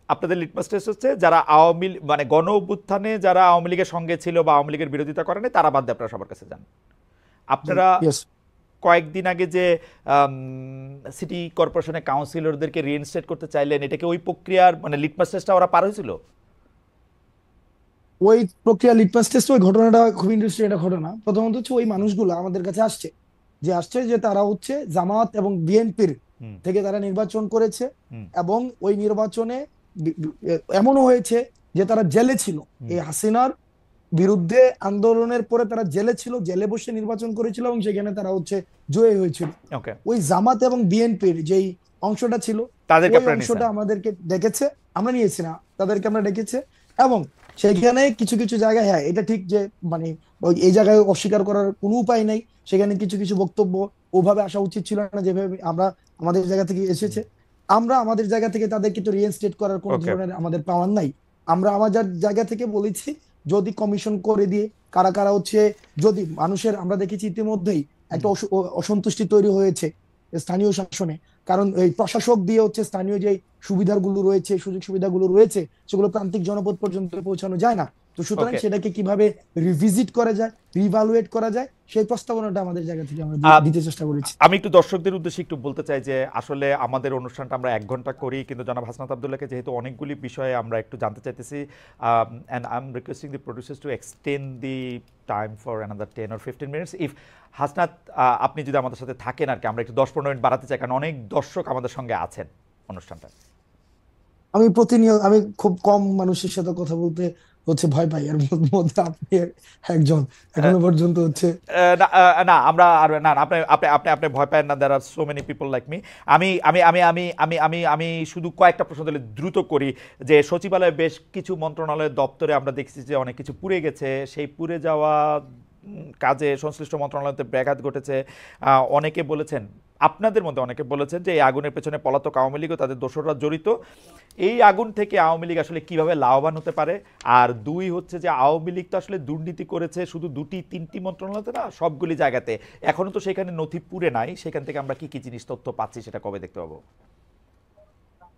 আপনাদের লিটমাস টেস্ট হচ্ছে যারা আওয়ামী মানে গণ অভ্যুত্থানে যারা আওয়ামী লীগের সঙ্গে ছিল বা আওয়ামী লীগের বিরোধিতা করেনি, তারা বাদ দিয়ে আপনারা সবার কাছে যান। আপনারা ইয়েস। কয়েকদিন আগে যে সিটি কর্পোরেশনের কাউন্সিলরদেরকে রিইনস্টেট করতে চাইলেন, এটাকে ওই প্রক্রিয়ার মানে লিটমাস টেস্টটা ওরা পার হয়েছিল? ওই প্রক্রিয়া লিটমাস টেস্ট, ওই ঘটনাটা খুব ইন্টারেস্টিং একটা ঘটনা। প্রথমত হচ্ছে ওই মানুষগুলো আমাদের কাছে আসছে, যে তারা হচ্ছে জামাত এবং বিএনপির হুম থেকে তারা নির্বাচন করেছে, হুম এবং ওই নির্বাচনে এমনও হয়েছে যে তারা জেলে ছিল, হুম এই হাসিনার বিরুদ্ধে আন্দোলনের পরে তারা জেলে ছিল, জেলে বসে নির্বাচন করেছিল এবং সেখানে তারা হচ্ছে জয়ী হয়েছিল। ওকে, ওই জামাত এবং বিএনপির যেই অংশটা ছিল, তাদেরকে ওই আপনারা নিছেন? অংশটা আমাদেরকে ডেকেছে, আমরা নিয়েছি না, তাদেরকে আমরা ডেকেছে। এবং সেখানে কিছু কিছু জায়গায়, হ্যাঁ এটা ঠিক যে মানে এই জায়গায় অস্বীকার করার কোনো উপায় নাই, সেখানে কিছু কিছু বক্তব্য ওভাবে আসা উচিত ছিল না যেভাবে আমরা আমাদের জায়গা থেকে এসেছে। আমরা আমাদের জায়গা থেকে তাদেরকে তো রিইনস্টেট করার কোনো ওকে, ধরনের আমাদের পাওয়ার নাই। আমরা আমাদের জায়গা থেকে বলেছি যদি কমিশন করে দিয়ে কারা কারা হচ্ছে, যদি মানুষের, আমরা দেখেছি ইতিমধ্যেই একটা অসন্তুষ্টি তৈরি হয়েছে স্থানীয় শাসনে, কারণ এই প্রশাসক দিয়ে হচ্ছে স্থানীয় যে সুবিধাগুলো রয়েছে, সুযোগ সুবিধাগুলো রয়েছে, সেগুলো প্রান্তিক জনপদ পর্যন্ত পৌঁছানো যায় না। তো সুতরাং ওকে, সেটাকে কিভাবে রিভিজিট করা যায়, রিভালুয়েট করা যায়, সেই প্রস্তাবনাটা আমাদের জায়গা থেকে আমরা দিতে চেষ্টা করেছি। আমি একটু দর্শকদের উদ্দেশ্যে একটু বলতে চাই যে আসলে আমাদের অনুষ্ঠানটা আমরা 1 ঘন্টা করি, কিন্তু জনাব হাসনাত আবদুল্লাহকে যেহেতু অনেকগুলি বিষয়ে আমরা একটু জানতে চাইতেছি, and I am requesting the producers to extend the time for another 10 or 15 minutes. If Hasnat, আপনি যদি আমাদের সাথে থাকেন আর কি, আমরা একটু 10-15 মিনিট বাড়াতে চাই, কারণ অনেক দর্শক আমাদের সঙ্গে আছেন অনুষ্ঠানটা। আমি প্রতিনিয়ত, আমি খুব কম মানুষের সাথে কথা বলতে ভয় পাই, আর মধ্যে আপনি একজন এখনো পর্যন্ত না আমরা আর না না, আপনি আপনি আপনি আপনি ভয় পান না, there are so many people like me. আমি আমি আমি আমি আমি আমি আমি শুধু কয়েকটা প্রশ্ন দিলে দ্রুত করি, যে সচিবালয়ে বেশ কিছু মন্ত্রণালয়ের দপ্তরে আমরা দেখছি যে অনেক কিছু পুড়ে গেছে, সেই পুড়ে যাওয়া কাজে সংশ্লিষ্ট মন্ত্রণালয়তে ব্যাঘাত ঘটেছে। অনেকে বলেছেন, আপনাদের মধ্যে অনেকে বলেছেন যে এই আগুনের পেছনে পলাতক আওয়ামী লীগ ও তাদের দোসররা জড়িত। এই আগুন থেকে আওয়ামী লীগ আসলে কিভাবে লাভবান হতে পারে? আর দুই হচ্ছে যে আওয়ামী লীগ তো আসলে দুর্নীতি করেছে শুধু 2-3টি মন্ত্রণালয়তে না, সবগুলি জায়গাতে। এখনো তো সেখানে নথি পুড়ে নাই, সেখান থেকে আমরা কি কি জিনিস তথ্য পাচ্ছি সেটা কবে দেখতে পাবো?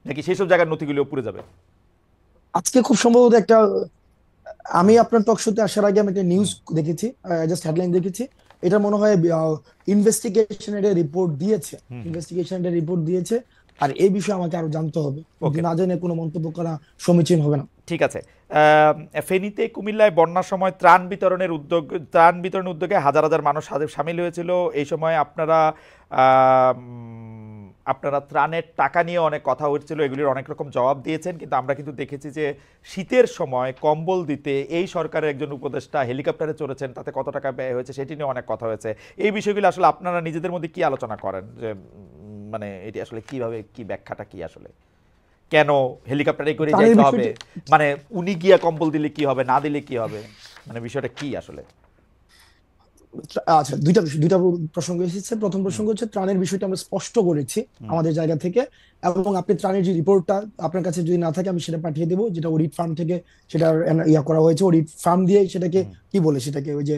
নাকি সেই সব জায়গার নথিগুলো পুড়ে যাবে? আজকে খুব সম্ভবত একটা, আমি আপনার টক শোতে আসার আগে আমি একটা নিউজ দেখেছি, জাস্ট হেডলাইন দেখেছি। এটা মনে হয় ইনভেস্টিগেশনের রিপোর্ট দিয়েছে, ইনভেস্টিগেশনের রিপোর্ট দিয়েছে। আর এই বিষয়ে আমাকে আরো জানতে হবে, ওকে, না জেনে কোনো মন্তব্য করা সমীচীন হবে না। ঠিক আছে। ফেনীতে কুমিল্লায় বন্যার সময় ত্রাণ বিতরণের উদ্যোগে হাজার হাজার মানুষ সামিল হয়েছিল। এই সময় আপনারা ত্রাণের টাকা নিয়ে অনেক কথা হচ্ছিল, এগুলির অনেক রকম জবাব দিয়েছেন, কিন্তু আমরা কিন্তু দেখেছি যে শীতের সময় কম্বল দিতে এই সরকারের একজন উপদেষ্টা হেলিকপ্টারে চড়েছেন, তাতে কত টাকা ব্যয় হয়েছে সেটি নিয়ে অনেক কথা হয়েছে। এই বিষয়গুলো আসলে আপনারা নিজেদের মধ্যে কি আলোচনা করেন, যে মানে এটি আসলে কিভাবে, কি ব্যাখ্যাটা কি আসলে, কেন হেলিকপ্টারে করে ত্রাণের যাইতে হবে? বিষয়টি, মানে উনি গিয়া কম্বল দিলে কি হবে, না দিলে কি হবে, মানে বিষয়টা কি আসলে? আচ্ছা, দুইটা প্রসঙ্গ এসেছে। প্রথম প্রসঙ্গ হচ্ছে ত্রাণের বিষয়টা আমরা স্পষ্ট করেছি আমাদের জায়গা থেকে, এবং আপনি ত্রাণের যে রিপোর্টটা আপনার কাছে যদি না থাকে আমি সেটা পাঠিয়ে দেবো, যেটা অডিট ফার্ম থেকে সেটা ইয়া করা হয়েছে, অডিট ফার্ম দিয়ে সেটাকে কি বলে, সেটাকে ওই যে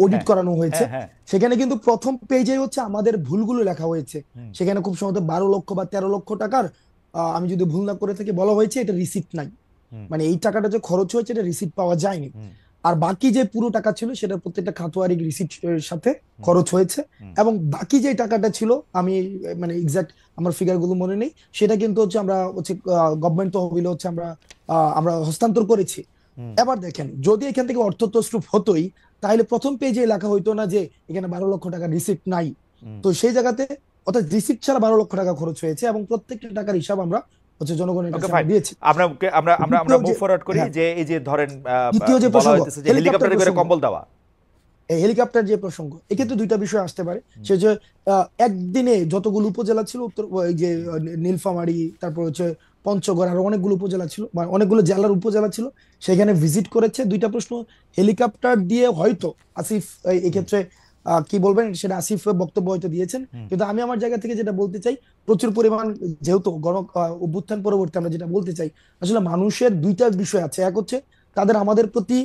অডিট হ্যাঁ, করানো হয়েছে। হ্যাঁ, হ্যাঁ। সেখানে কিন্তু প্রথম পেজে হচ্ছে আমাদের ভুলগুলো লেখা হয়েছে। সেখানে খুব সম্ভবত 12 লক্ষ বা 13 লক্ষ টাকার, আমি যদি ভুল না করে থাকি, বলা হয়েছে এটা রিসিপ্ট নাই, মানে এই টাকাটা যে খরচ হয়েছে এটা রিসিপ্ট পাওয়া যায়নি। আর বাকি যে পুরো টাকা ছিল সেটা প্রত্যেকটা খাতোয়ারি রিসিপ্টের সাথে খরচ হয়েছে। এবং বাকি যে টাকাটা ছিল, আমি মানে এক্সাক্ট আমার ফিগার গুলো মনে নেই, সেটা কিন্তু হচ্ছে আমরা গভর্নমেন্ট তহবিলে আমরা হস্তান্তর করেছি। এবার দেখেন, যদি এখান থেকে অর্থ তছরূপ হতোই, তাহলে প্রথম পেজে লেখা হইতো না যে এখানে 12 লক্ষ টাকা রিসিপ্ট নাই। তো সেই জায়গাতে, অর্থাৎ রিসিপ্ট ছাড়া 12 লক্ষ টাকা খরচ হয়েছে, এবং প্রত্যেকটা টাকার হিসাব আমরা জনগণের ওকে, কাছে ফাইন। দিয়েছি। আমরা আমরা আমরা আমরা দ্বিতীয় মুভ যে, ফরওয়ার্ড করি, হ্যাঁ, যে এই যে ধরেন দ্বিতীয় যে বলা প্রসঙ্গ, হইতেছে যে হেলিকপ্টার হেলিকপ্টারে করে প্রসঙ্গ, কম্বল দেওয়া। এই হেলিকপ্টার যে প্রসঙ্গ, এক্ষেত্রে দুইটা বিষয় আসতে পারে। সে যে একদিনে যতগুলো উপজেলা ছিল, উত্তর এই যে নীলফামারী, তারপর হচ্ছে পঞ্চগড়, আরো অনেকগুলো উপজেলা ছিল, বা অনেকগুলো জেলার উপজেলা ছিল, সেখানে ভিজিট করেছে। দুইটা প্রশ্ন, হেলিকপ্টার দিয়ে হয়তো আসিফ এক্ষেত্রে কি বলবেন সেটা আসিফ বক্তব্য হয়তো দিয়েছেন, কিন্তু আমি আমার জায়গা থেকে যেটা বলতে চাই, প্রচুর পরিমাণ, যেহেতু অভ্যুত্থান পরবর্তী, আমরা যেটা বলতে চাই, আসলে মানুষের দুইটা বিষয় আছে। এক হচ্ছে তাদের আমাদের প্রতি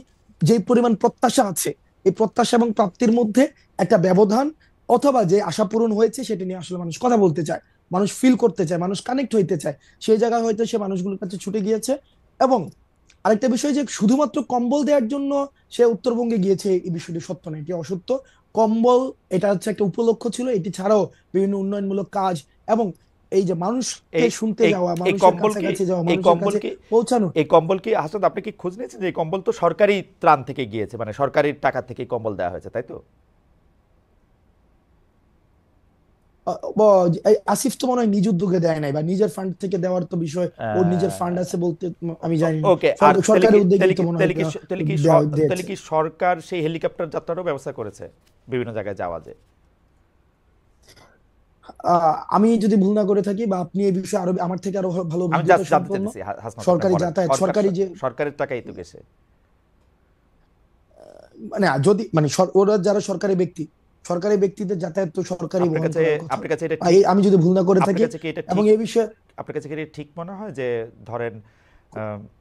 যে পরিমাণ প্রত্যাশা আছে, এই প্রত্যাশা এবং প্রাপ্তির মধ্যে একটা ব্যবধান, অথবা যে আশা পূরণ হয়েছে সেটা নিয়ে আসলে মানুষ কথা বলতে চায়, মানুষ ফিল করতে চায়, মানুষ কানেক্ট হইতে চায়। সেই জায়গায় হয়তো সে মানুষগুলোর কাছে ছুটে গিয়েছে। এবং আরেকটা বিষয়, যে শুধুমাত্র কম্বল দেওয়ার জন্য সে উত্তরবঙ্গে গিয়েছে, এই বিষয়টি সত্য না, এটি অসত্য। কম্বল এটা হচ্ছে একটা উপলক্ষ্য ছিল, এটি ছাড়াও বিভিন্ন উন্নয়নমূলক কাজ, এবং এই যে মানুষকে এই শুনতে এই যাওয়া, এই মানুষের কম্বল কি কাছাকাছি যাওয়া, এই মানুষের কম্বল কাছে কি পৌঁছানো। এই কম্বল কি হাসান, আপনি কি খোঁজ নিয়েছেন যে এই কম্বল তো সরকারি ত্রাণ থেকে গিয়েছে, মানে সরকারি টাকা থেকে কম্বল দেওয়া হয়েছে, তাই তো? আসিফ তো মনে হয় নিজ উদ্যোগে দেয় নাই, বা নিজের ফান্ড থেকে দেওয়ার তো বিষয়, ওর নিজের ফান্ড আছে বলতে আমি জানি না। ওকে, আর সরকারি উদ্যোগে তো মনে হয় তাহলে দিয়েছে। কি সরকার সেই হেলিকপ্টার যাত্রারও ব্যবস্থা করেছে বিভিন্ন জায়গায় যাওয়া যায়? আমি যদি ভুল না করে থাকি, বা আপনি এই বিষয়ে আরো আমার থেকে আরো ভালো আমি অভিজ্ঞতা জাস্ট জানতে সম্পন্ন, চাইতেছি হাসনাত, আপনি সরকারি বলেন, যাতায়াত, সরকারি যে, সরকারের টাকাই তো গেছে। মানে যদি মানে ওরা যারা সরকারি ব্যক্তি, সরকারি ব্যক্তিদের যাতায়াত তো সরকারি আপনার বহন কাছে করার কথা। আপনার কাছে এটা ঠিক, আমি যদি ভুল না করে আপনার থাকি, কাছে কি এটা এবং ঠিক, এই বিষয়ে আপনার কাছে কি এটা ঠিক মনে হয় যে ধরেন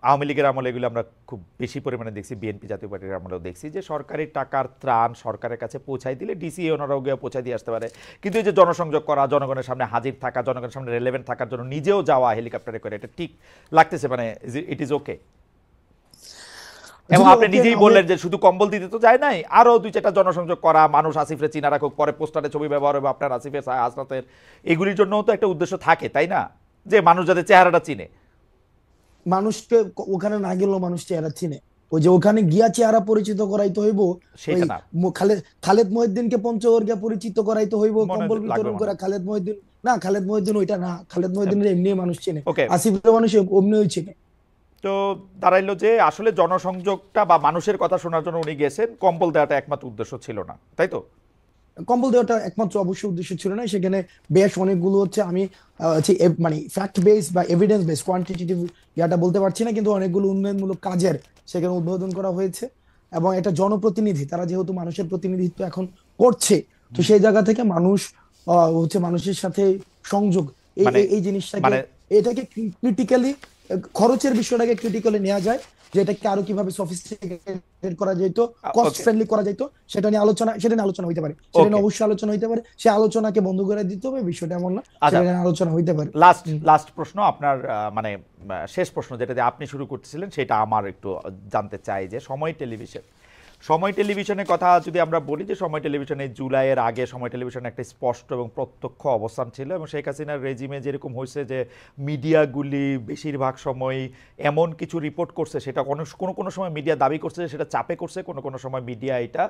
আওয়ামী লীগের আমলে এগুলো আমরা খুব বেশি পরিমাণে দেখছি, বিএনপি জাতীয় পার্টির আমলেও দেখছি, যে সরকারি টাকার ত্রাণ সরকারের কাছে পৌঁছাই দিলে ডিসি ওনারাও গিয়ে পৌঁছাই দিয়ে আসতে পারে, কিন্তু এই যে জনসংযোগ করা, জনগণের সামনে হাজির থাকা, জনগণের সামনে রেলেভেন্ট থাকার জন্য নিজেও যাওয়া হেলিকপ্টারে করে, এটা ঠিক লাগতেছে, মানে ইট ইজ ওকে? এবং যদি আপনি ওকে নিজেই আমি বললেন যে শুধু কম্বল দিতে তো যায় নাই, আরো 2-4টা জনসংযোগ করা, মানুষ আসিফরে চিনা রাখুক, পরে পোস্টারে ছবি ব্যবহার হবে আপনার আসিফের হাসনাতের, এগুলির জন্য তো একটা উদ্দেশ্য থাকে, তাই না? যে মানুষ যাতে চেহারাটা চিনে। মানুষকে ওখানে না গেলেও মানুষ চেহারা চিনে। ওই যে ওখানে গিয়া চেহারা পরিচিত করাইতে হইব, ওই সেটা না, খালেদ খালেদ মহিউদ্দিনকে পঞ্চগড় পরিচিত করাইতে হইব, মনে কম্বল লাগবে বিতরণ মনে করে হয়। খালেদ মহিউদ্দিন। না, খালেদ মহিউদ্দিন ওইটা না, খালেদ মহিউদ্দিনের এমনি মানুষ চিনে, ওকে, আসিফের মানুষ অমনিও চিনে। তো দাঁড়াইলো যে আসলে জনসংযোগটা বা মানুষের কথা শোনার জন্য উনি গেছেন, কম্বল দেওয়াটা একমাত্র উদ্দেশ্য ছিল না, তাই তো? কম্বল দেওয়াটা একমাত্র অবশ্য উদ্দেশ্য ছিল না, সেখানে বেশ অনেকগুলো হচ্ছে আমি মানে ফ্যাক্ট বেস বা এভিডেন্স বেস কোয়ান্টিটেটিভ ইয়াটা বলতে পারছি না, কিন্তু অনেকগুলো উন্নয়নমূলক কাজের সেখানে উদ্বোধন করা হয়েছে। এবং এটা জনপ্রতিনিধি, তারা যেহেতু মানুষের প্রতিনিধিত্ব এখন করছে, তো সেই জায়গা থেকে মানুষ হচ্ছে মানুষের সাথে সংযোগ, এই মানে এই এই জিনিসটাকে, মানে এটাকে ক্রিটিক্যালি, খরচের বিষয়টাকে ক্রিটিক্যালি নেওয়া যায়, যে এটাকে আরো কিভাবে সফিস্টিকেটেড করা যেত, কস্ট ওকে, ফ্রেন্ডলি করা যেত, সেটা নিয়ে আলোচনা হইতে পারে, সেটা ওকে, নিয়ে অবশ্যই আলোচনা হইতে পারে। সে আলোচনাকে বন্ধ করে দিতে হবে বিষয়টা এমন না, আচ্ছা, সেটা নিয়ে আলোচনা হইতে পারে। লাস্ট হুম। লাস্ট প্রশ্ন আপনার, মানে শেষ প্রশ্ন যেটা দিয়ে আপনি শুরু করতেছিলেন, সেটা আমার একটু জানতে চাই যে সময় টেলিভিশনের কথা যদি আমরা বলি, যে সময় টেলিভিশনে জুলাইয়ের আগে সময় টেলিভিশনে একটা স্পষ্ট এবং প্রত্যক্ষ অবস্থান ছিল, এবং শেখ হাসিনার রেজিমে যেরকম হয়েছে যে মিডিয়াগুলি বেশিরভাগ সময় এমন কিছু রিপোর্ট করছে, সেটা কোনো কোনো সময় মিডিয়া দাবি করছে যে সেটা চাপে করছে, কোনো কোনো সময় মিডিয়া এটা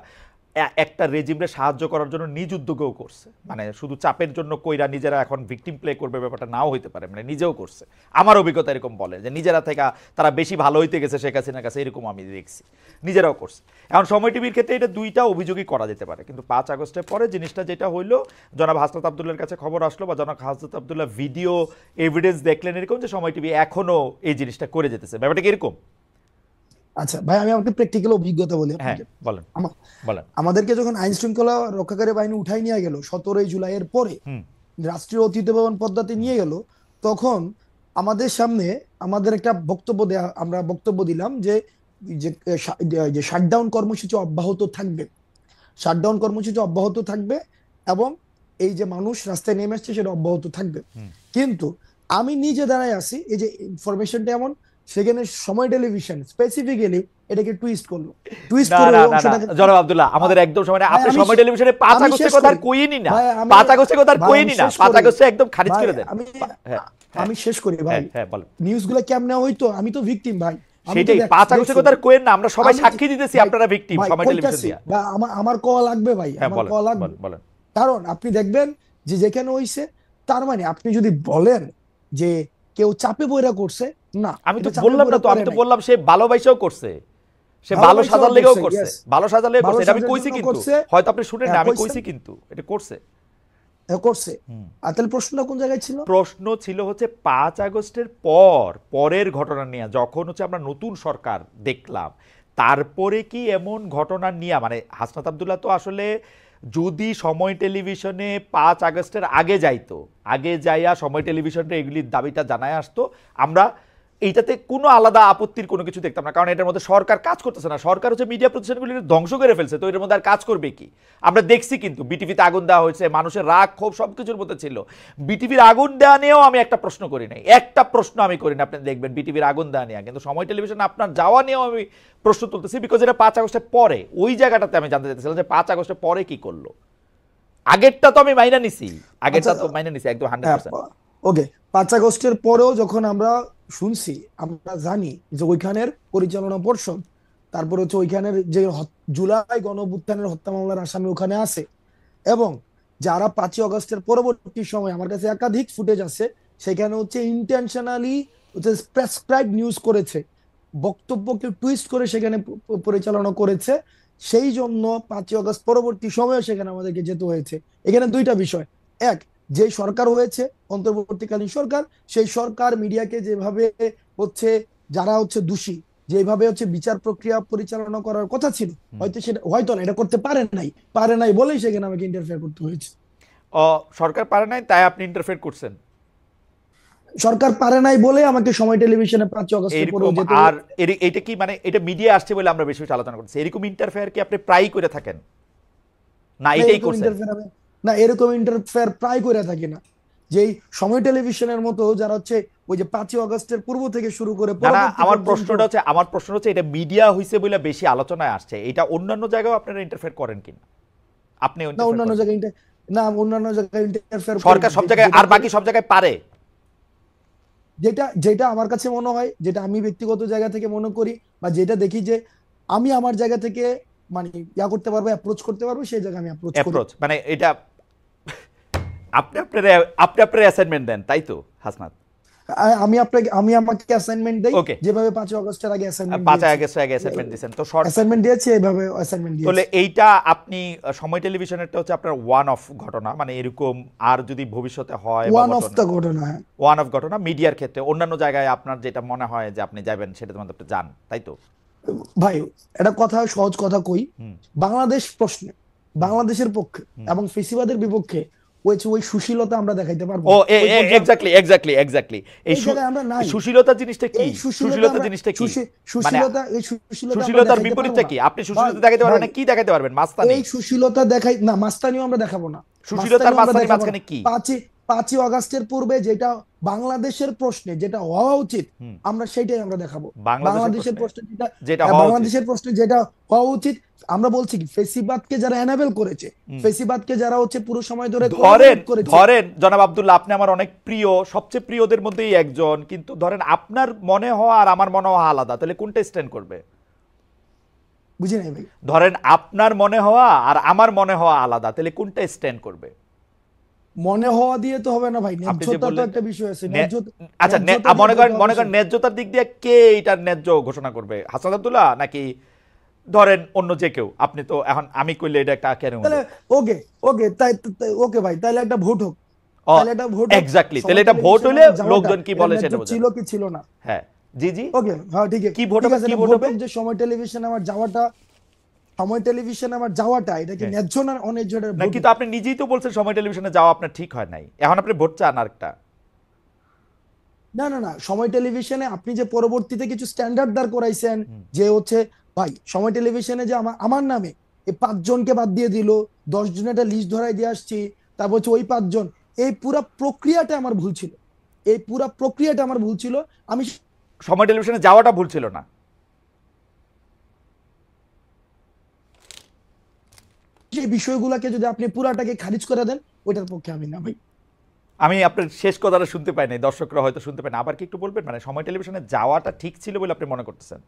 একটা রেজিমরে সাহায্য করার জন্য নিজ উদ্যোগেও করছে, মানে শুধু চাপের জন্য কইরা নিজেরা এখন ভিকটিম প্লে করবে ব্যাপারটা নাও হইতে পারে, মানে নিজেও করছে। আমার অভিজ্ঞতা এরকম বলে যে নিজেরা থেকে তারা বেশি ভালো হইতে গেছে শেখ হাসিনার কাছে, এরকম আমি দেখছি, নিজেরাও করছে। এখন সময় টিভির ক্ষেত্রে এটা দুইটা অভিযোগই করা যেতে পারে, কিন্তু 5 আগস্টের পরে জিনিসটা যেটা হইলো, জনাব হাসনাত আবদুল্লার কাছে খবর আসলো বা জনাব হাসনাত আবদুল্লাহ ভিডিও এভিডেন্স দেখলেন এরকম, যে সময় টিভি এখনো এই জিনিসটা করে যেতেছে, ব্যাপারটা কি এরকম? আচ্ছা ভাই, আমি আমাকে প্র্যাকটিক্যাল অভিজ্ঞতা বলি হ্যাঁ, আপনাকে। বলেন আমা- বলেন। আমাদেরকে যখন আইন শৃঙ্খলা রক্ষাকারী বাহিনী উঠাই নিয়ে গেল 17 জুলাইয়ের পরে, হুম, রাষ্ট্রীয় অতিথি ভবন পদ্মাতে নিয়ে গেল, তখন আমাদের সামনে আমাদের একটা বক্তব্য দেয়া, আমরা বক্তব্য দিলাম যে যে যে শাটডাউন কর্মসূচি অব্যাহত থাকবে, শাটডাউন কর্মসূচি অব্যাহত থাকবে, এবং এই যে মানুষ রাস্তায় নেমে আসছে সেটা অব্যাহত থাকবে। হুম। কিন্তু আমি নিজে দাঁড়ায় আছি, এই যে ইনফরমেশনটা এমন, সেখানে সময় টেলিভিশন স্পেসিফিক্যালি এটাকে টুইস্ট করলো, টুইস্ট না করে না ওই না না, অংশটাকে। জনাব আব্দুল্লাহ, আমাদের একদম সময় ভাই আপনি আমি সময় টেলিভিশনে 5 আমি আগস্টের শেষ কথা আর করি কইনি না, ভাই, আমি 5 আগস্টের কথা আর ভাই আমি কইনি না, শেষ 5 করি আগস্টে একদম খারিজ ভাই, করে দেন। আমি হ্যাঁ, হ্যাঁ, আমি শেষ করি ভাই। হ্যাঁ, হ্যাঁ, বলেন। নিউজগুলো কেমনে হইতো, আমি তো ভিকটিম ভাই, আমি তো সেটাই, 5 আগস্টের দেখছি কথা আর কোয়েন না, আমরা সবাই আমি সাক্ষী দিতেছি, ভাই, আপনারা ভিকটিম ভাই সময় টেলিভিশন কইতাছি দিয়া। বা আমার আমার কল লাগবে ভাই, হ্যাঁ, আমার বলেন কল লাগবে। বলেন বলেন। কারণ আপনি দেখবেন যে যেখানে হইছে, তার মানে আপনি যদি বলেন যে কেউ চাপে বইরা করছে, না, আমি তো এটা চাপে বললাম না, বইরা তো আমি করে তো নাই, বললাম সে ভালোবাসাও করছে, সে ভালো ভালোবাসাও সাজার লেগেও করছে, করছে, yes, ভালো সাজার লেগে ভালো করছে, এটা আমি সাজার কইছি, জন্য কিন্তু করছে, হয়তো আপনি শুনেন না, আমি কইছেন, কইছি কিন্তু এটা করছে। করছে। হুম। আর তাহলে প্রশ্নটা কোন জায়গায় ছিল? প্রশ্ন ছিল হচ্ছে 5 আগস্টের পরের ঘটনা নিয়ে, যখন হচ্ছে আমরা নতুন সরকার দেখলাম, তারপরে কি এমন ঘটনা নিয়ে, মানে হাসনাত আবদুল্লাহ তো আসলে যদি সময় টেলিভিশনে 5 আগস্টের আগে যাইতো, আগে যাইয়া সময় টেলিভিশনে এগুলির দাবিটা জানায় আসতো, আমরা এইটাতে কোনো আলাদা আপত্তির কোনো কিছু দেখতাম না, কারণ এটার মধ্যে সরকার কাজ করতেছে না, সরকার হচ্ছে মিডিয়া প্রতিষ্ঠানগুলি ধ্বংস করে ফেলছে, তো এটার মধ্যে আর কাজ করবে কি? আমরা দেখছি কিন্তু বিটিভিতে আগুন দেওয়া হয়েছে, মানুষের রাগ ক্ষোভ সবকিছুর মধ্যে ছিল। বিটিভির আগুন দেওয়া নিয়েও আমি একটা প্রশ্ন করি নাই, একটা প্রশ্ন আমি করি না, আপনি দেখবেন বিটিভির আগুন দেওয়া নিয়ে, কিন্তু সময় টেলিভিশন আপনার যাওয়া নিয়েও আমি প্রশ্ন তুলতেছি, বিকজ এটা 5 আগস্টের পরে, ওই জায়গাটাতে আমি জানতে চাইছিলাম যে 5 আগস্টের পরে কি করলো। আগেরটা তো আমি মাইনা নিছি, আগেরটা তো মাইনা নিছি একদম 100%। ওকে, 5 আগস্টের পরেও যখন আমরা শুনছি, আমরা জানি যে ওইখানের পরিচালনা পর্ষদ, তারপর হচ্ছে ওইখানের যে জুলাই গণঅভ্যুত্থানের হত্যা মামলার আসামি ওখানে আছে, এবং যারা 5 আগস্টের পরবর্তী সময়, আমার কাছে একাধিক ফুটেজ আছে, সেখানে হচ্ছে ইন্টেনশনালি হচ্ছে প্রেসক্রাইব নিউজ করেছে, বক্তব্যকে টুইস্ট করে সেখানে পরিচালনা করেছে, সেই জন্য 5 আগস্ট পরবর্তী সময়ে সেখানে আমাদেরকে যেতে হয়েছে। এখানে দুইটা বিষয়, এক, যে সরকার হয়েছে অন্তর্বর্তীকালীন সরকার, সেই সরকার মিডিয়াকে যেভাবে হচ্ছে, যারা হচ্ছে দোষী, যেভাবে হচ্ছে বিচার প্রক্রিয়া পরিচালনা করার কথা ছিল, হয়তো সেটা হয়তো না, এটা করতে পারে নাই বলেই সেখানে আমাকে ইন্টারফেয়ার করতে হয়েছে। সরকার পারে নাই তাই আপনি ইন্টারফেয়ার করছেন সরকার পারে নাই বলে আমাকে সময় টেলিভিশনে 5 আগস্টের পরেও এরকম? যেতে আর এটা কি মানে এটা মিডিয়া আসছে বলে আমরা বেশি বেশি আলোচনা করছি, এরকম ইন্টারফেয়ার কি আপনি প্রায় করে থাকেন, না না, এটাই এরকম করছেন? ইন্টারফেয়ার না, এরকম ইন্টারফেয়ার প্রায় করে থাকি না। যেই সময় টেলিভিশনের মতো যারা হচ্ছে ওই যে 5ই আগস্টের পূর্ব থেকে শুরু করে না না, পরবর্তী আমার পর্যন্ত। প্রশ্নটা হচ্ছে এটা মিডিয়া হইছে বলে বেশি আলোচনায় আসছে, এটা অন্যান্য জায়গায় আপনারা ইন্টারফেয়ার করেন কিনা? আপনি না ইন্টারফেয়ার অন্যান্য করেন? জায়গায় না অন্যান্য জায়গায় ইন্টারফেয়ার করি সরকার না। সব জায়গায় যেটা আর করি, বাকি সব জায়গায় পারে? যেটা যেটা আমার কাছে মনে হয়, যেটা আমি ব্যক্তিগত জায়গা থেকে মনে করি, বা যেটা দেখি যে আমি আমার জায়গা থেকে মানে ইয়া করতে পারবো, অ্যাপ্রোচ করতে পারবো, সেই জায়গায় আমি অ্যাপ্রোচ করি। অ্যাপ্রোচ মানে এটা আপনি আপনার অ্যাসাইনমেন্ট দেন তাই তো হাসনাত? আমি আমাকে অ্যাসাইনমেন্ট দেই, ওকে, যেভাবে 5ই আগস্টের আগে অ্যাসাইনমেন্ট 5 দিয়েছি, আগস্ট আগে অ্যাসাইনমেন্ট দিয়েছেন তো অ্যাসাইনমেন্ট দিয়েছি, এইভাবে অ্যাসাইনমেন্ট তাহলে দিয়েছি। এইটা আপনি সময় টেলিভিশনেরটা হচ্ছে আপনার ওয়ান অফ ঘটনা, মানে এরকম আর যদি ভবিষ্যতে হয় বা ওয়ান অফ ঘটনা, দ্য ঘটনা, হ্যাঁ। ওয়ান অফ ঘটনা মিডিয়ার ক্ষেত্রে অন্যান্য জায়গায় আপনার যেটা মনে হয় যে আপনি যাবেন সেটার মধ্যে আপনি যান তাই তো? ভাই এটা কথা, সহজ কথা কই, হুম বাংলাদেশ প্রশ্নে হুম বাংলাদেশের পক্ষে হুম। এবং ফেসিবাদের বিপক্ষে ওই সুশীলতা আমরা দেখাইতে পারবো ও না। ওই পর্যায়ে এক্স্যাক্টলি এই এই জায়গায় আমরা নাই। সুশীলতা জিনিসটা কি? এই সুশীলতা জিনিসটা কি? মানে সুশীলতা আমরা সুশীলতার দেখাইতে পারবো বিপরীতটা না। কি? আপনি ভাই সুশীলতা দেখাতে পারবেন ভাই না, কি দেখাতে পারবেন? মাস্তানি? এই সুশীলতা দেখাই না, মাস্তানিও আমরা দেখাবো না। সুশীলতার মাস্তানিও আমরা মাস্তানি দেখাবো না। মাঝখানে কি? 5ই আগস্টের পূর্বে যেটা বাংলাদেশের প্রশ্নে যেটা হওয়া উচিত, হুম, আমরা সেইটাই আমরা দেখাবো। বাংলাদেশের বাংলাদেশের প্রশ্নে প্রশ্নে যেটা, যেটা হওয়া উচিত। বাংলাদেশের প্রশ্নে যেটা হওয়া উচিত, আমরা বলছি কি ফেসিবাদকে যারা এনাবেল করেছে, হুম। ফেসিবাদকে যারা হচ্ছে পুরো সময় ধরে ধরেন collaborate করেছে। ধরেন জনাব আব্দুল্লাহ, আপনি আমার অনেক প্রিয়, সবচেয়ে প্রিয়দের মধ্যেই একজন, কিন্তু ধরেন আপনার মনে হওয়া আর আমার মনে হওয়া আলাদা, তাহলে কোনটা স্ট্যান্ড করবে? বুঝি নাই ভাই। ধরেন আপনার মনে হওয়া আর আমার মনে হওয়া আলাদা, তাহলে কোনটা স্ট্যান্ড করবে? মনে হওয়া দিয়ে তো হবে না ভাই, আপনি যে ন্যায্যতা তো বললেন একটা বিষয় আছে। আচ্ছা ন্যায্যতা দিয়ে মনে তো করেন একটা বিষয়। ন্যায্যতার দিক দিয়ে কে এটার ন্যায্য ঘোষণা করবে? হাসান আব্দুল্লাহ নাকি ধরেন অন্য যে কেউ? আপনি তো এখন আমি কইলে এটা একটা কেন হলো? তাহলে ওকে, ওকে ওকে ভাই, তাহলে একটা ভোট হোক, ও তাহলে একটা ভোট হোক। এক্স্যাক্টলি, তাহলে সময় এটা ভোট টেলিভিশনে হইলে আমার যাওয়াটা লোকজন কি এটা বলে ন্যায্য সেটা বোঝা ছিল যাবে। কি ছিল না। হ্যাঁ, জি জি, ওকে, হ্যাঁ ঠিক কি ভোট ঠিক হবে, আছে, কি এটা ভোট ভোট হবে? হোক যে সময় টেলিভিশনে আমার যাওয়াটা, সময় টেলিভিশনে আমার যাওয়াটা এটা কি হ্যাঁ। ন্যায্য না অন্যায্য, এটা না ভোট কিন্তু হোক। আপনি নিজেই তো বলছেন সময় টেলিভিশনে যাওয়া আপনার ঠিক হয় নাই, এখন আপনি ভোট চান আরেকটা। না না না, সময় টেলিভিশনে আপনি যে পরবর্তীতে কিছু স্ট্যান্ডার্ড দাঁড় করাইছেন, হুম। যে হচ্ছে ভাই সময় টেলিভিশনে যে আমার নামে এই 5 জনকে বাদ দিয়ে দিল, 10 জনের একটা লিস্ট ধরাই দিয়ে আসছি, তারপর হচ্ছে ওই 5 জন, এই পুরা প্রক্রিয়াটা আমার ভুল ছিল, এই পুরা প্রক্রিয়াটা আমার ভুল ছিল। আমি সময় টেলিভিশনে যাওয়াটা ভুল ছিল না? সেই বিষয়গুলোকে যদি আপনি পুরাটাকে খারিজ করে দেন, ওইটার পক্ষে আমি না ভাই। আমি আপনার শেষ কথাটা শুনতে পাই নাই, দর্শকরা হয়তো শুনতে পায় না, আবার কি একটু বলবেন? মানে সময় টেলিভিশনে যাওয়াটা ঠিক ছিল বলে আপনি মনে করতেছেন?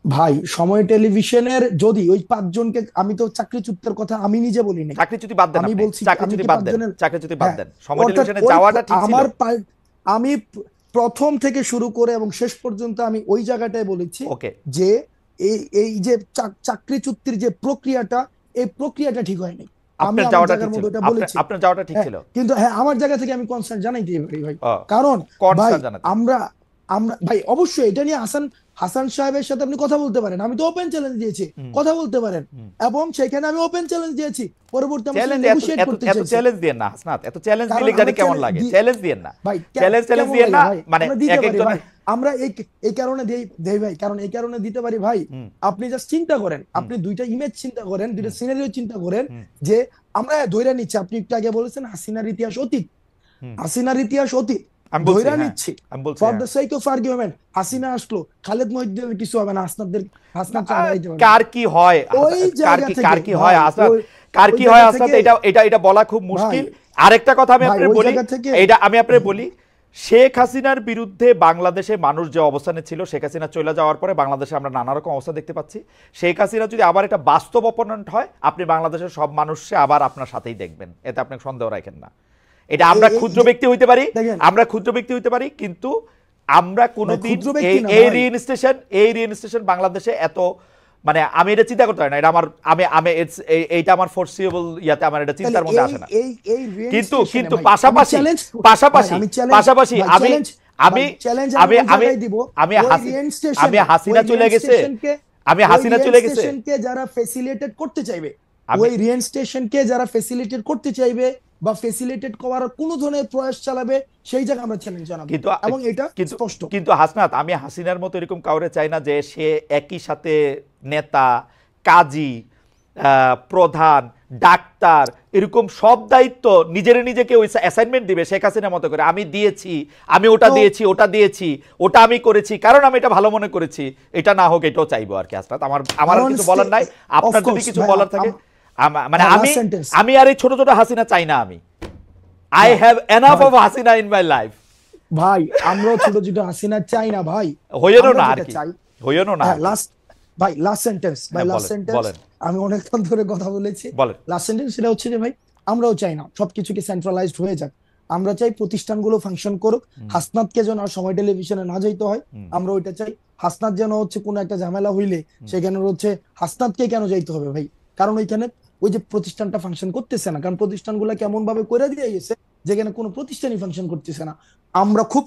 ভাই সময় টেলিভিশনের যদি ওই 5 জনকে, আমি তো চাকরিচ্যুতের কথা আমি নিজে বলি নাই, চাকরিচ্যুতি বাদ দেন, আমি আপনি বলছি আমি চাকরিচ্যুতি কি বাদ দেন, 5 জনের, চাকরিচ্যুতি বাদ হ্যাঁ, দেন, সময় অর্থাৎ টেলিভিশনে ওই যাওয়াটা ঠিক ছিল? আমি প্রথম থেকে শুরু করে এবং শেষ পর্যন্ত আমি ওই জায়গাটায় বলেছি ওকে, যে এই এই যে চাকরিচ্যুতির যে প্রক্রিয়াটা, এই প্রক্রিয়াটা ঠিক হয়নি। আমি আপনার আমার যাওয়াটা ঠিক জায়গার ছিল, মধ্যে এটা বলেছি। আপনার যাওয়াটা ঠিক হ্যাঁ, ছিল। কিন্তু হ্যাঁ আমার জায়গা থেকে আমি কনসার্ন জানাইতেই পারি ভাই। ও, কারণ ভাই কনসার্ন জানাতে। আমরা আমরা ভাই অবশ্যই এটা নিয়ে হাসান হাসান সাহেবের সাথে আপনি কথা বলতে পারেন, আমি তো ওপেন চ্যালেঞ্জ দিয়েছি, হুম, কথা বলতে পারেন, হুম। এবং সেখানে আমি ওপেন চ্যালেঞ্জ দিয়েছি, পরবর্তী আমার সাথে চ্যালেঞ্জ নেগোশিয়েট করতে এত চাইছি। চ্যালেঞ্জ দিয়েন না হাসনাত, এত চ্যালেঞ্জ কারণ দিলে জানি আমরা কেমন challenge লাগে। দি- চ্যালেঞ্জ দিয়েন না, ভাই চ্যালেঞ্জ কেমন দিয়েন লাগে না, ভাই, মানে আমরা দিতে এক পারি একজনের। ভাই, আমরা এই কারণে দেই ভাই, কারণ এই কারণে দিতে পারি ভাই। হুম, আপনি জাস্ট চিন্তা করেন, আপনি দুইটা ইমেজ চিন্তা করেন, দুইটা হুম, সিনারিও চিন্তা করেন, হুম, যে আমরা ধইরা নিচ্ছি, আপনি একটু আগে বলেছেন হাসিনার ইতিহাস অতীত, হুম। হাসিনার ইতিহাস অতীত, আমি বলছি, ধইরা হ্যাঁ, নিচ্ছি আমি বলছি, ফর হ্যাঁ। The sake of argument, Hasina আসলো, খালেদ মহিউদ্দিনের কিছু হবে না, হাসনাত ছাড়া দাঁড়াইতে পারবে না। কার কি হয়, ওই জায়গা থেকে কার কি হয় ভাই, হাসনাত, কার ওই কি হয় জায়গা হাসনাত, থেকে এটা বলা খুব মুশকিল। ভাই, আরেকটা কথা আমি ভাই আপনাকে ওই বলি, জায়গা থেকে এইটা আমি আপনাকে বলি, শেখ হাসিনার বিরুদ্ধে বাংলাদেশে মানুষ যে অবস্থানে ছিল, শেখ হাসিনা চলে যাওয়ার পরে বাংলাদেশে আমরা নানা রকম অবস্থা দেখতে পাচ্ছি। শেখ হাসিনা যদি আবার একটা বাস্তব অপোনেন্ট হয়, আপনি বাংলাদেশের সব মানুষকে আবার আপনার সাথেই দেখবেন, এতে আপনি সন্দেহ রাখেন না। এটা আমরা ক্ষুদ্র ব্যক্তি হইতে পারি, দেখেন, আমরা ক্ষুদ্র ব্যক্তি হইতে পারি, কিন্তু আমরা কোনোদিন ক্ষুদ্র ব্যক্তি না এই ভাই। রিইনস্টেশন বাংলাদেশে এত, মানে আমি এটা চিন্তা করতে পারি না, এটা আমার আমি এইটা আমার ফোরসিয়েবল ইয়াতে আমার এটা চিন্তার মধ্যে আসে না। কিন্তু কিন্তু পাশাপাশি আমি হাসিনা চলে গেছে, যারা ফেসিলিটেট করতে চাইবে, আমি- ওই রিইনস্টেশনকে যারা ফেসিলিটেট করতে চাইবে বা ফেসিলিটেট করার কোন ধরনের প্রয়াস চালাবে, সেই জায়গায় আমরা চ্যালেঞ্জ জানাবো, কিন্তু এবং এটা কিন্তু স্পষ্ট। কিন্তু হাসনাত, আমি হাসিনার মতো এরকম কাউরে চাই না যে সে একই সাথে নেতা, কাজী, প্রধান, ডাক্তার, এরকম সব দায়িত্ব নিজেকে ওই অ্যাসাইনমেন্ট দিবে শেখ হাসিনার মতো করে, আমি দিয়েছি, আমি ওটা দিয়েছি, ওটা দিয়েছি, ওটা আমি করেছি কারণ আমি এটা ভালো মনে করেছি, এটা না হোক এটাও চাইবো আর কি। হাসনাত, আমার আর কিছু বলার নাই, আপনার যদি কিছু বলার থাকে। মানে আমি আর এই ছোট ছোট হাসিনা চাই না, আমি I have enough of Hasina in my life. ভাই আমরাও ছোট ছোট হাসিনা চাই না ভাই, হইও না আর কি, হইও না। লাস্ট ভাই লাস্ট সেন্টেন্স, ভাই লাস্ট সেন্টেন্স, আমি অনেকক্ষণ ধরে কথা বলেছি, লাস্ট সেন্টেন্স সেটা হচ্ছে যে ভাই আমরাও চাই না সবকিছুকে সেন্ট্রালাইজড হয়ে যাক, আমরা চাই প্রতিষ্ঠানগুলো ফাংশন করুক, হাসনাতকে যেন আর সময় টেলিভিশনে না যাইতে হয়, আমরা ওইটা চাই। হাসনাত যেন হচ্ছে কোনো একটা ঝামেলা হইলে সেখানে হচ্ছে হাসনাতকে কেন যাইতে হবে ভাই, কারণ ওইখানে ওই যে প্রতিষ্ঠানটা ফাংশন করতেছে না, কারণ প্রতিষ্ঠানগুলো কেমন ভাবে করে দিয়ে গেছে যেখানে কোনো প্রতিষ্ঠানই ফাংশন করতেছে না। আমরা খুব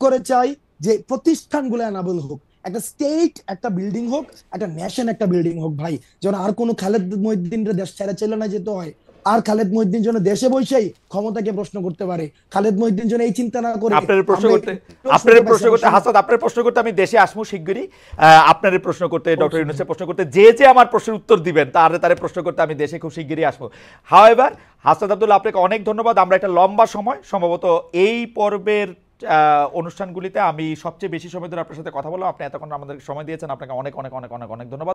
করে চাই যে প্রতিষ্ঠানগুলো এনাবল হোক, একটা স্টেট একটা বিল্ডিং হোক, একটা ন্যাশন একটা বিল্ডিং হোক ভাই, যেন আর কোনো খালেদ মহিউদ্দিনের দেশ ছেড়ে চলে না যেতে হয়, আর খালেদ মহিউদ্দিন যেন দেশে বসেই ক্ষমতাকে প্রশ্ন করতে পারে, খালেদ মহিউদ্দিন যেন এই চিন্তা না করে। আপনার প্রশ্ন করতে হাসান, আপনার প্রশ্ন করতে আমি দেশে আসবো শিগগিরই, আপনার প্রশ্ন করতে, ডক্টর ইউনূসের প্রশ্ন করতে, যে আমার প্রশ্নের উত্তর দিবেন তার প্রশ্ন করতে আমি দেশে খুব শিগগিরই আসবো। হাওয়েভার হাসনাত আব্দুল্লাহ, আপনাকে অনেক ধন্যবাদ। আমরা একটা লম্বা সময় সম্ভবত এই পর্বের অনুষ্ঠানগুলিতে আমি সবচেয়ে বেশি সময় ধরে আপনার সাথে কথা বললাম, আপনি এতক্ষণ আমাদের সময় দিয়েছেন, আপনাকে অনেক অনেক অনেক অনেক অনেক ধন্যবাদ।